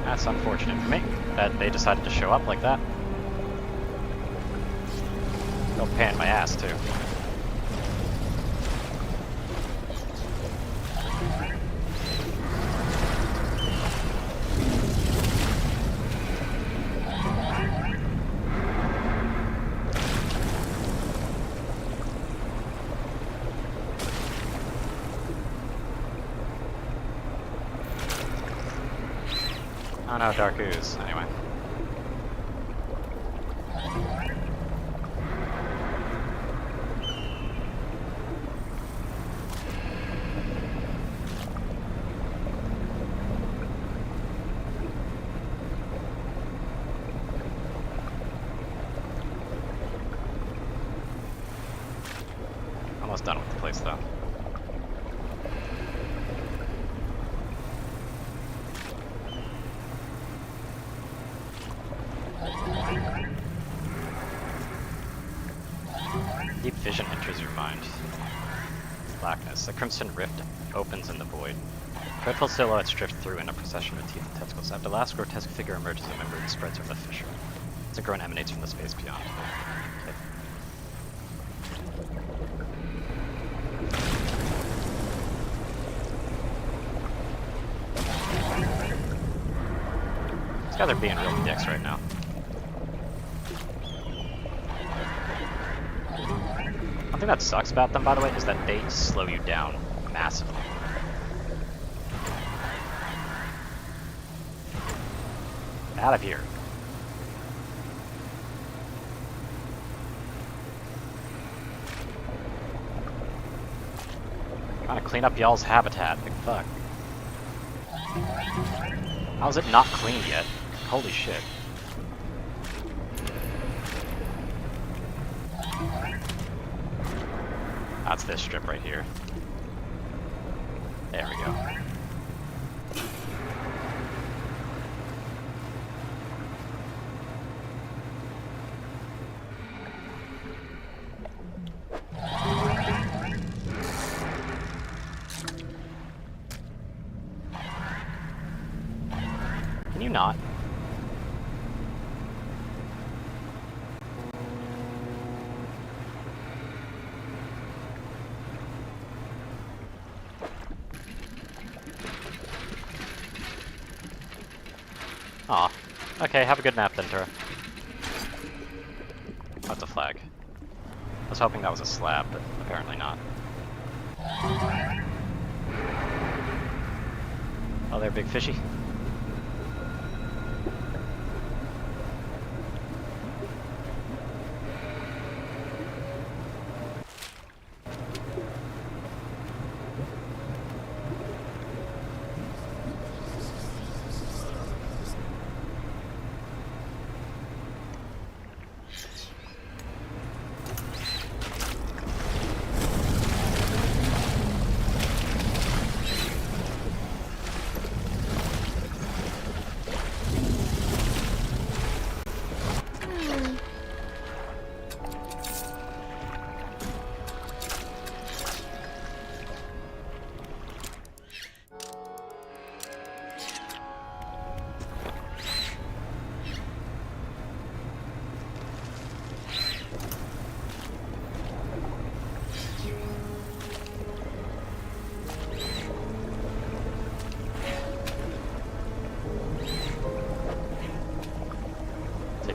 That's unfortunate for me, that they decided to show up like that. They'll pan my ass, too. Oh no, Dark Ooze. Anyway. Almost done with the place though. Abyss. A crimson rift opens in the void. Dreadful silhouettes drift through in a procession of teeth and tentacles. After the last grotesque figure emerges, a membrane spreads from the fissure. As a groan emanates from the space beyond. Okay. These guys are being real dicks right now. One thing that sucks about them, by the way, is that they slow you down massively. Out of here. Trying to clean up y'all's habitat. Like, fuck. How's it not cleaned yet? Holy shit. That's this strip right here. There we go. Can you not? Aw. Okay, have a good nap then, Tura. That's a flag. I was hoping that was a slab, but apparently not. Oh, there, big fishy.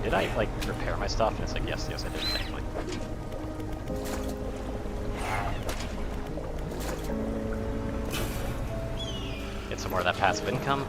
Did I, like, repair my stuff? And it's like, yes, I did, thankfully. Get some more of that passive income.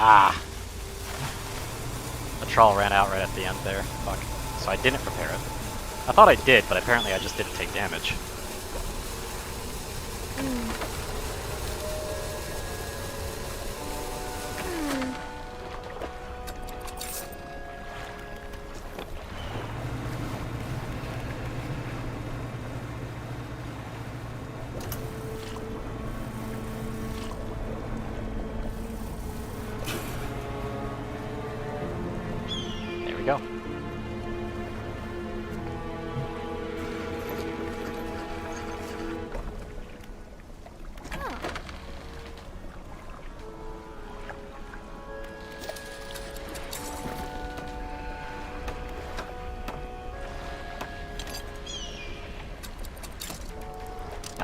Ah! The trawl ran out right at the end there. Fuck. So I didn't repair it. I thought I did, but apparently I just didn't take damage. Go.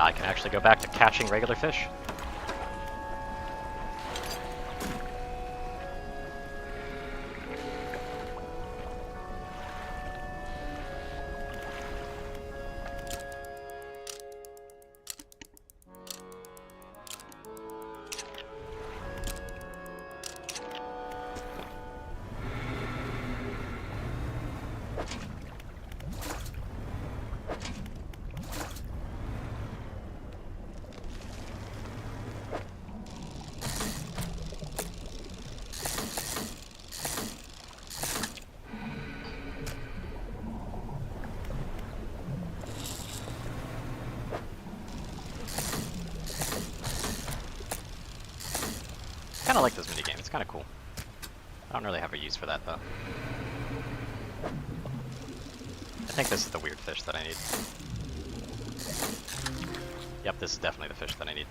I can actually go back to catching regular fish. I kinda like this minigame, it's kinda cool. I don't really have a use for that though. I think this is the weird fish that I need. Yep, this is definitely the fish that I need.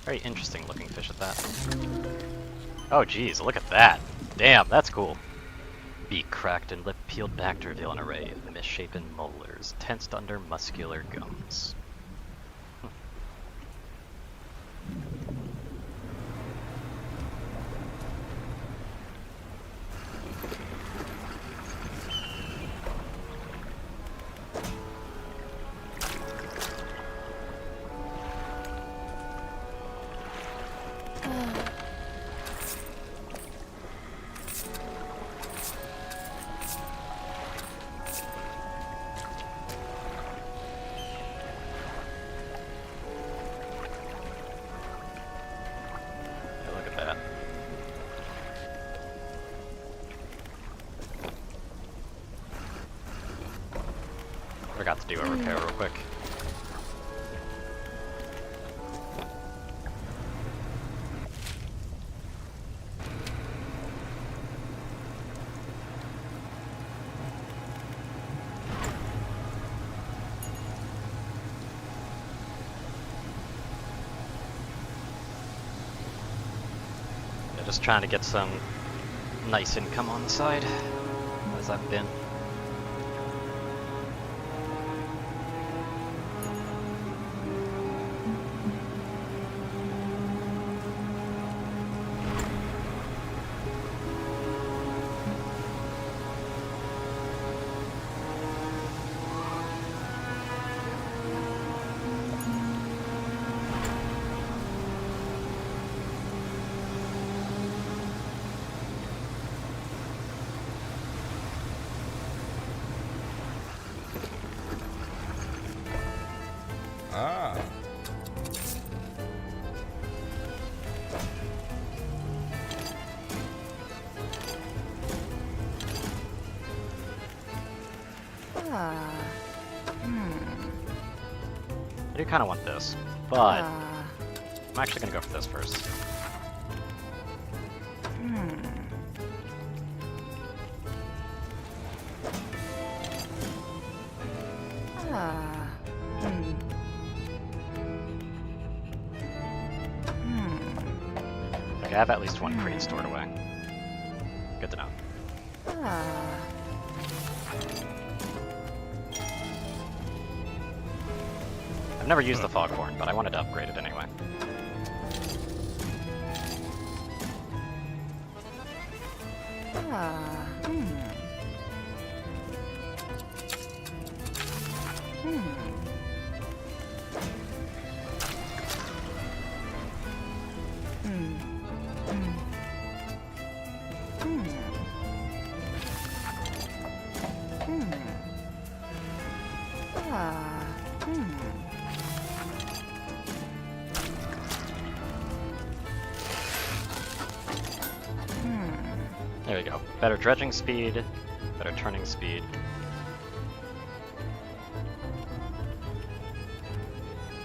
Very interesting looking fish at that. Oh geez, look at that! Damn, that's cool! Beak cracked and lip peeled back to reveal an array of misshapen molars tensed under muscular gums. Forgot to do a repair real quick. Yeah, just trying to get some nice income on the side, as I've been. Ah. I do kind of want this, but I'm actually going to go for this first. Okay, I have at least one crate stored away. Good to know. I've never used the foghorn, but I wanted to upgrade it anyway. There we go. Better dredging speed, better turning speed.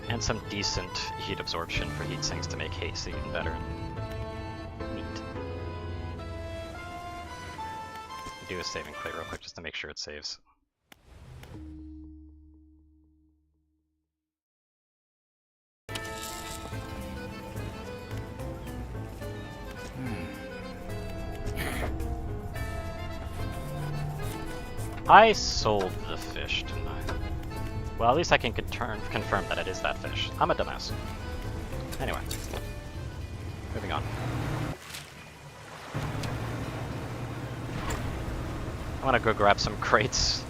And some decent heat absorption for heat sinks to make haste even better. Neat. Do a saving play real quick just to make sure it saves. I sold the fish, didn't I? Well, at least I can confirm that it is that fish. I'm a dumbass. Anyway. Moving on. I want to go grab some crates.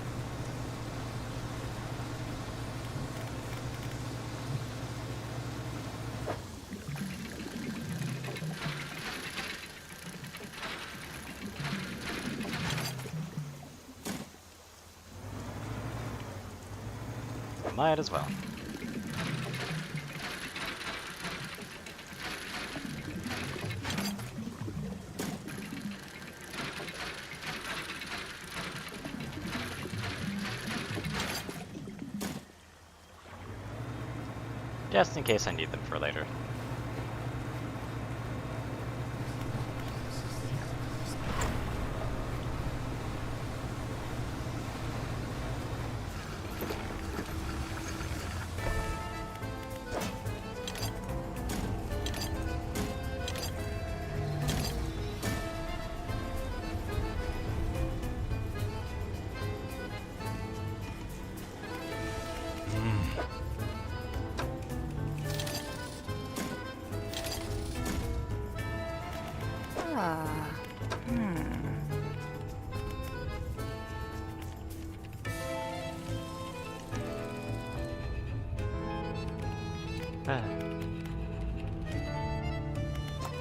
Might as well. Just in case I need them for later.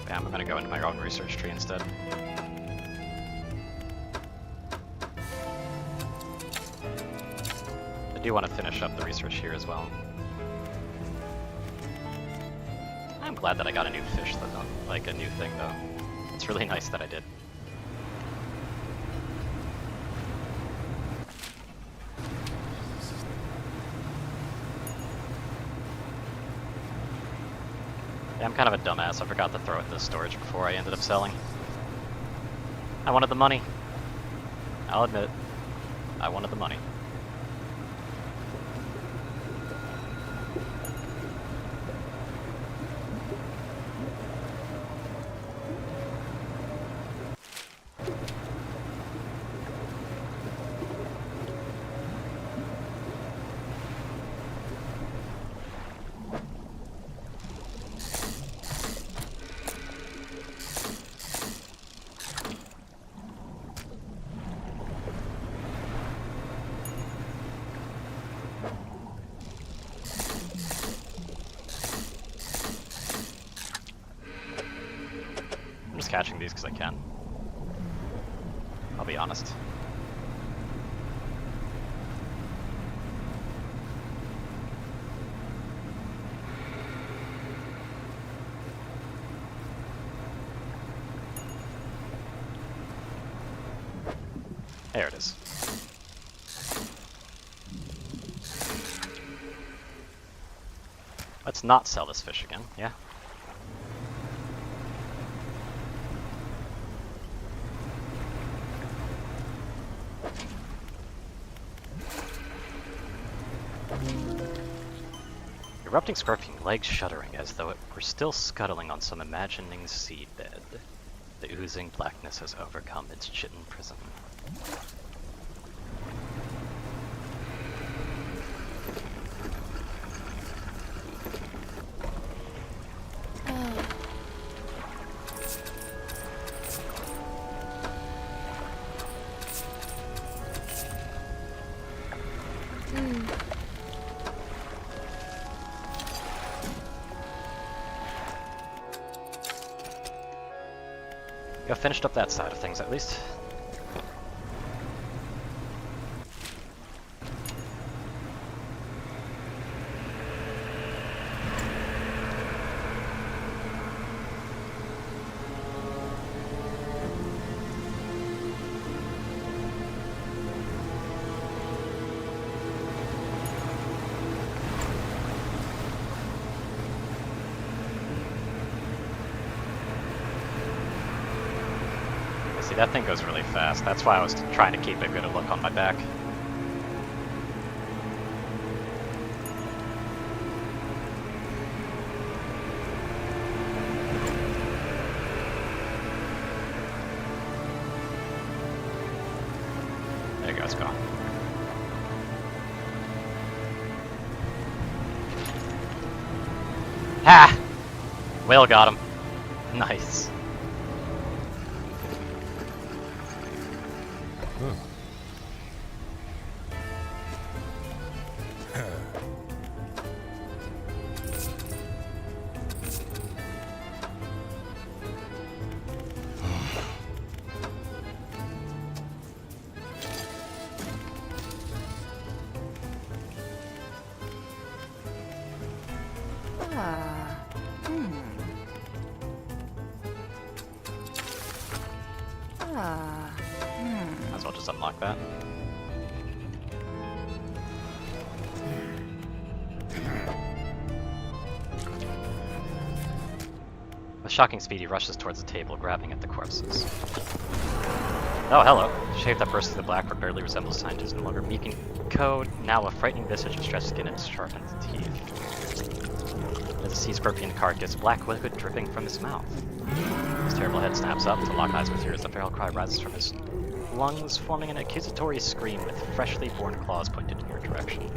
Damn, I'm gonna go into my own research tree instead. I do want to finish up the research here as well. I'm glad that I got a new fish, though, like a new thing, though. It's really nice that I did. Yeah, I'm kind of a dumbass. I forgot to throw it in the storage before I ended up selling. I wanted the money. I'll admit it. I wanted the money. I'm just catching these because I can. I'll be honest. There it is. Let's not sell this fish again, yeah? Erupting scorpion, legs shuddering as though it were still scuttling on some imagining seedbed. The oozing blackness has overcome its chitin prison. I finished up that side of things at least. See, that thing goes really fast. That's why I was trying to keep a good look on my back. There you go, it's gone. Ha! Whale got him. Nice. Might as well just unlock that. With shocking speed, he rushes towards the table, grabbing at the corpses. Oh, hello. The shape that bursts through the blackboard barely resembles scientists, no longer meek in code, now a frightening visage of stretched skin and sharpened teeth. As a sea scorpion carcass, black liquid dripping from his mouth. His terrible head snaps up, to lock eyes with yours. The feral cry rises from his lungs, forming an accusatory scream with freshly born claws pointed in your direction.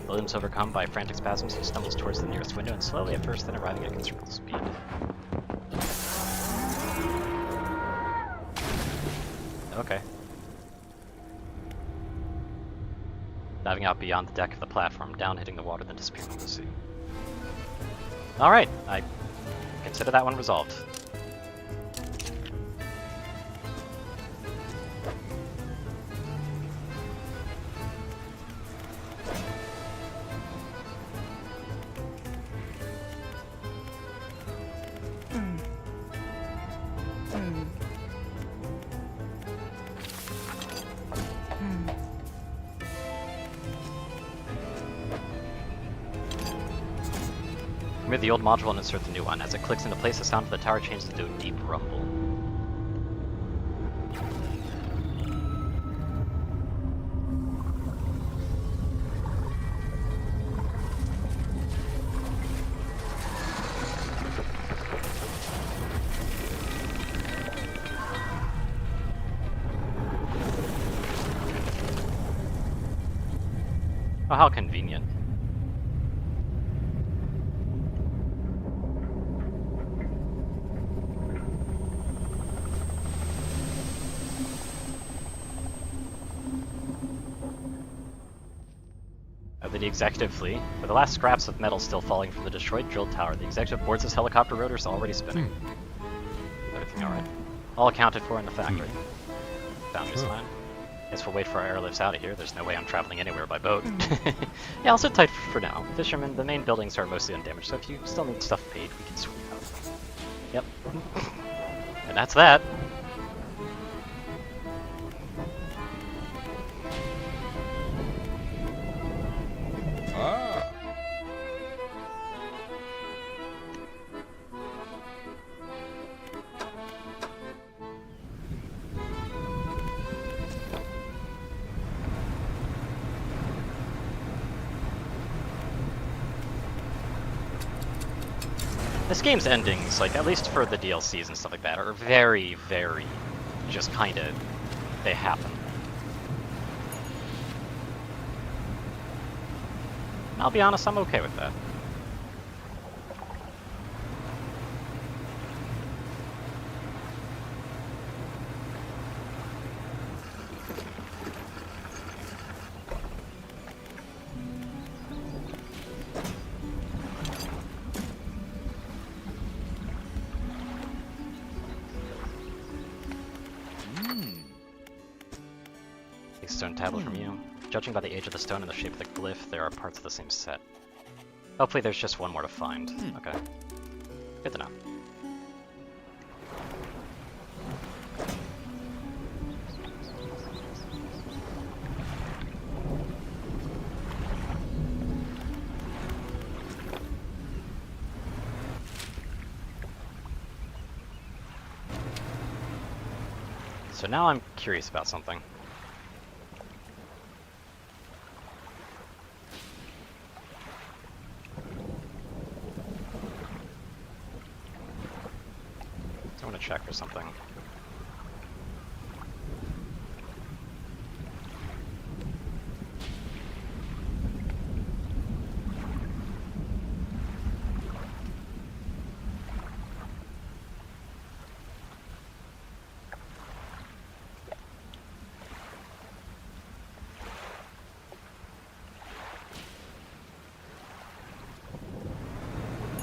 William's overcome by frantic spasms, he stumbles towards the nearest window and slowly at first, then arriving at considerable speed. Okay. Diving out beyond the deck of the platform, down hitting the water, then disappearing in the sea. Alright, I consider that one resolved. Remove the old module and insert the new one. As it clicks into place, the sound of the tower changes into a deep rumble. Oh, how convenient. The executive flee. With the last scraps of metal still falling from the destroyed drill tower, the executive boards his helicopter rotors already spinning. Everything alright? All accounted for in the factory. Foundry's fine. Guess we'll wait for our airlifts out of here. There's no way I'm traveling anywhere by boat. Yeah, I'll sit tight for now. Fishermen, the main buildings are mostly undamaged, so if you still need stuff paid, we can sweep out. Yep. And that's that. This game's endings, like, at least for the DLCs and stuff like that, are very, very just kinda, they happen. I'll be honest, I'm okay with that. Stone tablet from you. Judging by the age of the stone and the shape of the glyph, there are parts of the same set. Hopefully there's just one more to find. Okay. Good to know. So now I'm curious about something. I want to check for something.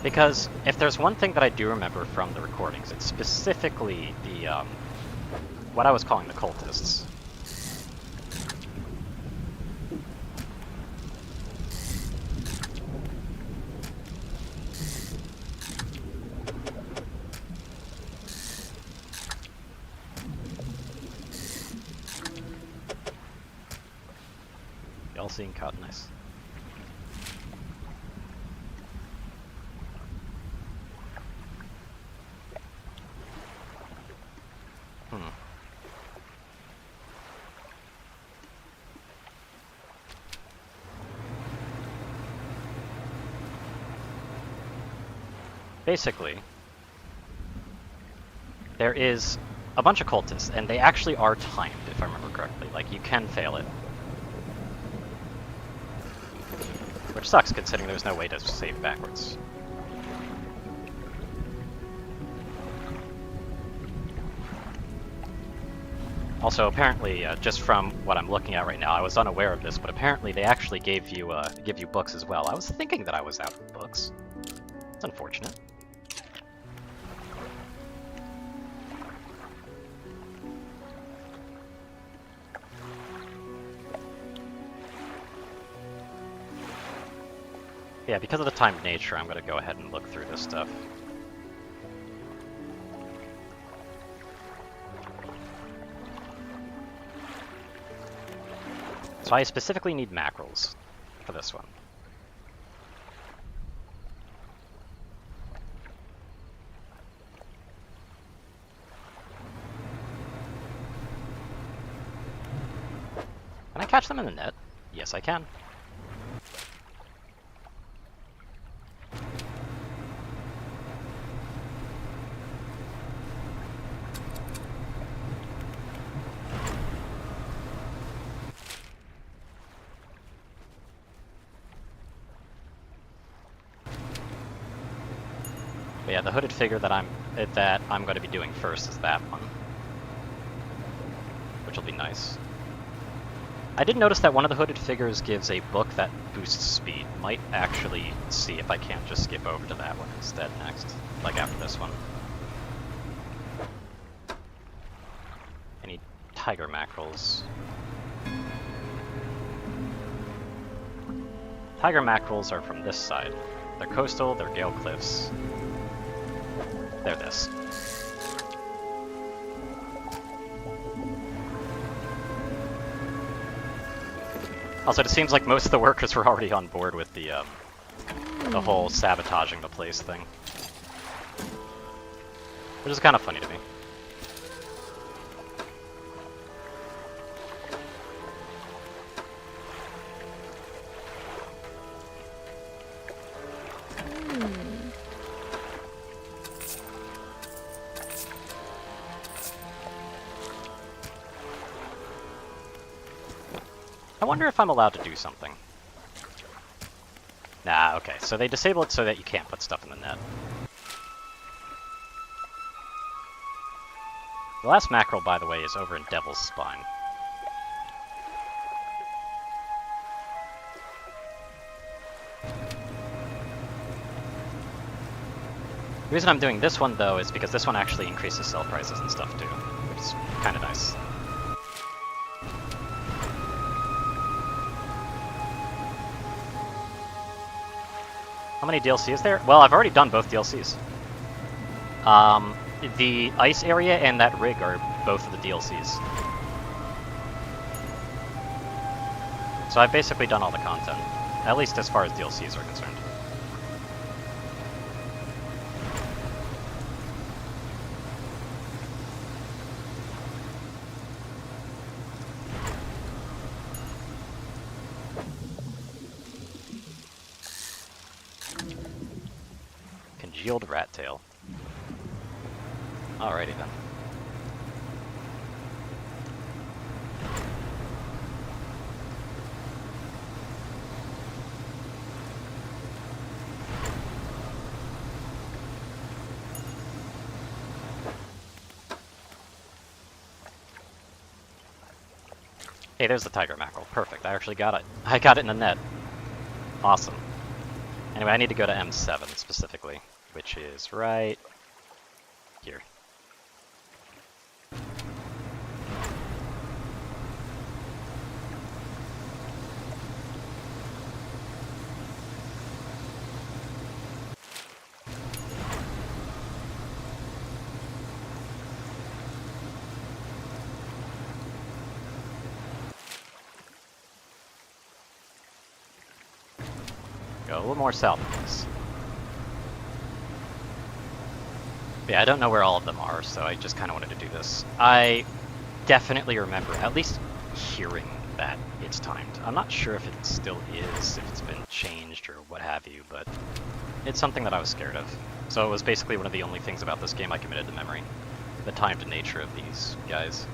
Because if there's one thing that I do remember from the recordings, it's specifically the, what I was calling the cultists. Y'all seeing cotton, nice. Basically, there is a bunch of cultists, and they actually are timed, if I remember correctly. Like, you can fail it. Which sucks, considering there's no way to save backwards. Also, apparently, just from what I'm looking at right now, I was unaware of this, but apparently they actually give you books as well. I was thinking that I was out of books. It's unfortunate. Yeah, because of the timed nature, I'm going to go ahead and look through this stuff. So I specifically need mackerels for this one. Can I catch them in the net? Yes, I can. But yeah, the hooded figure that I'm going to be doing first is that one, which will be nice. I did notice that one of the hooded figures gives a book that boosts speed. Might actually see if I can't just skip over to that one instead next, like after this one. I need tiger mackerels. Tiger mackerels are from this side. They're coastal, they're Gale Cliffs. They're this. Also, it seems like most of the workers were already on board with the whole sabotaging the place thing. Which is kind of funny to me. I wonder if I'm allowed to do something. Nah, okay, so they disable it so that you can't put stuff in the net. The last mackerel, by the way, is over in Devil's Spine. The reason I'm doing this one, though, is because this one actually increases sell prices and stuff, too, which is kind of nice. How many DLC is there? Well, I've already done both DLCs. The ice area and that rig are both of the DLCs. So I've basically done all the content, at least as far as DLCs are concerned. Congealed rat tail. Alrighty then. Hey, there's the tiger mackerel. Perfect. I actually got it. I got it in the net. Awesome. Anyway, I need to go to M7 specifically, which is right here. Go a little more south of this. Yeah, I don't know where all of them are, so I just kind of wanted to do this. I definitely remember at least hearing that it's timed. I'm not sure if it still is, if it's been changed or what have you, but it's something that I was scared of. So it was basically one of the only things about this game I committed to memory. The timed nature of these guys.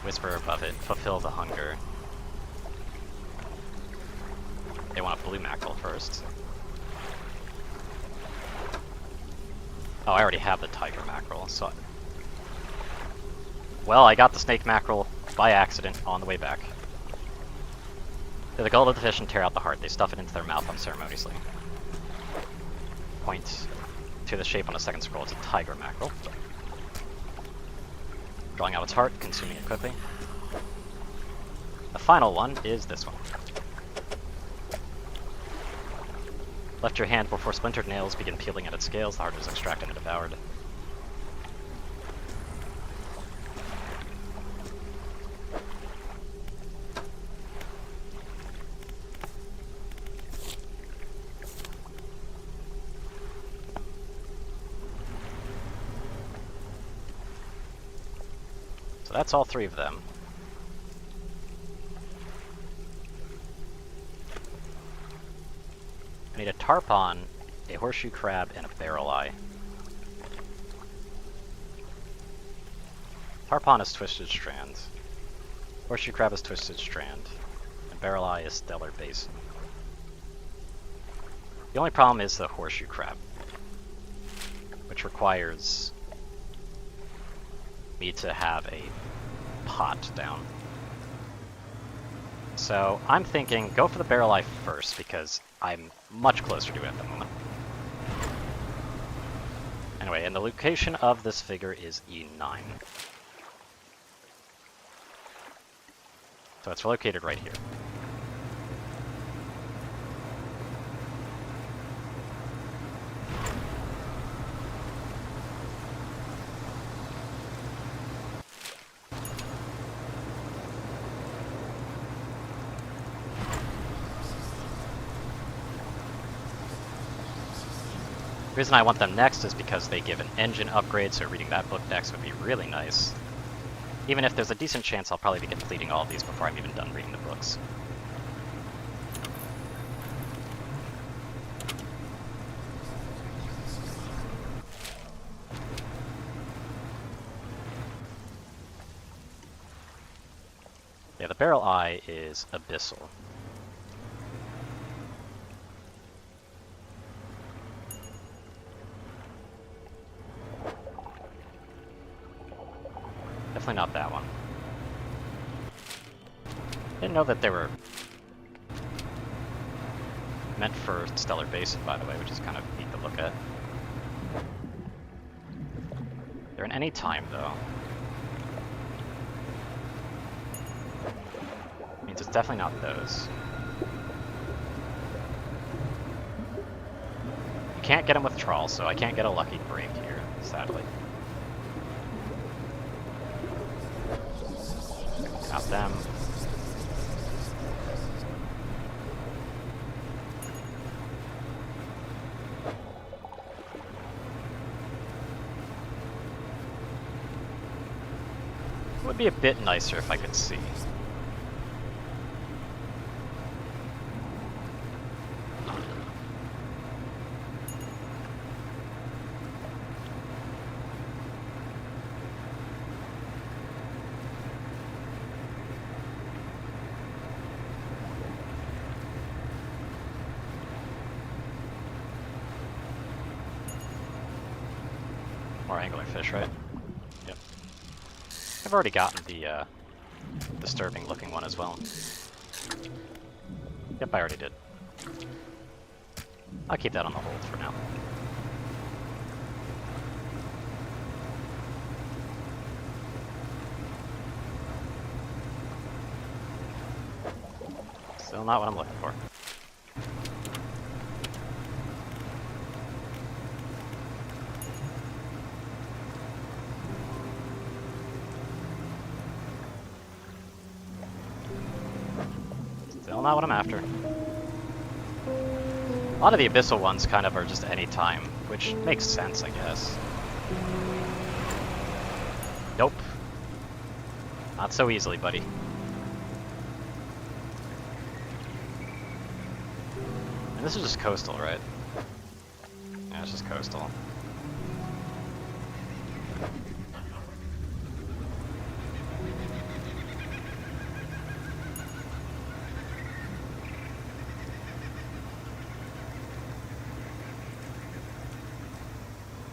Whisper above it, fulfill the hunger. They want a blue mackerel first. Oh, I already have the tiger mackerel, so... Well, I got the snake mackerel by accident on the way back. They're the gullet of the fish and tear out the heart. They stuff it into their mouth unceremoniously. Point to the shape on the second scroll. It's a tiger mackerel. Drawing out its heart, consuming it quickly. The final one is this one. Left your hand before splintered nails begin peeling at its scales, the heart is extracted and devoured. So that's all three of them. I need a tarpon, a horseshoe crab, and a barrel eye. Tarpon is Twisted Strand. Horseshoe crab is Twisted Strand. And barrel eye is Stellar Basin. The only problem is the horseshoe crab, which requires me to have a pot down. So I'm thinking go for the barrel eye first because I'm much closer to it at the moment. Anyway, and the location of this figure is E9. So it's located right here. The reason I want them next is because they give an engine upgrade, so reading that book next would be really nice. Even if there's a decent chance I'll probably be completing all of these before I'm even done reading the books. Yeah, the barrel eye is abyssal. Definitely not that one. Didn't know that they were meant for Stellar Basin, by the way, which is kind of neat to look at. They're in any time, though. Means it's definitely not those. You can't get them with Trawl, so I can't get a lucky break here, sadly. Not them. It would be a bit nicer if I could see. More anglerfish, right? Yep. I've already gotten the disturbing looking one as well. Yep, I already did. I'll keep that on the hold for now. Still not what I'm looking for. Still not what I'm after. A lot of the abyssal ones kind of are just any time, which makes sense, I guess. Nope. Not so easily, buddy. And this is just coastal, right? Yeah, it's just coastal.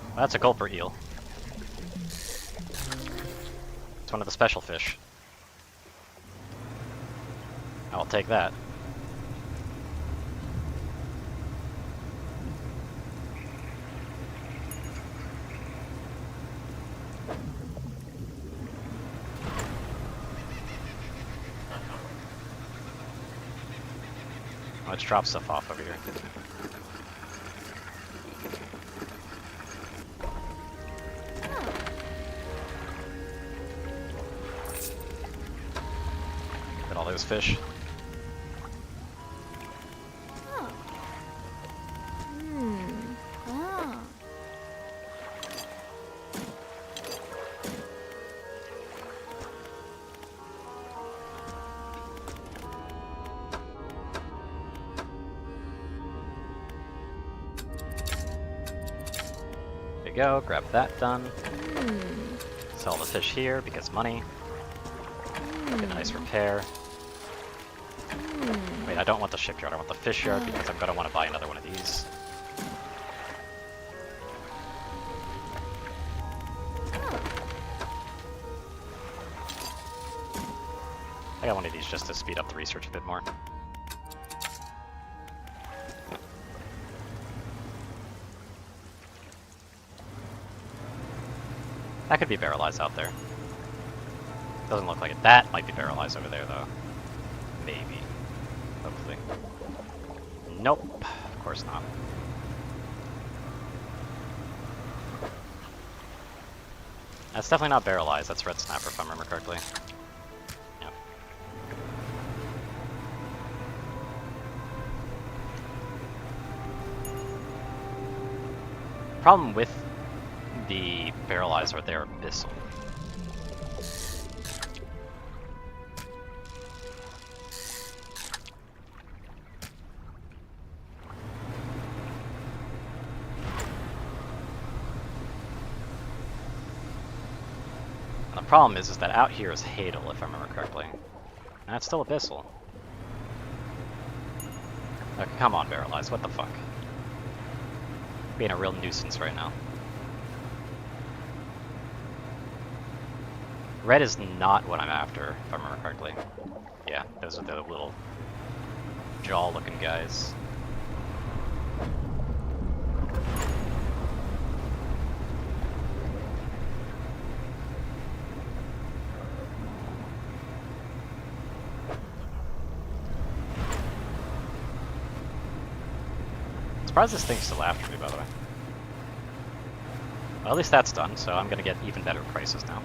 Well, that's a gulper eel. It's one of the special fish. I'll take that. Let's drop stuff off over here. Get all those fish. Go, grab that done. Sell the fish here because money. Get a nice repair. Wait, I don't want the shipyard, I want the fish yard because I'm gonna want to buy another one of these. I got one of these just to speed up the research a bit more. That could be barrelized out there. Doesn't look like it. That might be barrelized over there, though. Maybe. Hopefully. Nope. Of course not. That's definitely not barrelized. That's red snapper, if I remember correctly. Yep. Problem with the barrelized are they're abyssal. And the problem is that out here is Hadal, if I remember correctly. And that's still abyssal. Okay, come on, barrelized, what the fuck? Being a real nuisance right now. Red is not what I'm after, if I remember correctly. Yeah, those are the little jaw-looking guys. I'm surprised this thing's still after me, by the way. Well, at least that's done, so I'm gonna get even better prices now.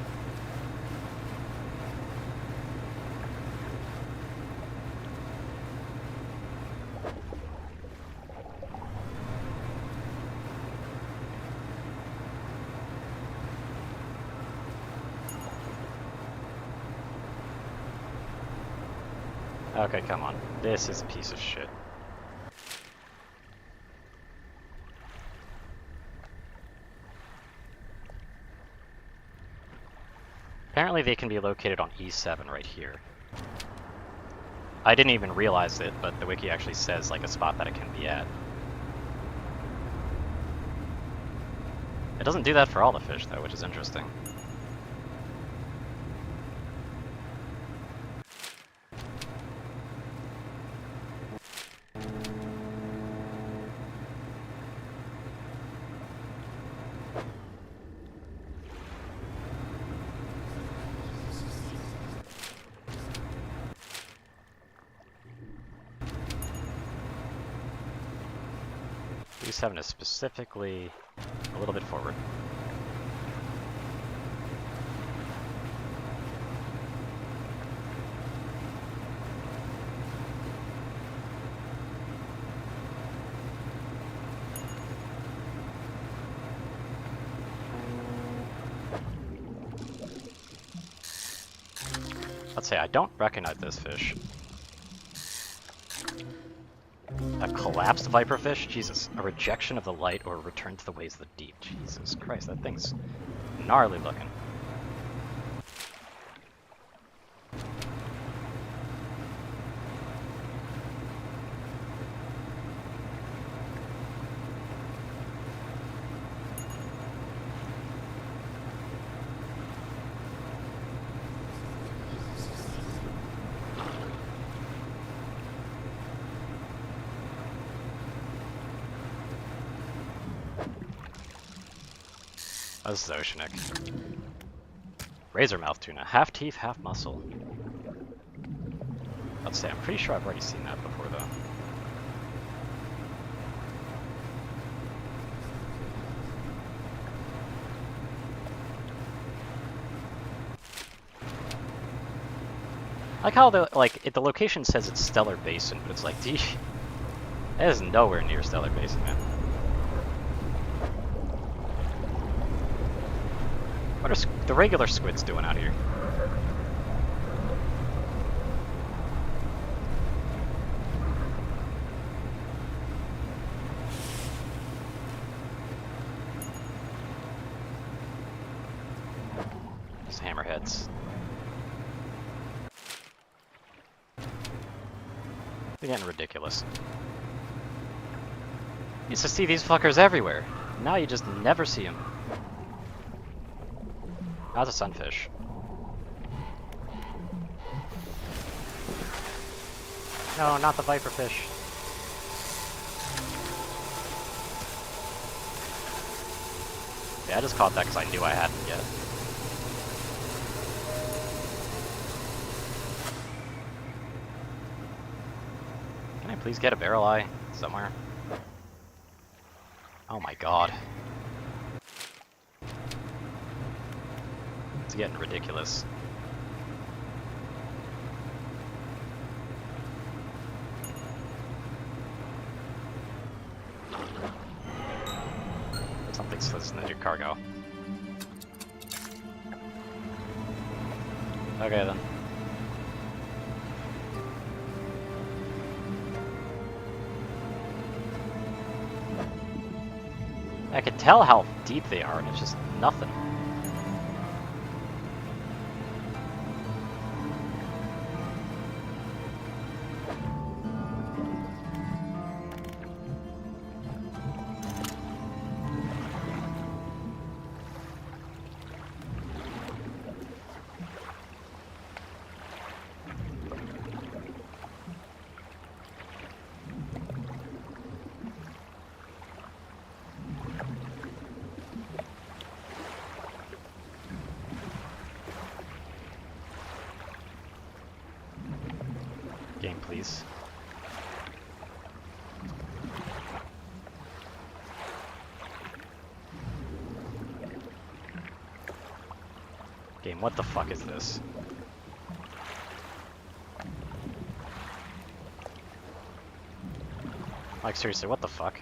Okay, come on. This is a piece of shit. Apparently they can be located on E7 right here. I didn't even realize it, but the wiki actually says like a spot that it can be at. It doesn't do that for all the fish, though, which is interesting. B7 is specifically a little bit forward. Let's say I don't recognize this fish. A collapsed viperfish? Jesus. A rejection of the light or a return to the ways of the deep. Jesus Christ, that thing's gnarly looking. Oh, this is oceanic. Razormouth tuna. Half teeth, half muscle. Let's say, I'm pretty sure I've already seen that before, though. I like how the location says it's Stellar Basin, but it's like, it is nowhere near Stellar Basin, man. What are the regular squids doing out here? Just hammerheads. They're getting ridiculous. You used to see these fuckers everywhere. Now you just never see them. That's a sunfish. No, not the viperfish. Yeah, I just caught that because I knew I hadn't yet. Can I please get a barrel eye somewhere? Oh my god. It's getting ridiculous. Something's listening to your cargo. Okay then. I could tell how deep they are, and it's just nothing. Game, please. Game, what the fuck is this? Like, seriously, what the fuck?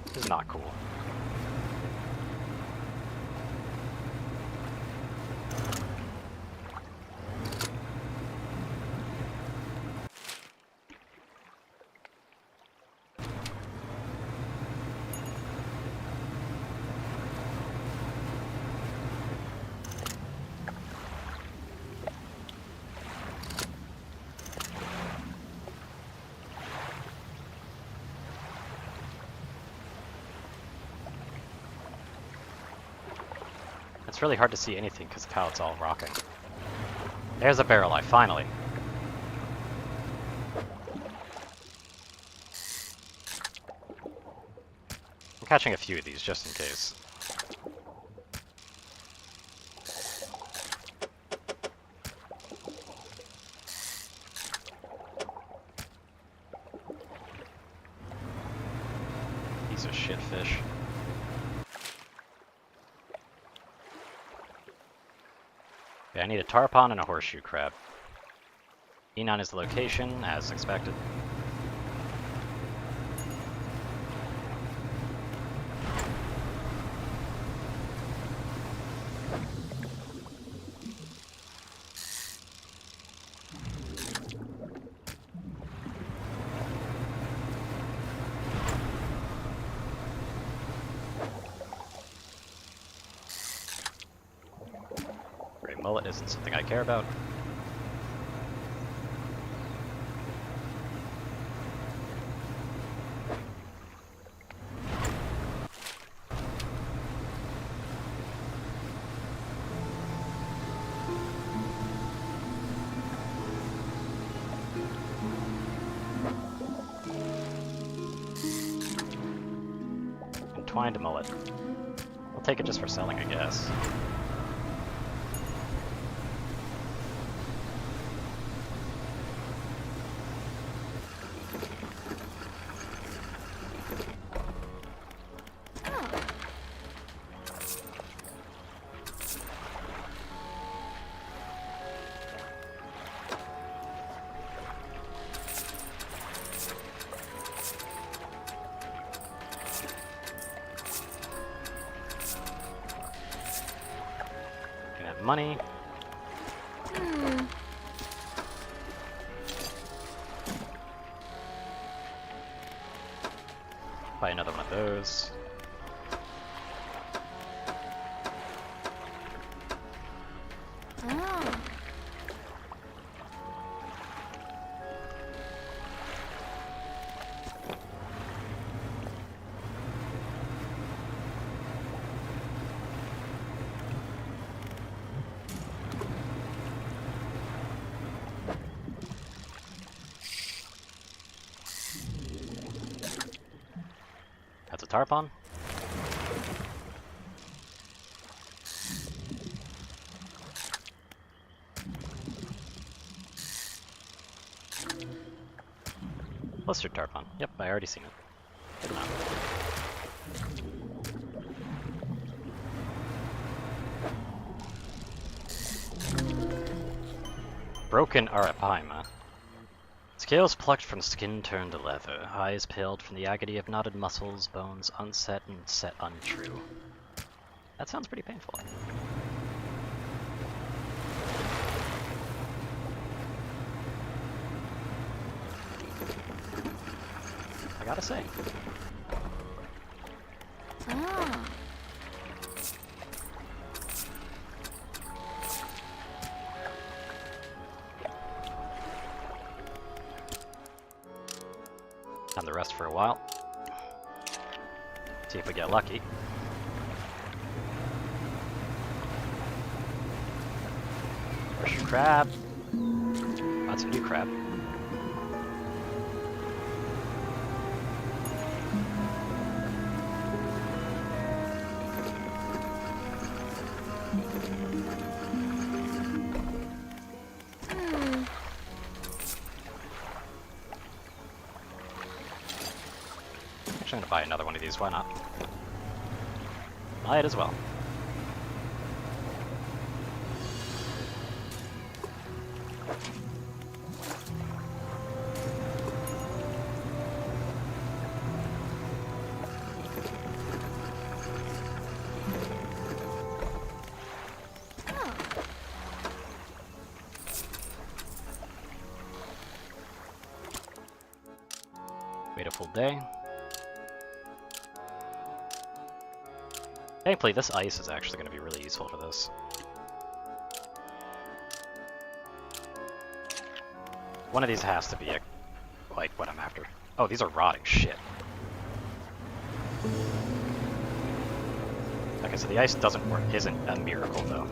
This is not cool. it's really hard to see anything because of how it's all rocking. There's a barrel eye, finally. I'm catching a few of these just in case. Piece of shit fish. Okay, I need a tarpon and a horseshoe crab. Enon is the location, as expected. Gray mullet isn't something I care about. Entwined mullet. I'll take it just for selling, I guess. Money. Buy another one of those. That's a tarpon. Blistered tarpon. Yep, I already seen it. Good enough. Broken arapaima. Scales plucked from skin turned to leather, eyes paled from the agony of knotted muscles, bones unset and set untrue. That sounds pretty painful. I gotta say. Time to rest for a while. See if we get lucky. Horseshoe crab. That's a new crab. I'm gonna buy another one of these, why not? Might as well. Wait a full day. Thankfully, this ice is actually going to be really useful for this. One of these has to be like what I'm after. Oh, these are rotting shit. Okay, so the ice doesn't work, isn't a miracle though.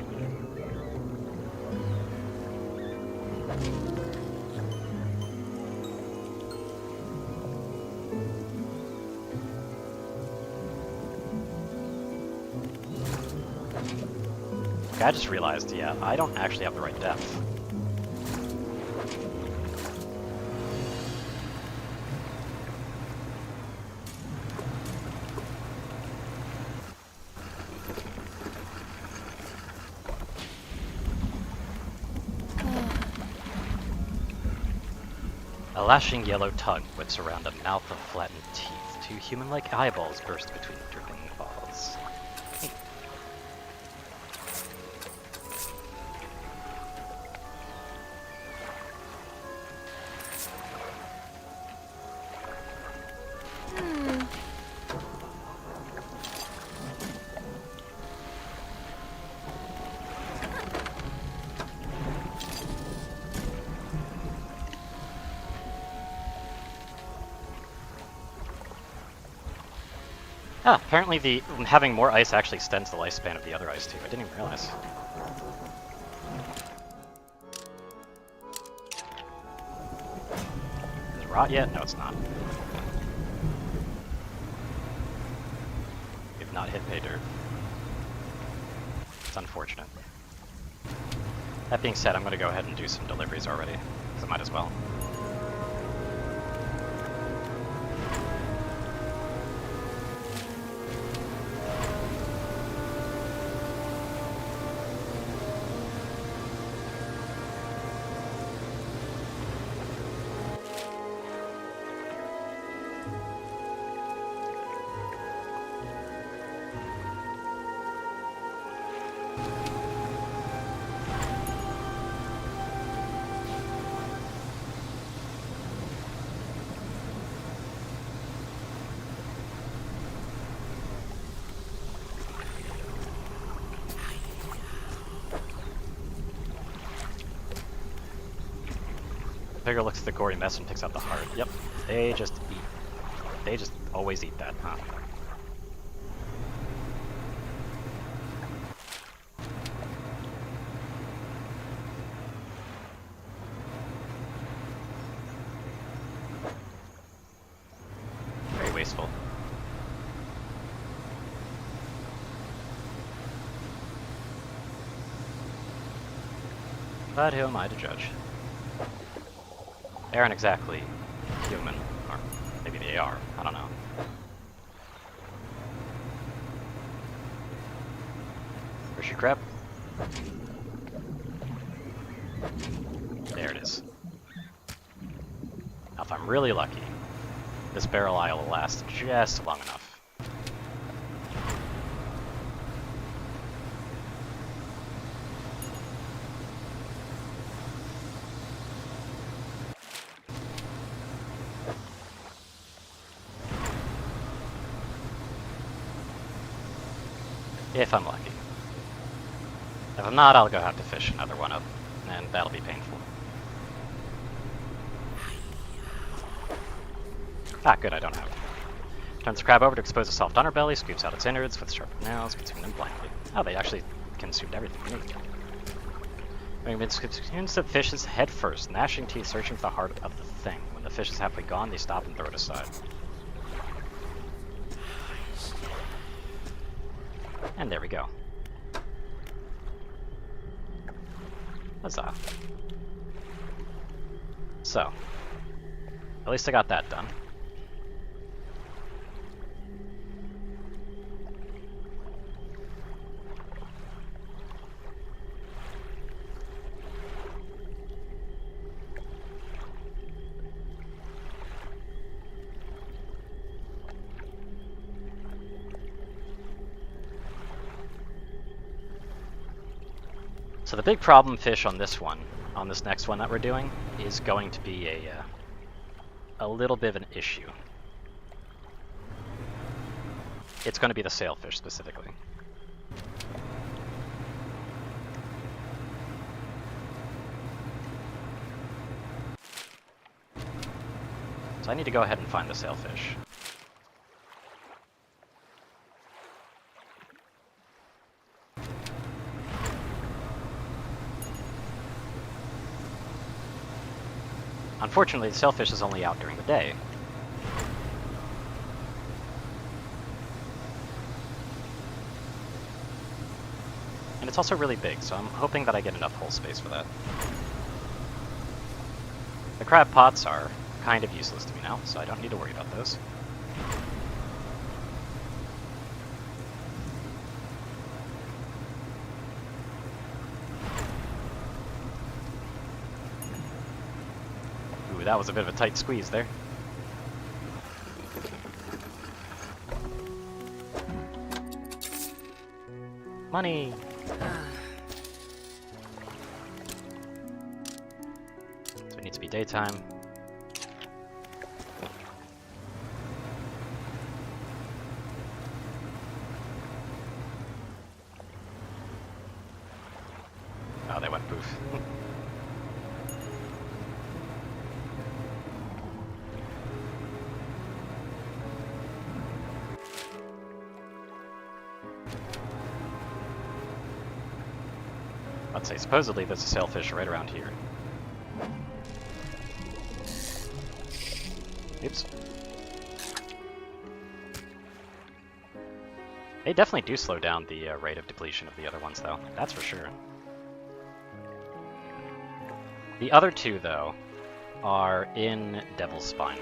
Okay, I just realized, yeah, I don't actually have the right depth. A lashing yellow tongue whips around a mouth of flattened teeth. Two human-like eyeballs burst between dripping balls. Ah, apparently having more ice actually extends the lifespan of the other ice too. I didn't even realize. Is it rot yet? No, it's not. We've not hit pay dirt. It's unfortunate. That being said, I'm going to go ahead and do some deliveries already, because I might as well. Pigger looks at the gory mess and picks out the heart. Yep, they just eat. They just always eat that, huh? Very wasteful. But who am I to judge? They aren't exactly human, or maybe they are, I don't know. Where's your crab? There it is. Now if I'm really lucky, this barrel eye will last just long enough. If I'm lucky. If I'm not, I'll go have to fish another one up, and that'll be painful. Ah, good, I don't have it. Turns the crab over to expose a soft underbelly, scoops out its innards with sharp nails, consuming them blindly. Oh, they actually consumed everything. Neat. Consumes the fish's head first, gnashing teeth searching for the heart of the thing. When the fish is halfway gone, they stop and throw it aside. And there we go. Huzzah. So, at least I got that done. So the big problem fish on this one, on this next one that we're doing, is going to be a little bit of an issue. It's going to be the sailfish specifically. So I need to go ahead and find the sailfish. Unfortunately, the sailfish is only out during the day. And it's also really big, so I'm hoping that I get enough hole space for that. The crab pots are kind of useless to me now, so I don't need to worry about those. Ooh, that was a bit of a tight squeeze there. Money! So it needs to be daytime. Oh, they went poof. Let's say, supposedly there's a sailfish right around here. Oops. They definitely do slow down the rate of depletion of the other ones, though. That's for sure. The other two, though, are in Devil's Spine.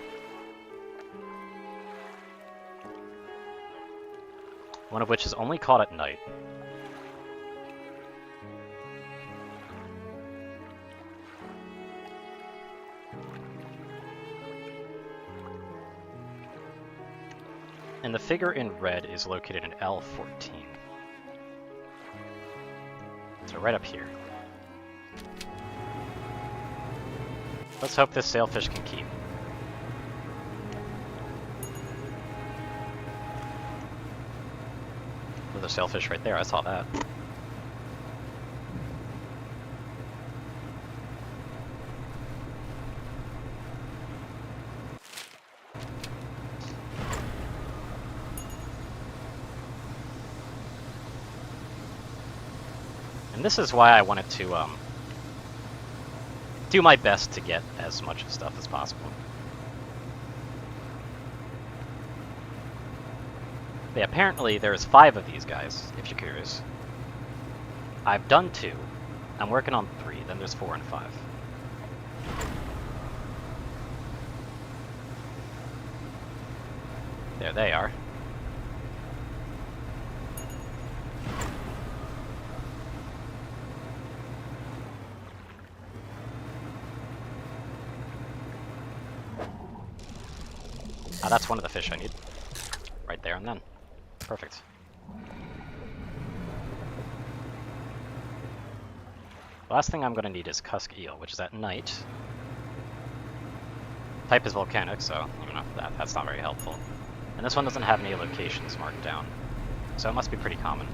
One of which is only caught at night. And the figure in red is located in L14. So right up here. Let's hope this sailfish can keep. There's a sailfish right there, I saw that. And this is why I wanted to do my best to get as much stuff as possible. Yeah, apparently there's 5 of these guys, if you're curious. I've done 2. I'm working on 3, then there's 4 and 5. There they are. Ah, that's one of the fish I need. Right there and then. Perfect. Last thing I'm going to need is Cusk Eel, which is at night. Type is volcanic, so, you know, that's not very helpful. And this one doesn't have any locations marked down, so it must be pretty common.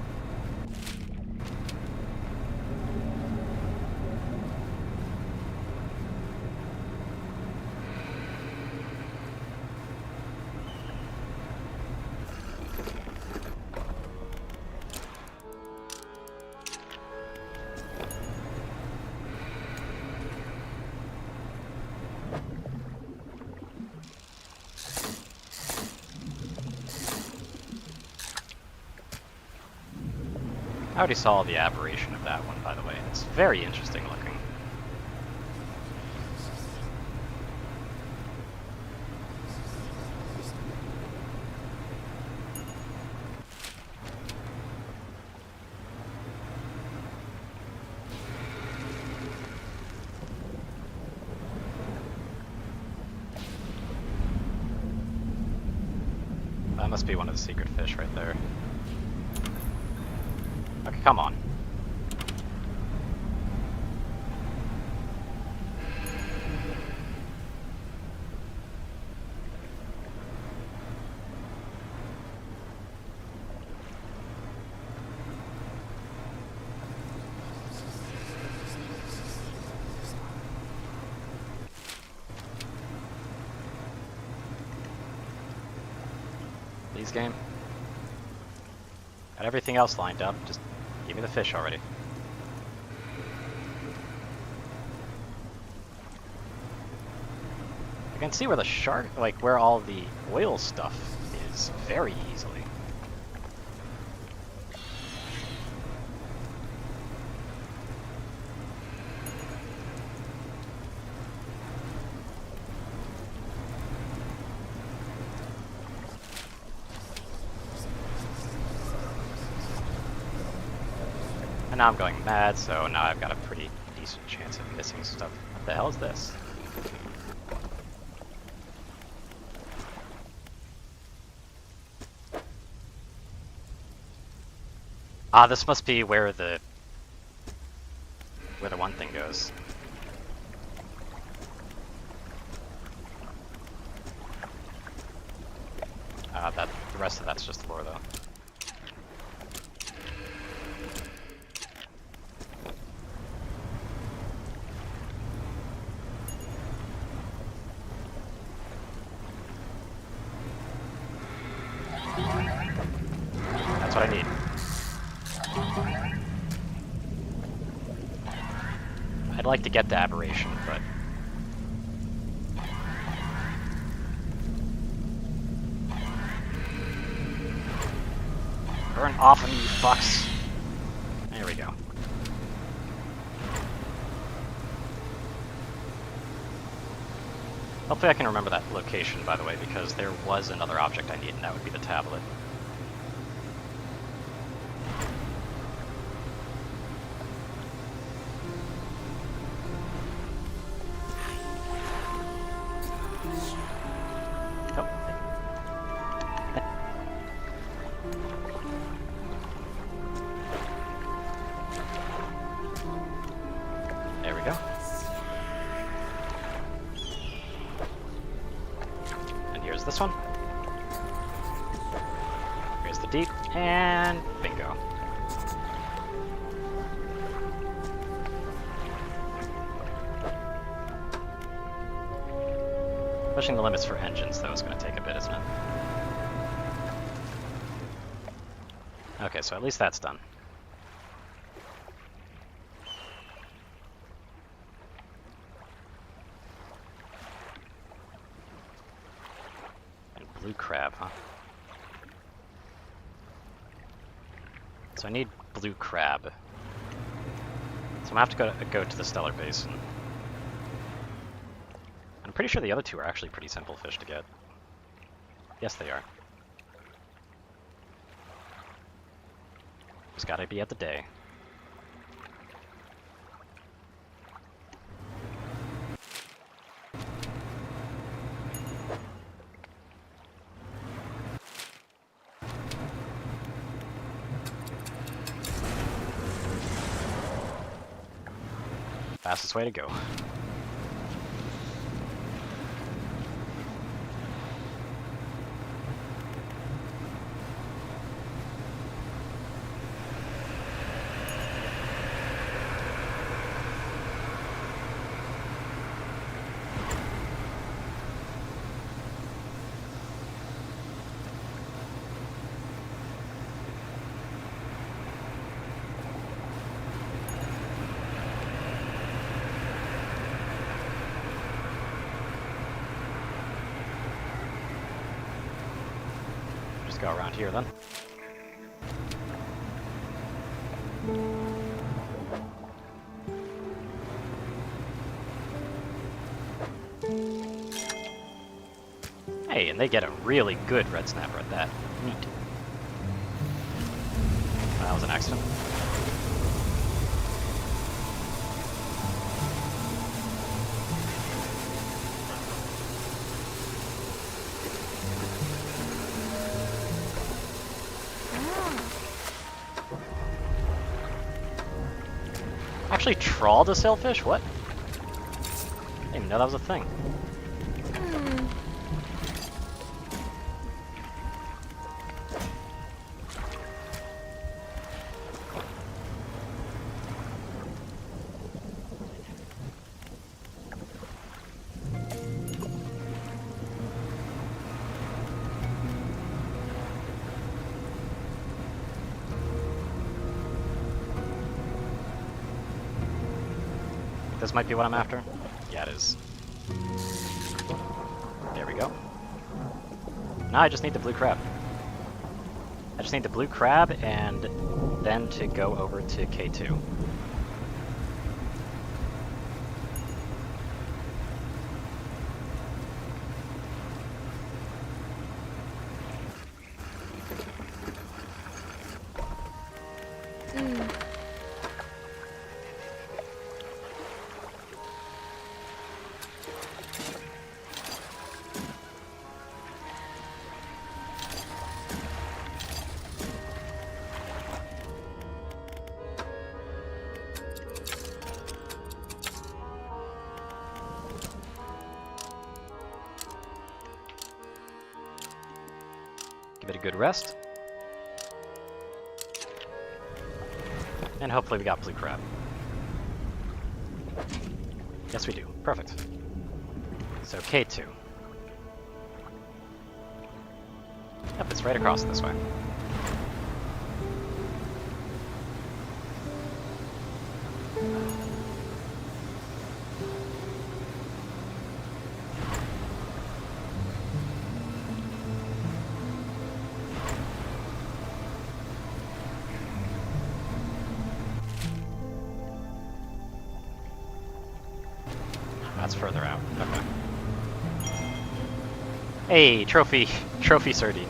I already saw the aberration of that one, by the way. It's very interesting looking. That must be one of the secret fish right there. Okay, come on. Please, game. Got everything else lined up, just give me the fish already. I can see where the shark, like where all the oil stuff is very easily. And now I'm going mad, so now I've got a pretty decent chance of missing stuff. What the hell is this? Ah, this must be where the one thing goes. The rest of that's just lore though. That's what I need. I'd like to get the aberration, but burn off of me, you fucks. There we go. Hopefully I can remember that location, by the way, because there was another object I need, and that would be the tablet. Oh. There we go. And here's this one. Here's the deep, and bingo. Pushing the limits for engines, though, is going to take a bit, isn't it? Okay, so at least that's done. And blue crab, huh? So I need blue crab. So I'm gonna have to go to the Stellar Basin. I'm pretty sure the other two are actually pretty simple fish to get. Yes, they are. Just gotta be at the day. Fastest way to go. Just go around here then. Hey, and they get a really good red snapper at that. Neat. That was an accident. Actually trawled a sailfish? What? I didn't even know that was a thing. This might be what I'm after? Yeah, it is. we go. Now I just need the blue crab. I just need the blue crab and then to go over to K2. Give it a good rest. And hopefully we got blue crab. Yes we do. Perfect. So K2. Yep, it's right across this way. That's further out. Okay. Hey, trophy sardine.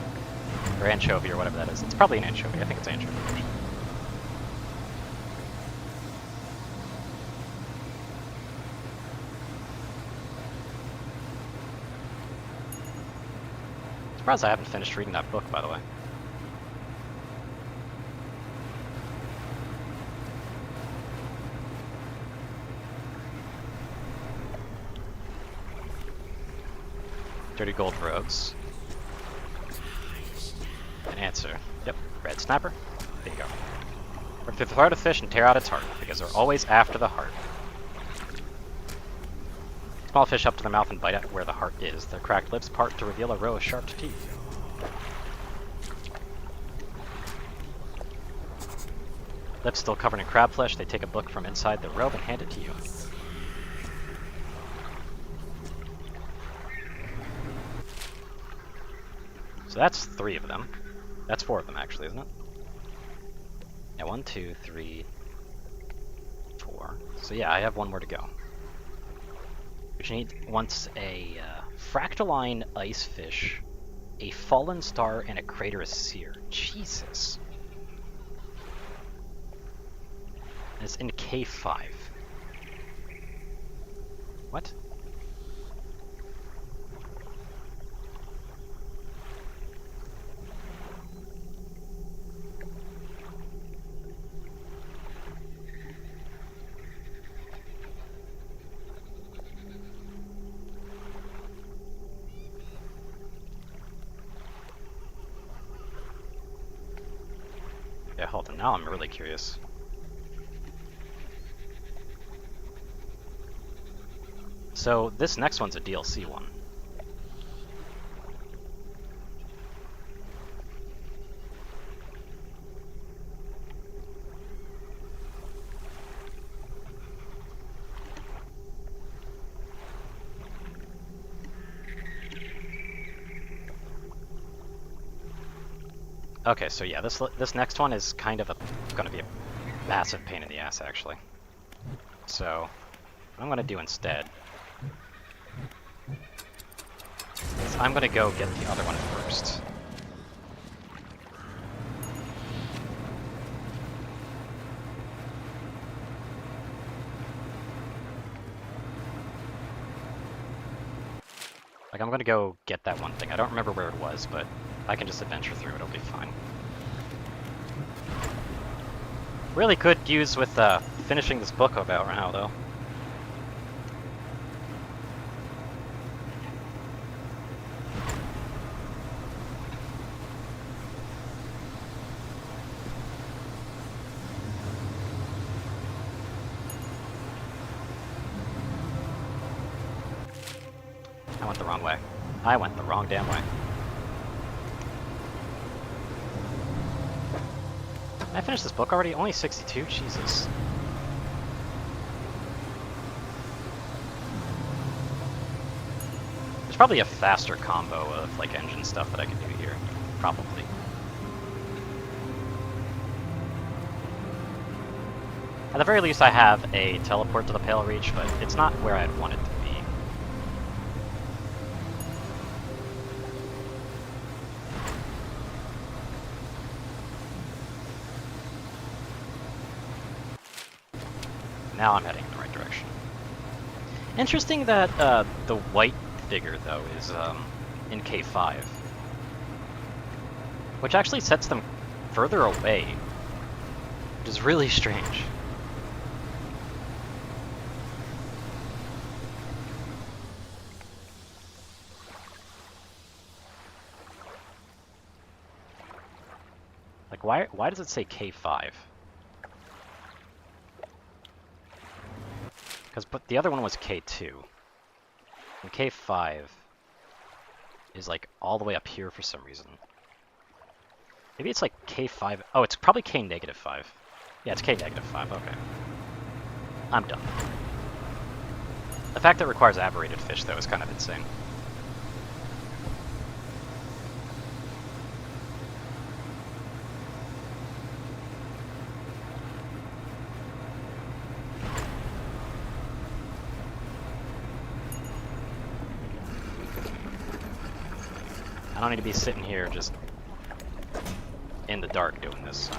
Or anchovy or whatever that is. It's probably an anchovy. I think it's anchovy. Surprised I haven't finished reading that book, by the way. Dirty gold rogues. An answer. Yep, red snapper. There you go. Rip through the heart of the fish and tear out its heart, because they're always after the heart. Small fish up to their mouth and bite at where the heart is. Their cracked lips part to reveal a row of sharp teeth. Lips still covered in crab flesh, they take a book from inside the robe and hand it to you. So that's 3 of them. That's 4 of them, actually, isn't it? Yeah, 1, 2, 3, 4. So yeah, I have 1 more to go. Which wants a fractaline ice fish, a fallen star, and a craterous seer. Jesus. And it's in K5. What? Yeah, hold on. Now I'm really curious. So this next one's a DLC one. Okay, so yeah, this next one is kind of gonna be a massive pain in the ass, actually. So, what I'm gonna do instead is I'm gonna go get the other one first. Like, I'm gonna go get that one thing. I don't remember where it was, but I can just adventure through it, it'll be fine. Really could use with finishing this book about now, though. I went the wrong way. I went the wrong damn way. Can I finish this book already? Only 62? Jesus. There's probably a faster combo of like engine stuff that I can do here. Probably. At the very least, I have a teleport to the Pale Reach, but it's not where I'd want it to be. Now I'm heading in the right direction. Interesting that the white figure, though, is in K5. Which actually sets them further away. Which is really strange. Like, why does it say K5? But the other one was K2. And K5 is like all the way up here for some reason. Maybe it's like K5. Oh, it's probably K negative 5. Yeah, it's K negative 5. Okay. I'm done. The fact that it requires aberrated fish, though, is kind of insane. I don't need to be sitting here just in the dark doing this.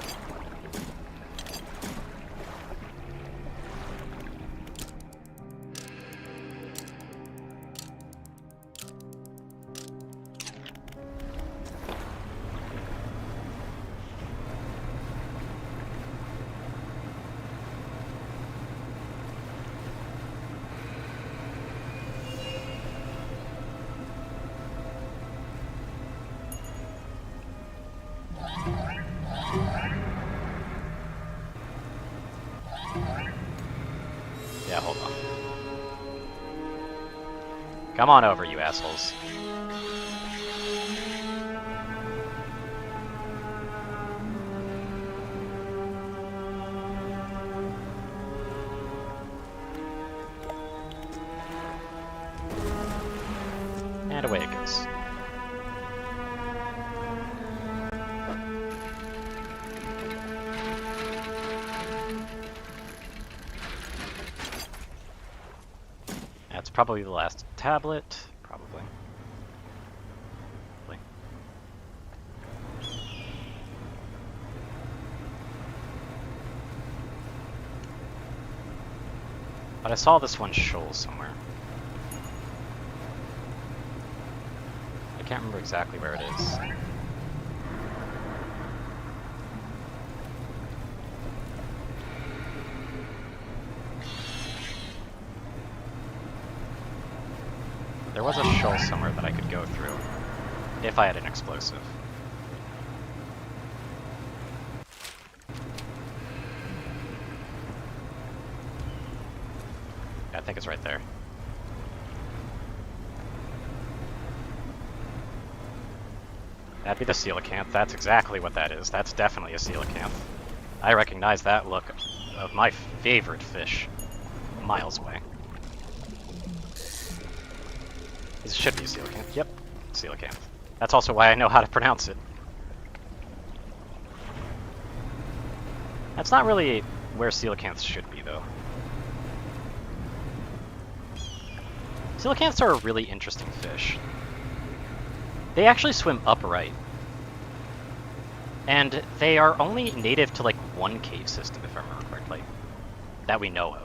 Yeah, hold on. Come on over, you assholes. And away it goes. That's probably the last tablet. Probably. But I saw this one shoal somewhere. I can't remember exactly where it is. There was a shoal somewhere that I could go through, if I had an explosive. Yeah, I think it's right there. That'd be the coelacanth. That's exactly what that is. That's definitely a coelacanth. I recognize that look of my favorite fish miles away. This should be a coelacanth. Yep, coelacanth. That's also why I know how to pronounce it. That's not really where coelacanths should be, though. Coelacanths are a really interesting fish. They actually swim upright. And they are only native to like one cave system, if I remember correctly, that we know of.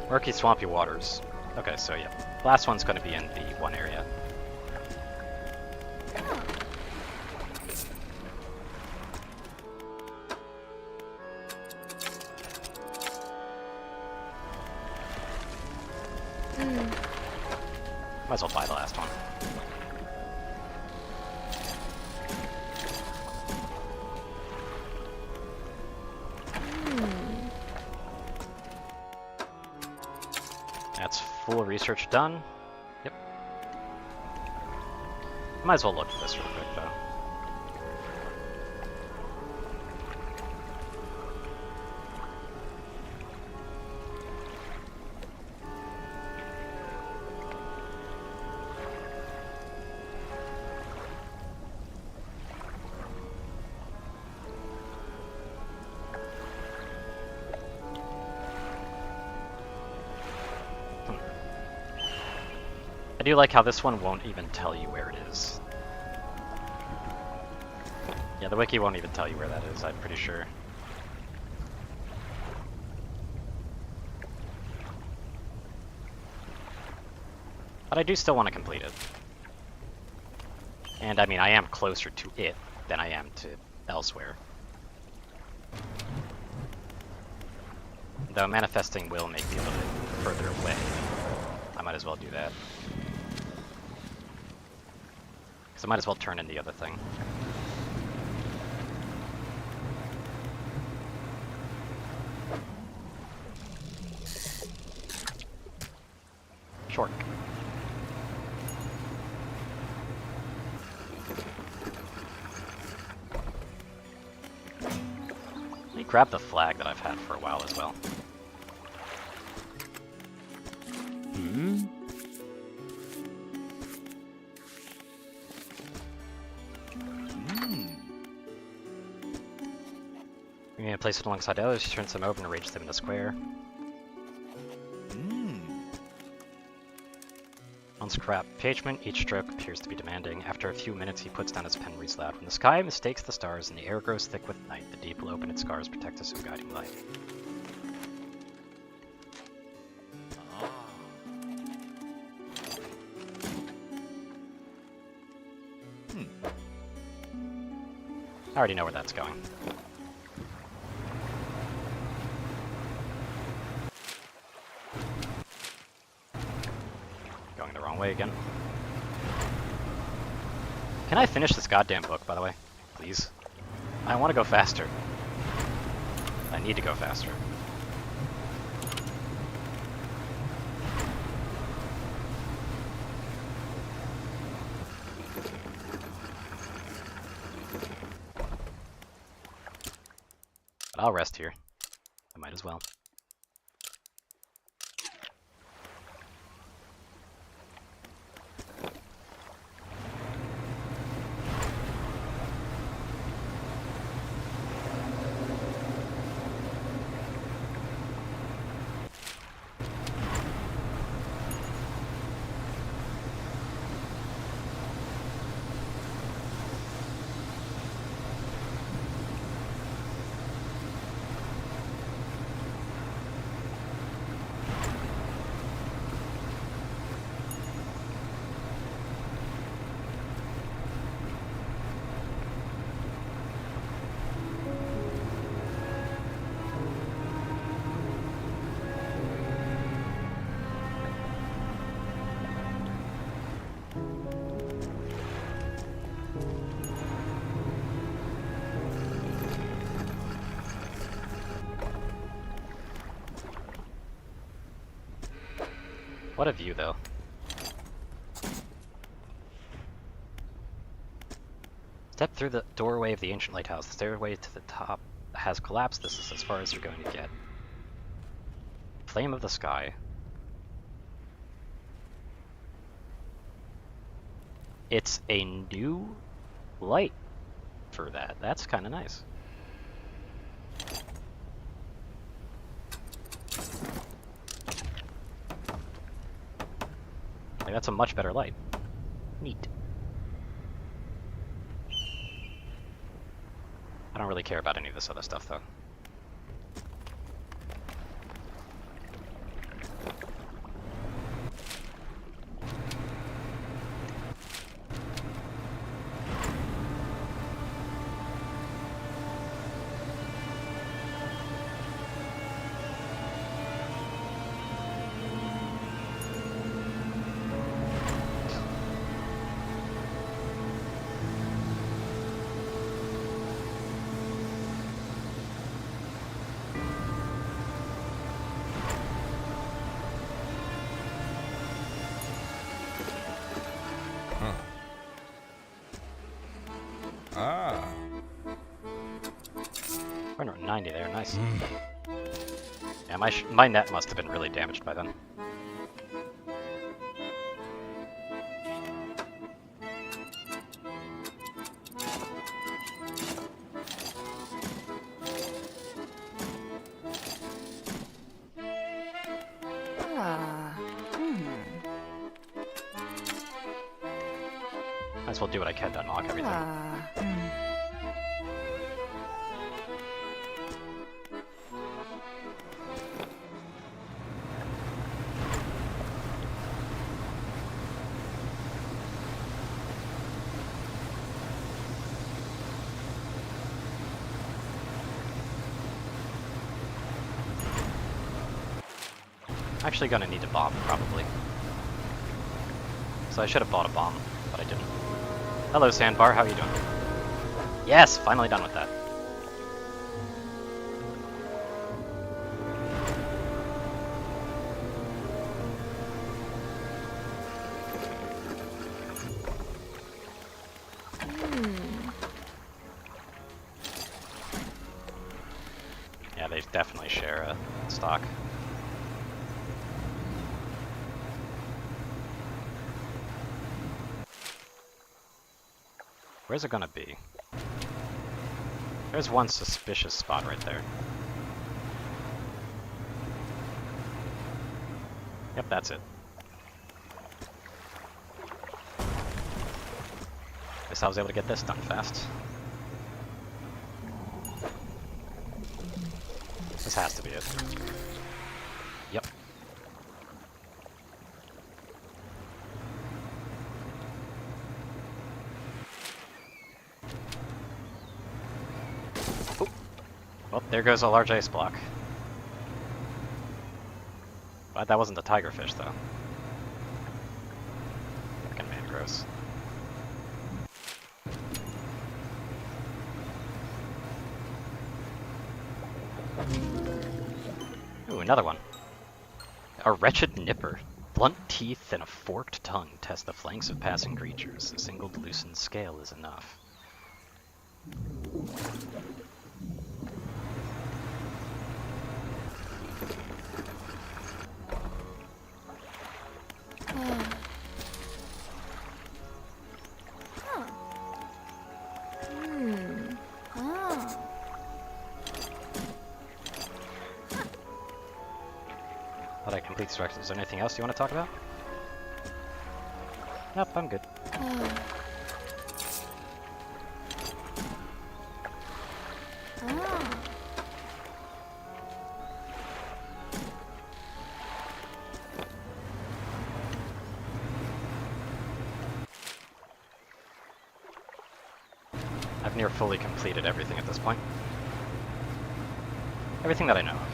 Murky, swampy waters. Okay, so yeah. Last one's going to be in the one area. Might as well buy the last one. That's full research done. Yep. Might as well look at this real quick, though. I do like how this one won't even tell you where it is. Yeah, the wiki won't even tell you where that is, I'm pretty sure. But I do still want to complete it. And I mean, I am closer to it than I am to elsewhere. Though manifesting will make me a little bit further away. I might as well do that. Because I might as well turn in the other thing. Short. Let me grab the flag that I've had for a while as well. Hmm? You're gonna place it alongside others, you turn them over and arrange them in a square. Unscrap pagement, each stroke appears to be demanding. After a few minutes, he puts down his pen and reads loud. When the sky mistakes the stars and the air grows thick with night, the deep will open its scars, protect us from guiding light. I already know where that's going. Going the wrong way again. Can I finish this goddamn book, by the way? Please? I want to go faster. I need to go faster. But I'll rest here. I might as well. What a view, though. Step through the doorway of the ancient lighthouse. The stairway to the top has collapsed. This is as far as you're going to get. Flame of the sky. It's a new light for that. That's kind of nice. Like, that's a much better light. Neat. I don't really care about any of this other stuff, though. 90 there, nice. Yeah, my net must have been really damaged by then. Might as well do what I can to unlock everything. Actually gonna need a bomb, probably. So I should have bought a bomb, but I didn't. Hello, Sandbar, how are you doing? Yes, finally done with that. Yeah, they definitely share a stock. Where's it gonna be? There's one suspicious spot right there. Yep, that's it. Guess I was able to get this done fast. This has to be it. Yep. Oop. Well, there goes a large ice block. But that wasn't the tigerfish, though. Fucking man, gross. Ooh, another one. A wretched nipper. Blunt teeth and a forked tongue test the flanks of passing creatures. A single loosened scale is enough. Thought I complete directions. Is there anything else you want to talk about? Nope, I'm good. I've near fully completed everything at this point. Everything that I know of.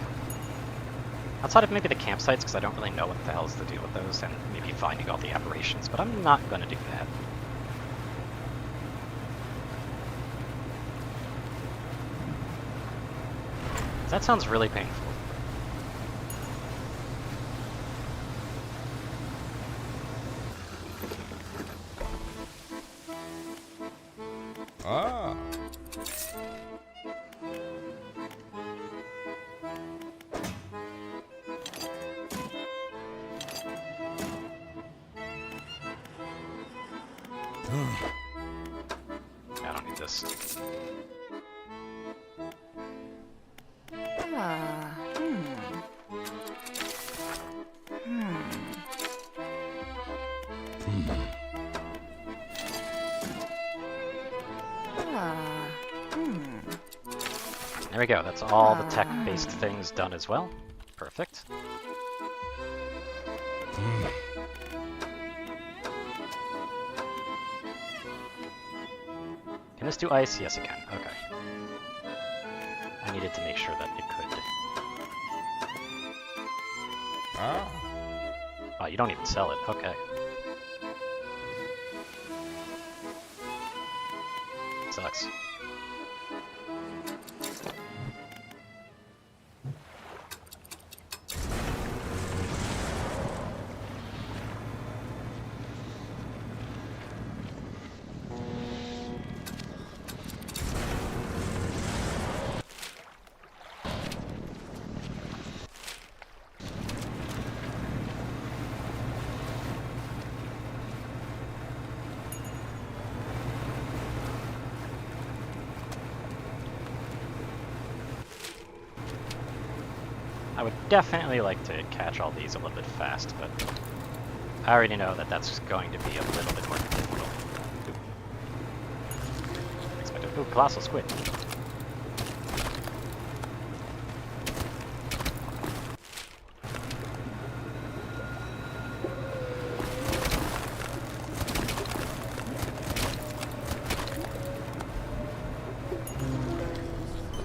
Outside of maybe the campsites, because I don't really know what the hell is the deal with those, and maybe finding all the aberrations, but I'm not going to do that. That sounds really painful. Ah. I don't need this. There we go, that's all the tech-based things done as well. Perfect. Can this do ice? Yes, it can. Okay. I needed to make sure that it could. Ah. Oh, you don't even sell it. Okay. Sucks. definitely like to catch all these a little bit fast, but I already know that that's going to be a little bit more difficult. Ooh, colossal squid.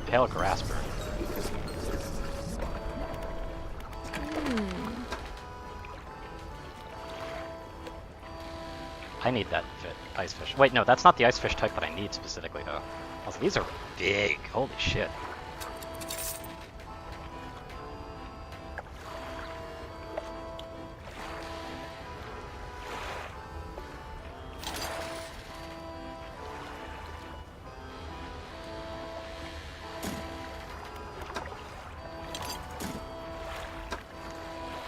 Pale grasper. I need that ice fish. Wait, no, that's not the ice fish type that I need specifically, though. Also, these are big. Holy shit.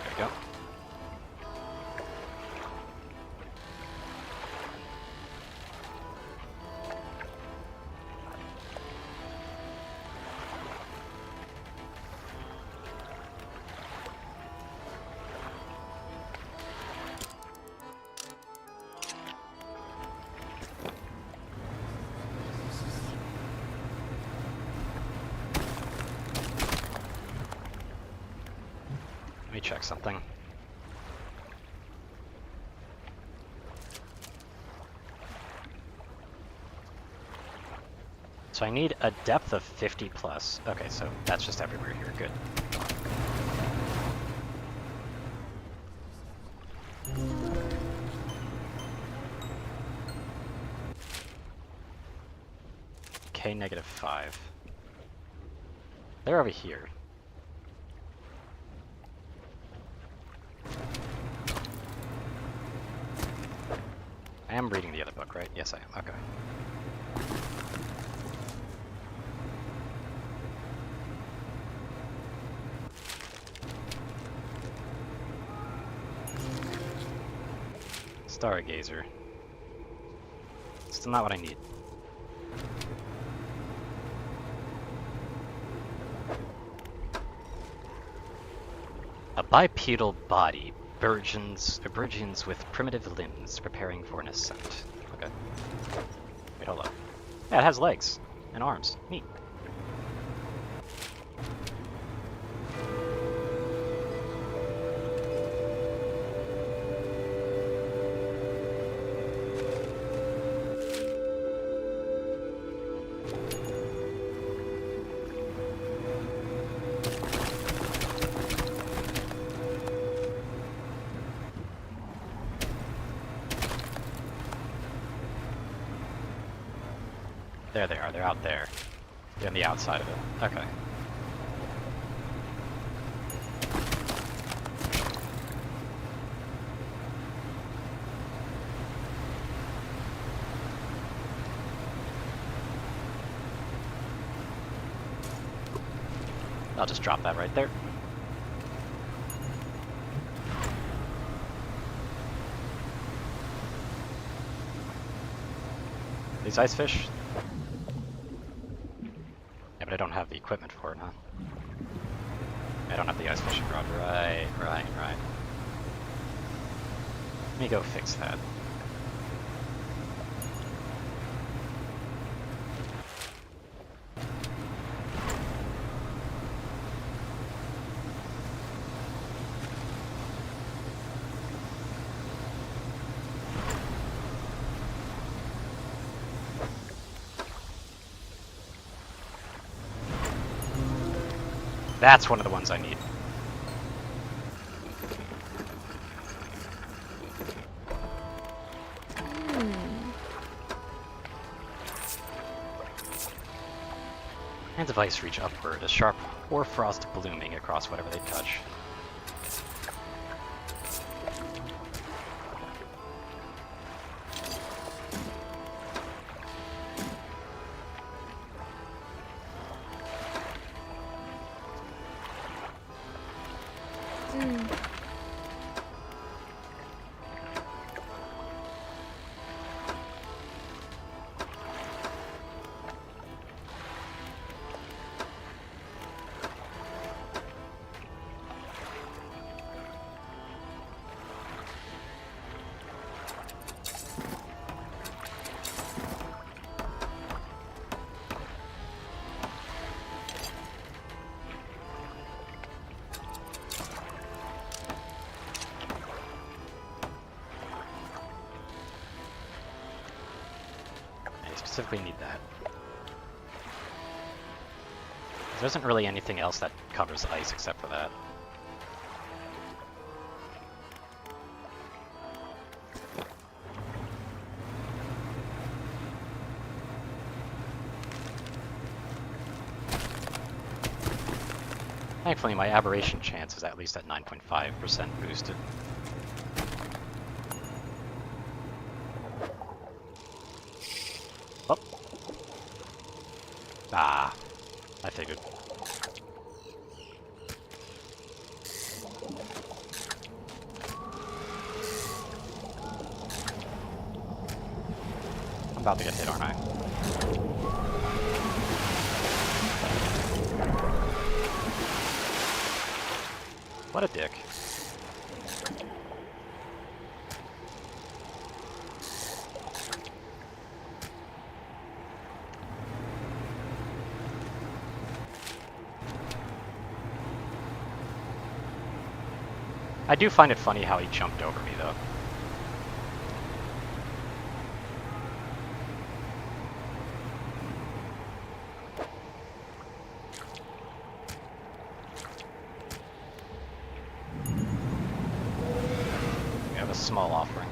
There we go. Let me check something. So I need a depth of 50 plus. Okay, so that's just everywhere here. Good. K negative 5. They're over here. I am reading the other book, right? Yes, I am. Okay. Stargazer. Still not what I need. A bipedal body. Burgeons with primitive limbs, preparing for an ascent. Okay. Wait, hold up. Yeah, it has legs and arms. Neat. There they are. They're out there. They're on the outside of it. Okay. I'll just drop that right there. These ice fish? Yeah, but I don't have the equipment for it, huh? I don't have the ice fishing rod. Right. Let me go fix that. That's one of the ones I need. Hands of ice reach upward, a sharp hoarfrost blooming across whatever they touch. specifically need that. There isn't really anything else that covers ice except for that. Thankfully, my aberration chance is at least at 9.5% boosted. Oh. Ah, I figured. I'm about to get hit, aren't I? What a dick. I do find it funny how he jumped over me, though. We have a small offering.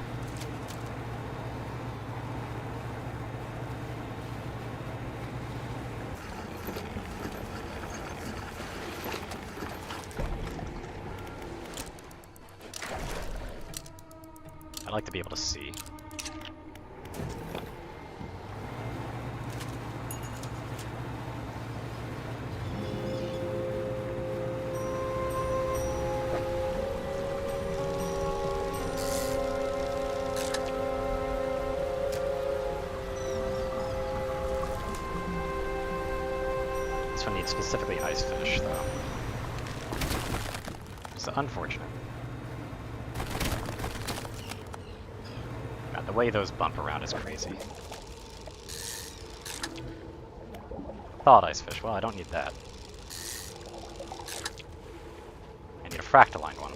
I'd like to be able to see. This one needs specifically ice fish, though. It's unfortunate. God, the way those bump around is crazy. Thawed ice fish. Well, I don't need that. I need a fractaline one.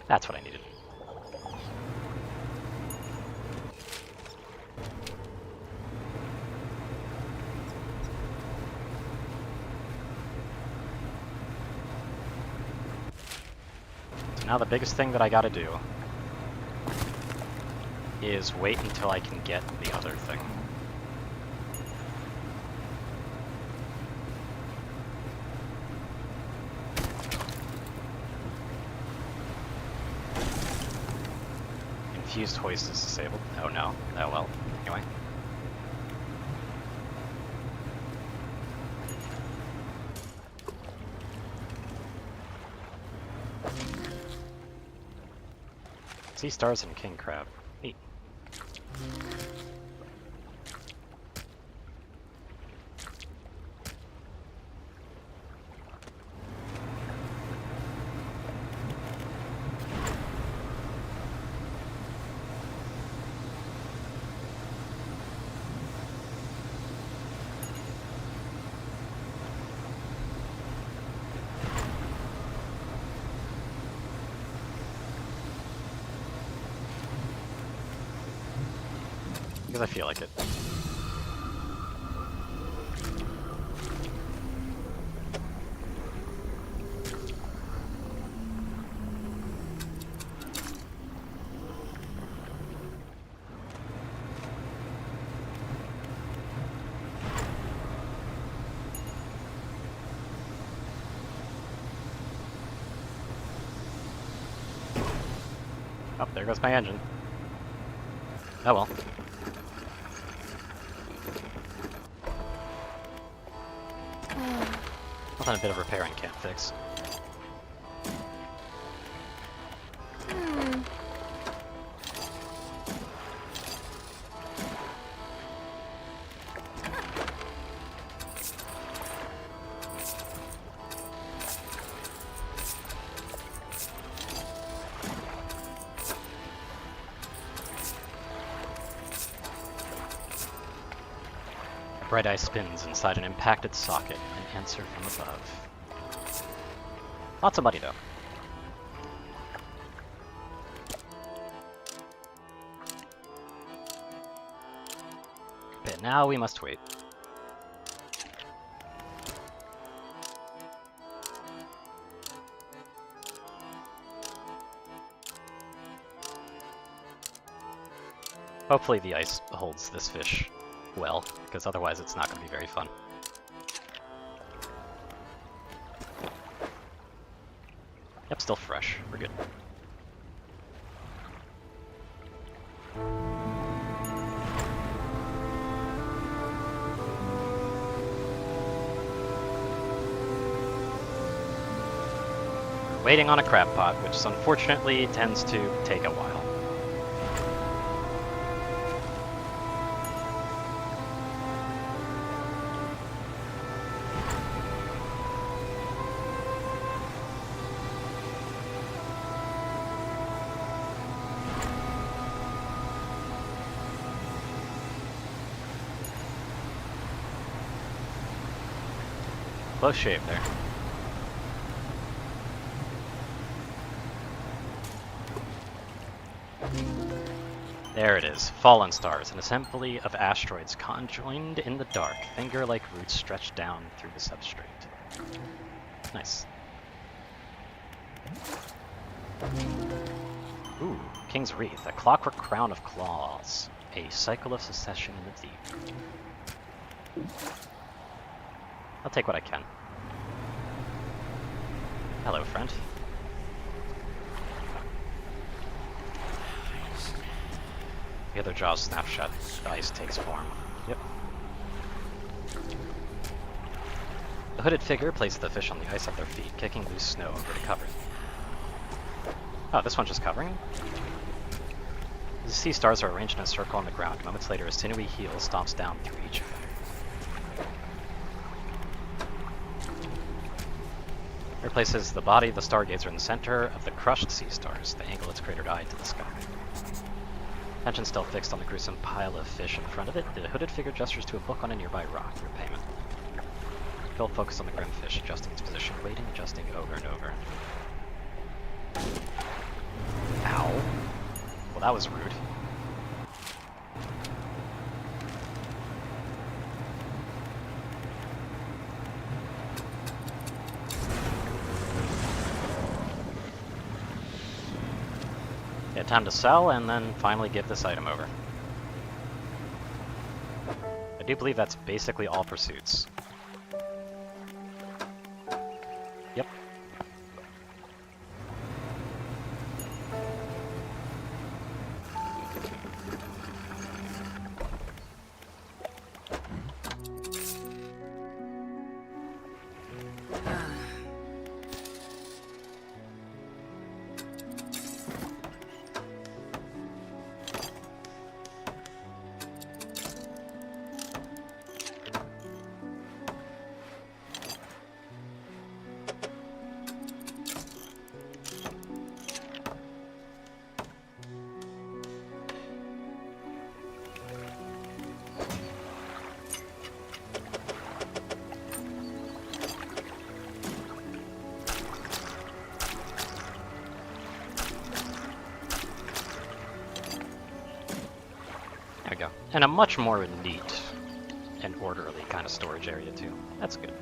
That's what I needed. So now the biggest thing that I gotta do is wait until I can get the other thing. Fused hoist is disabled. Oh no. Oh well. Anyway. Sea stars and king crab. Neat. Because I feel like it. Oh, there goes my engine. Oh well. Nothing a bit of repairing can't fix. Bright eye spins inside an impacted socket, an answer from above. Lots of money though. Okay, now we must wait. Hopefully the ice holds this fish well, because otherwise it's not going to be very fun. Yep, still fresh. We're good. We're waiting on a crab pot, which unfortunately tends to take a while. Close shave there. There it is. Fallen stars, an assembly of asteroids conjoined in the dark, finger-like roots stretched down through the substrate. Nice. Ooh, King's Wreath, a clockwork crown of claws, a cycle of succession in the deep. I'll take what I can. Hello, friend. The other jaw's snapshot, the ice takes form. Yep. The hooded figure places the fish on the ice at their feet, kicking loose snow over to cover it. Oh, this one's just covering it? The sea stars are arranged in a circle on the ground. Moments later, a sinewy heel stomps down through each of them. It places the body of the stargazer in the center of the crushed sea stars, the angle its cratered eye to the sky. Attention still fixed on the gruesome pile of fish in front of it, the hooded figure gestures to a book on a nearby rock for payment. Phil focuses on the grim fish, adjusting its position, waiting, adjusting over and over. Ow. Well, that was rude. Yeah, time to sell and then finally give this item over. I do believe that's basically all pursuits. Yep. There we go. And a much more neat and orderly kind of storage area too. That's good.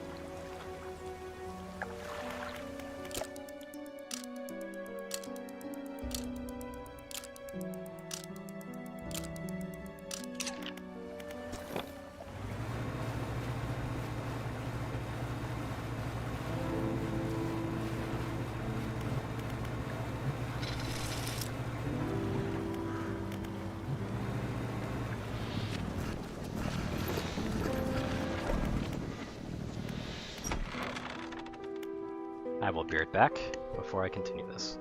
I will be right back before I continue this.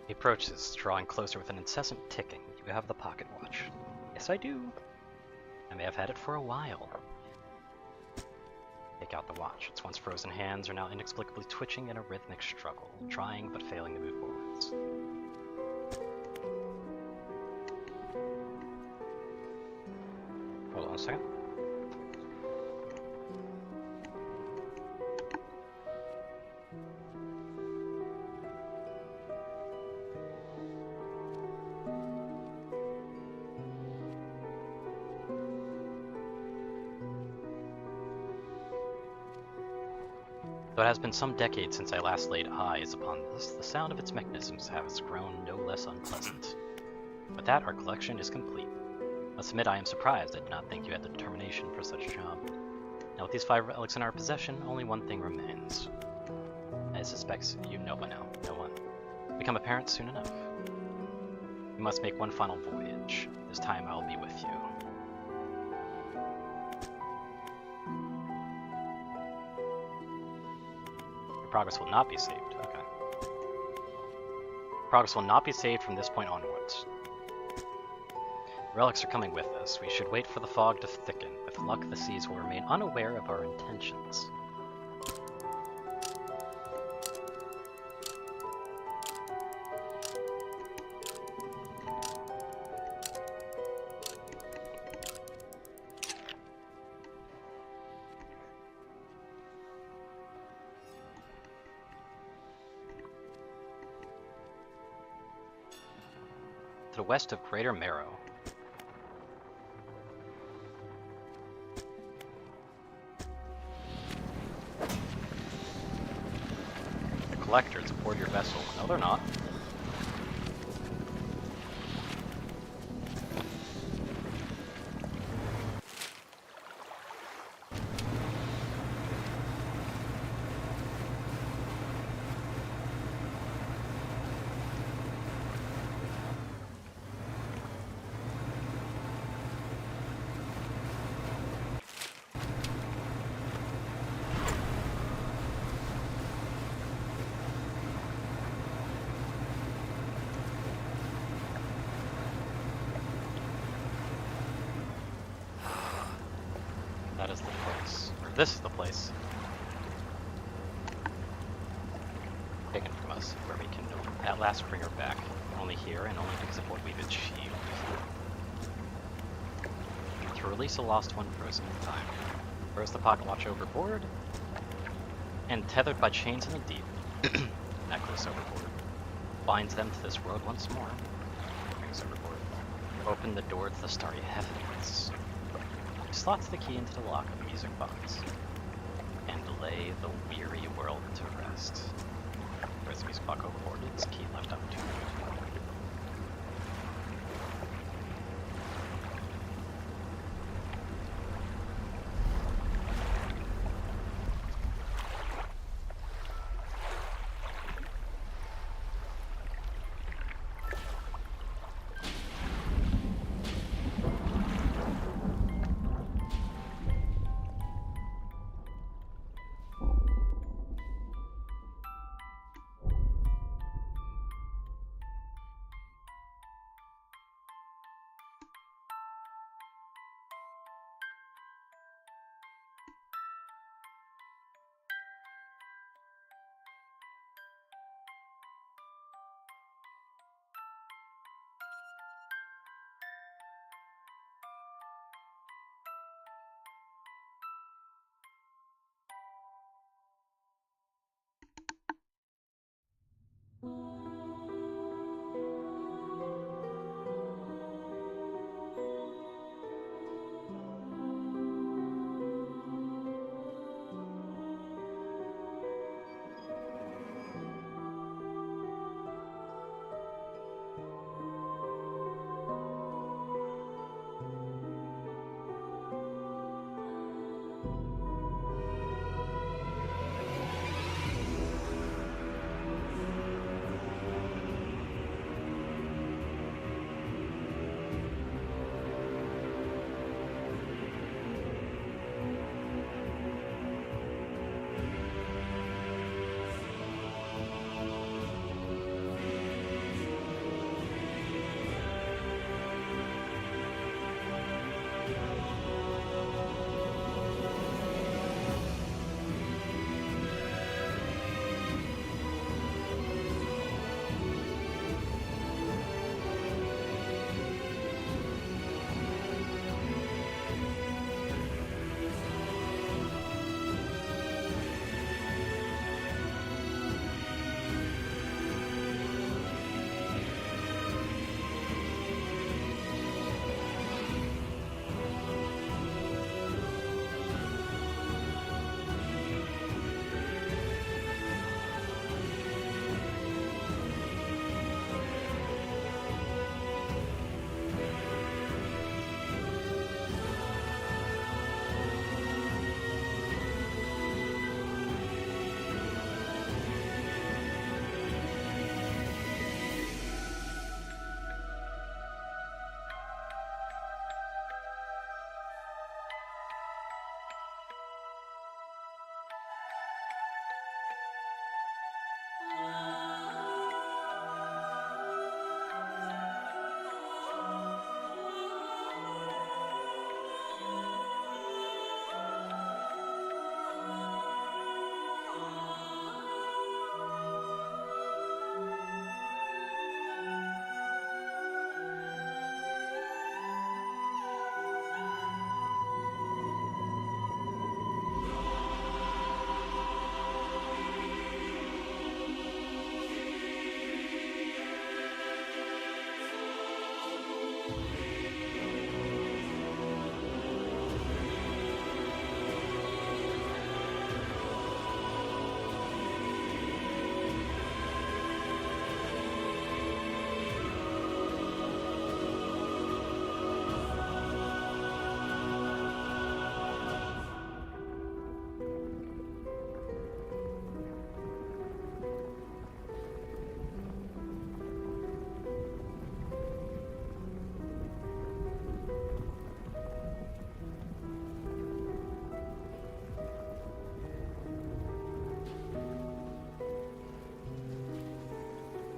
He approaches, drawing closer with an incessant ticking. You have the pocket watch. Yes, I do. I may have had it for a while. Take out the watch. Its once frozen hands are now inexplicably twitching in a rhythmic struggle, trying but failing to move forwards. Hold on a second. Though it has been some decades since I last laid eyes upon this, the sound of its mechanisms has grown no less unpleasant. With that, our collection is complete. I must admit I am surprised. I did not think you had the determination for such a job. Now with these 5 relics in our possession, only one thing remains. I suspect you know by now. No one. Become apparent soon enough. We must make one final voyage. This time I will be with you. Progress will not be saved. Okay. Progress will not be saved from this point onwards. Relics are coming with us. We should wait for the fog to thicken. With luck, the seas will remain unaware of our intentions. To the west of Greater Marrow. The collectors aboard your vessel. No, they're not. That is the place. Or this is the place. Taken from us, where we can at last bring her back. Only here, and only because of what we've achieved. To release a lost one frozen in time. Throws the pocket watch overboard, and tethered by chains in the deep, necklace overboard. Binds them to this world once more. Brings overboard. Open the door to the starry heavens. Slots the key into the lock of the music box, and lay the weary world to rest. Where's the music box overboard? Its key left up to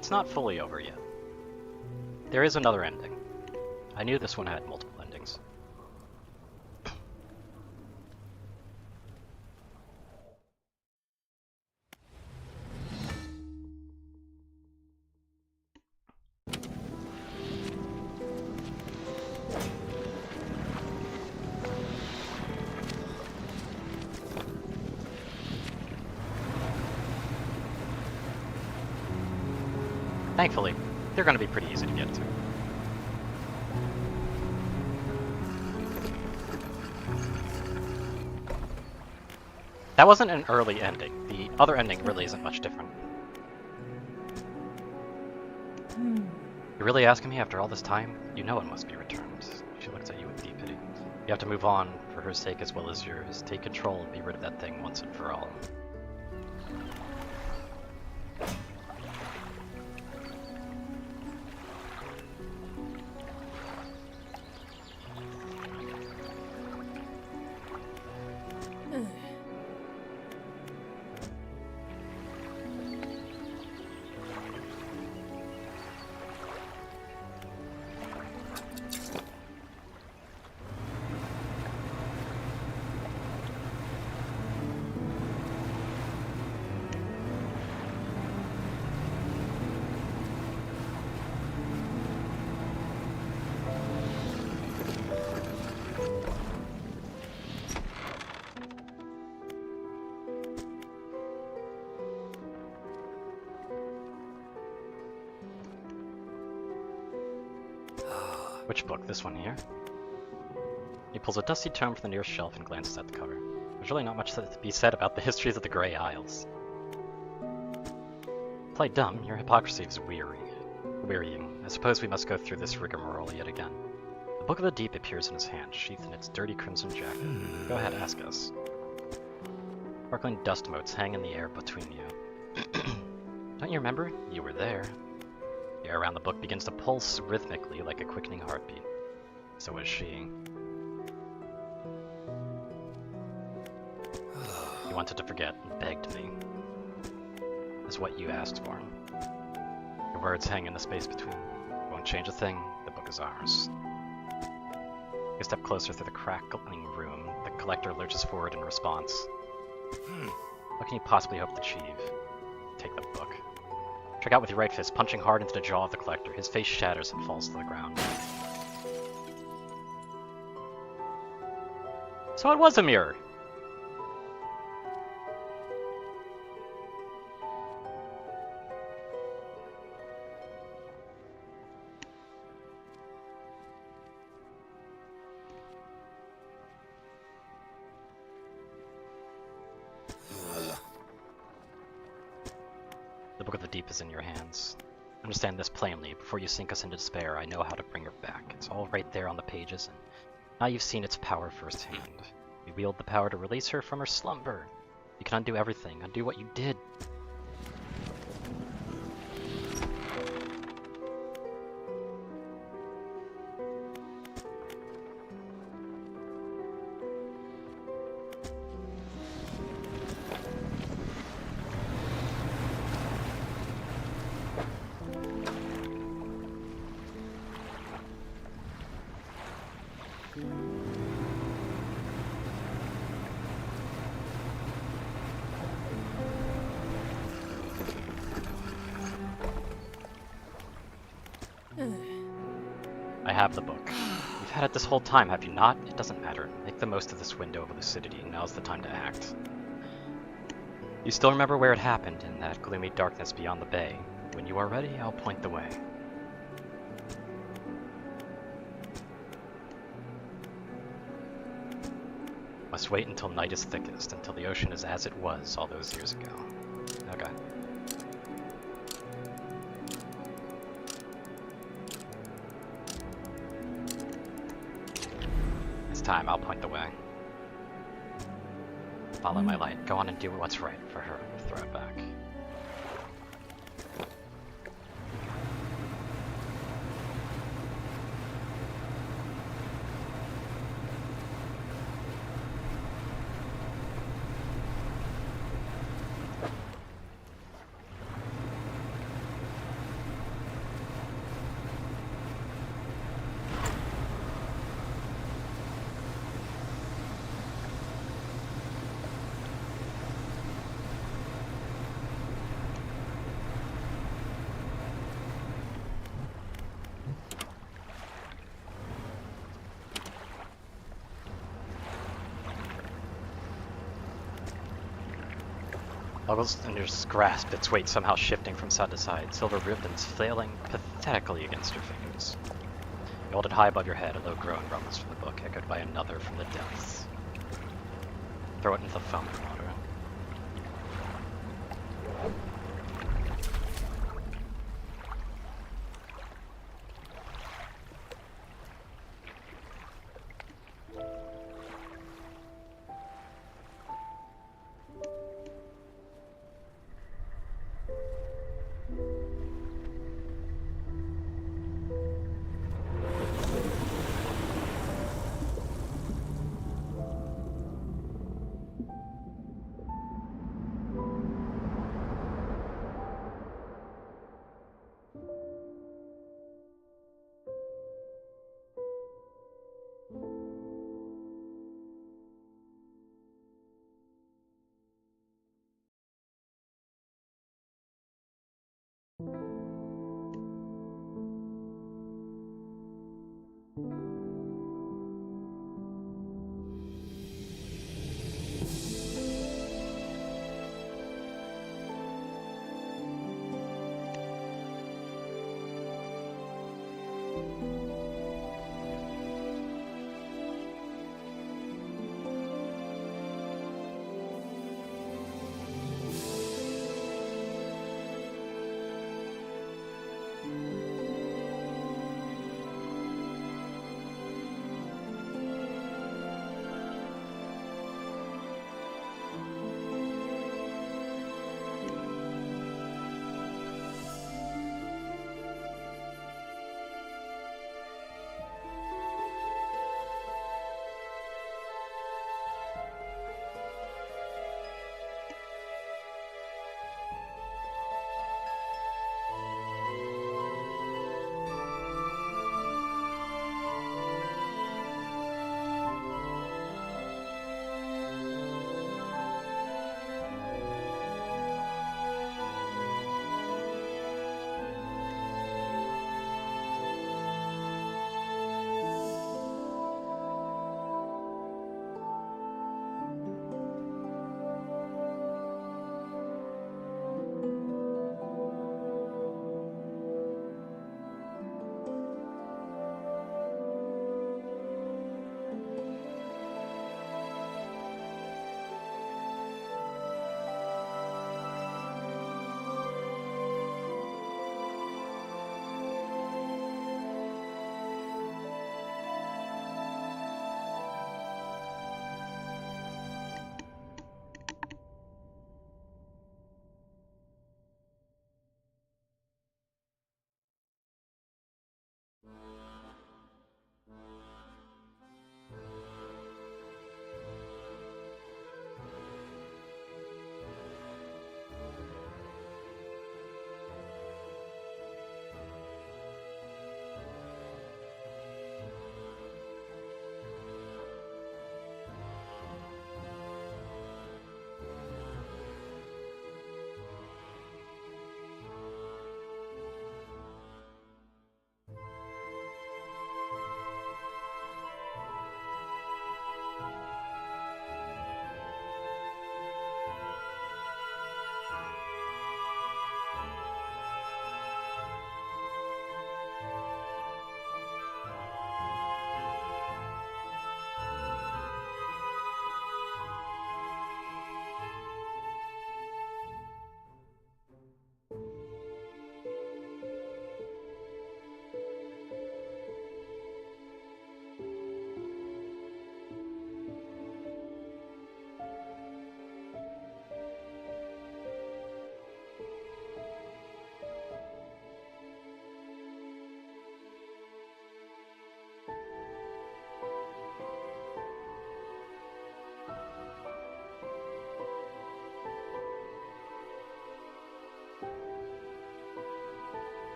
it's not fully over yet. There is another ending. I knew this one had multiple endings. Thankfully, they're going to be pretty easy to get to. That wasn't an early ending. The other ending really isn't much different. You're really asking me after all this time? You know it must be returned. She looked at you with deep pity. You have to move on, for her sake as well as yours. Take control and be rid of that thing once and for all. Which book? This one here? He pulls a dusty tome from the nearest shelf and glances at the cover. There's really not much to be said about the histories of the Grey Isles. Play dumb, your hypocrisy is wearying. I suppose we must go through this rigmarole yet again. The Book of the Deep appears in his hand, sheathed in its dirty crimson jacket. Go ahead, ask us. Sparkling dust motes hang in the air between you. Don't you remember? You were there. The air around the book begins to pulse rhythmically like a quickening heartbeat. So was she. You wanted to forget and begged me. Is what you asked for. Your words hang in the space between. Won't change a thing. The book is ours. You step closer through the crackling room. The collector lurches forward in response. What can you possibly hope to achieve? Take the book. Strike out with your right fist, punching hard into the jaw of the collector. His face shatters and falls to the ground. So it was a mirror! The Book of the Deep is in your hands. Understand this plainly. Before you sink us into despair, I know how to bring her back. It's all right there on the pages, and now you've seen its power firsthand. We wield the power to release her from her slumber. You can undo everything, undo what you did. I have the book. You've had it this whole time, have you not? It doesn't matter. Make the most of this window of lucidity. Now's the time to act. You still remember where it happened, in that gloomy darkness beyond the bay. When you are ready, I'll point the way. Must wait until night is thickest, until the ocean is as it was all those years ago. Okay. Time, I'll point the way. Follow my light. Go on and do what's right for her. Throw it back. Muggles in your grasp, its weight somehow shifting from side to side, silver ribbons flailing pathetically against your fingers. You hold it high above your head, a low groan rumbles from the book, echoed by another from the depths. Throw it into the foaming water.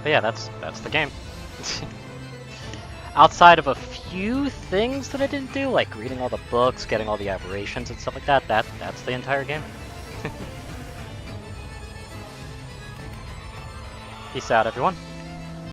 But yeah, that's the game. Outside of a few things that I didn't do, like reading all the books, getting all the aberrations and stuff like that, that's the entire game. Peace out, everyone.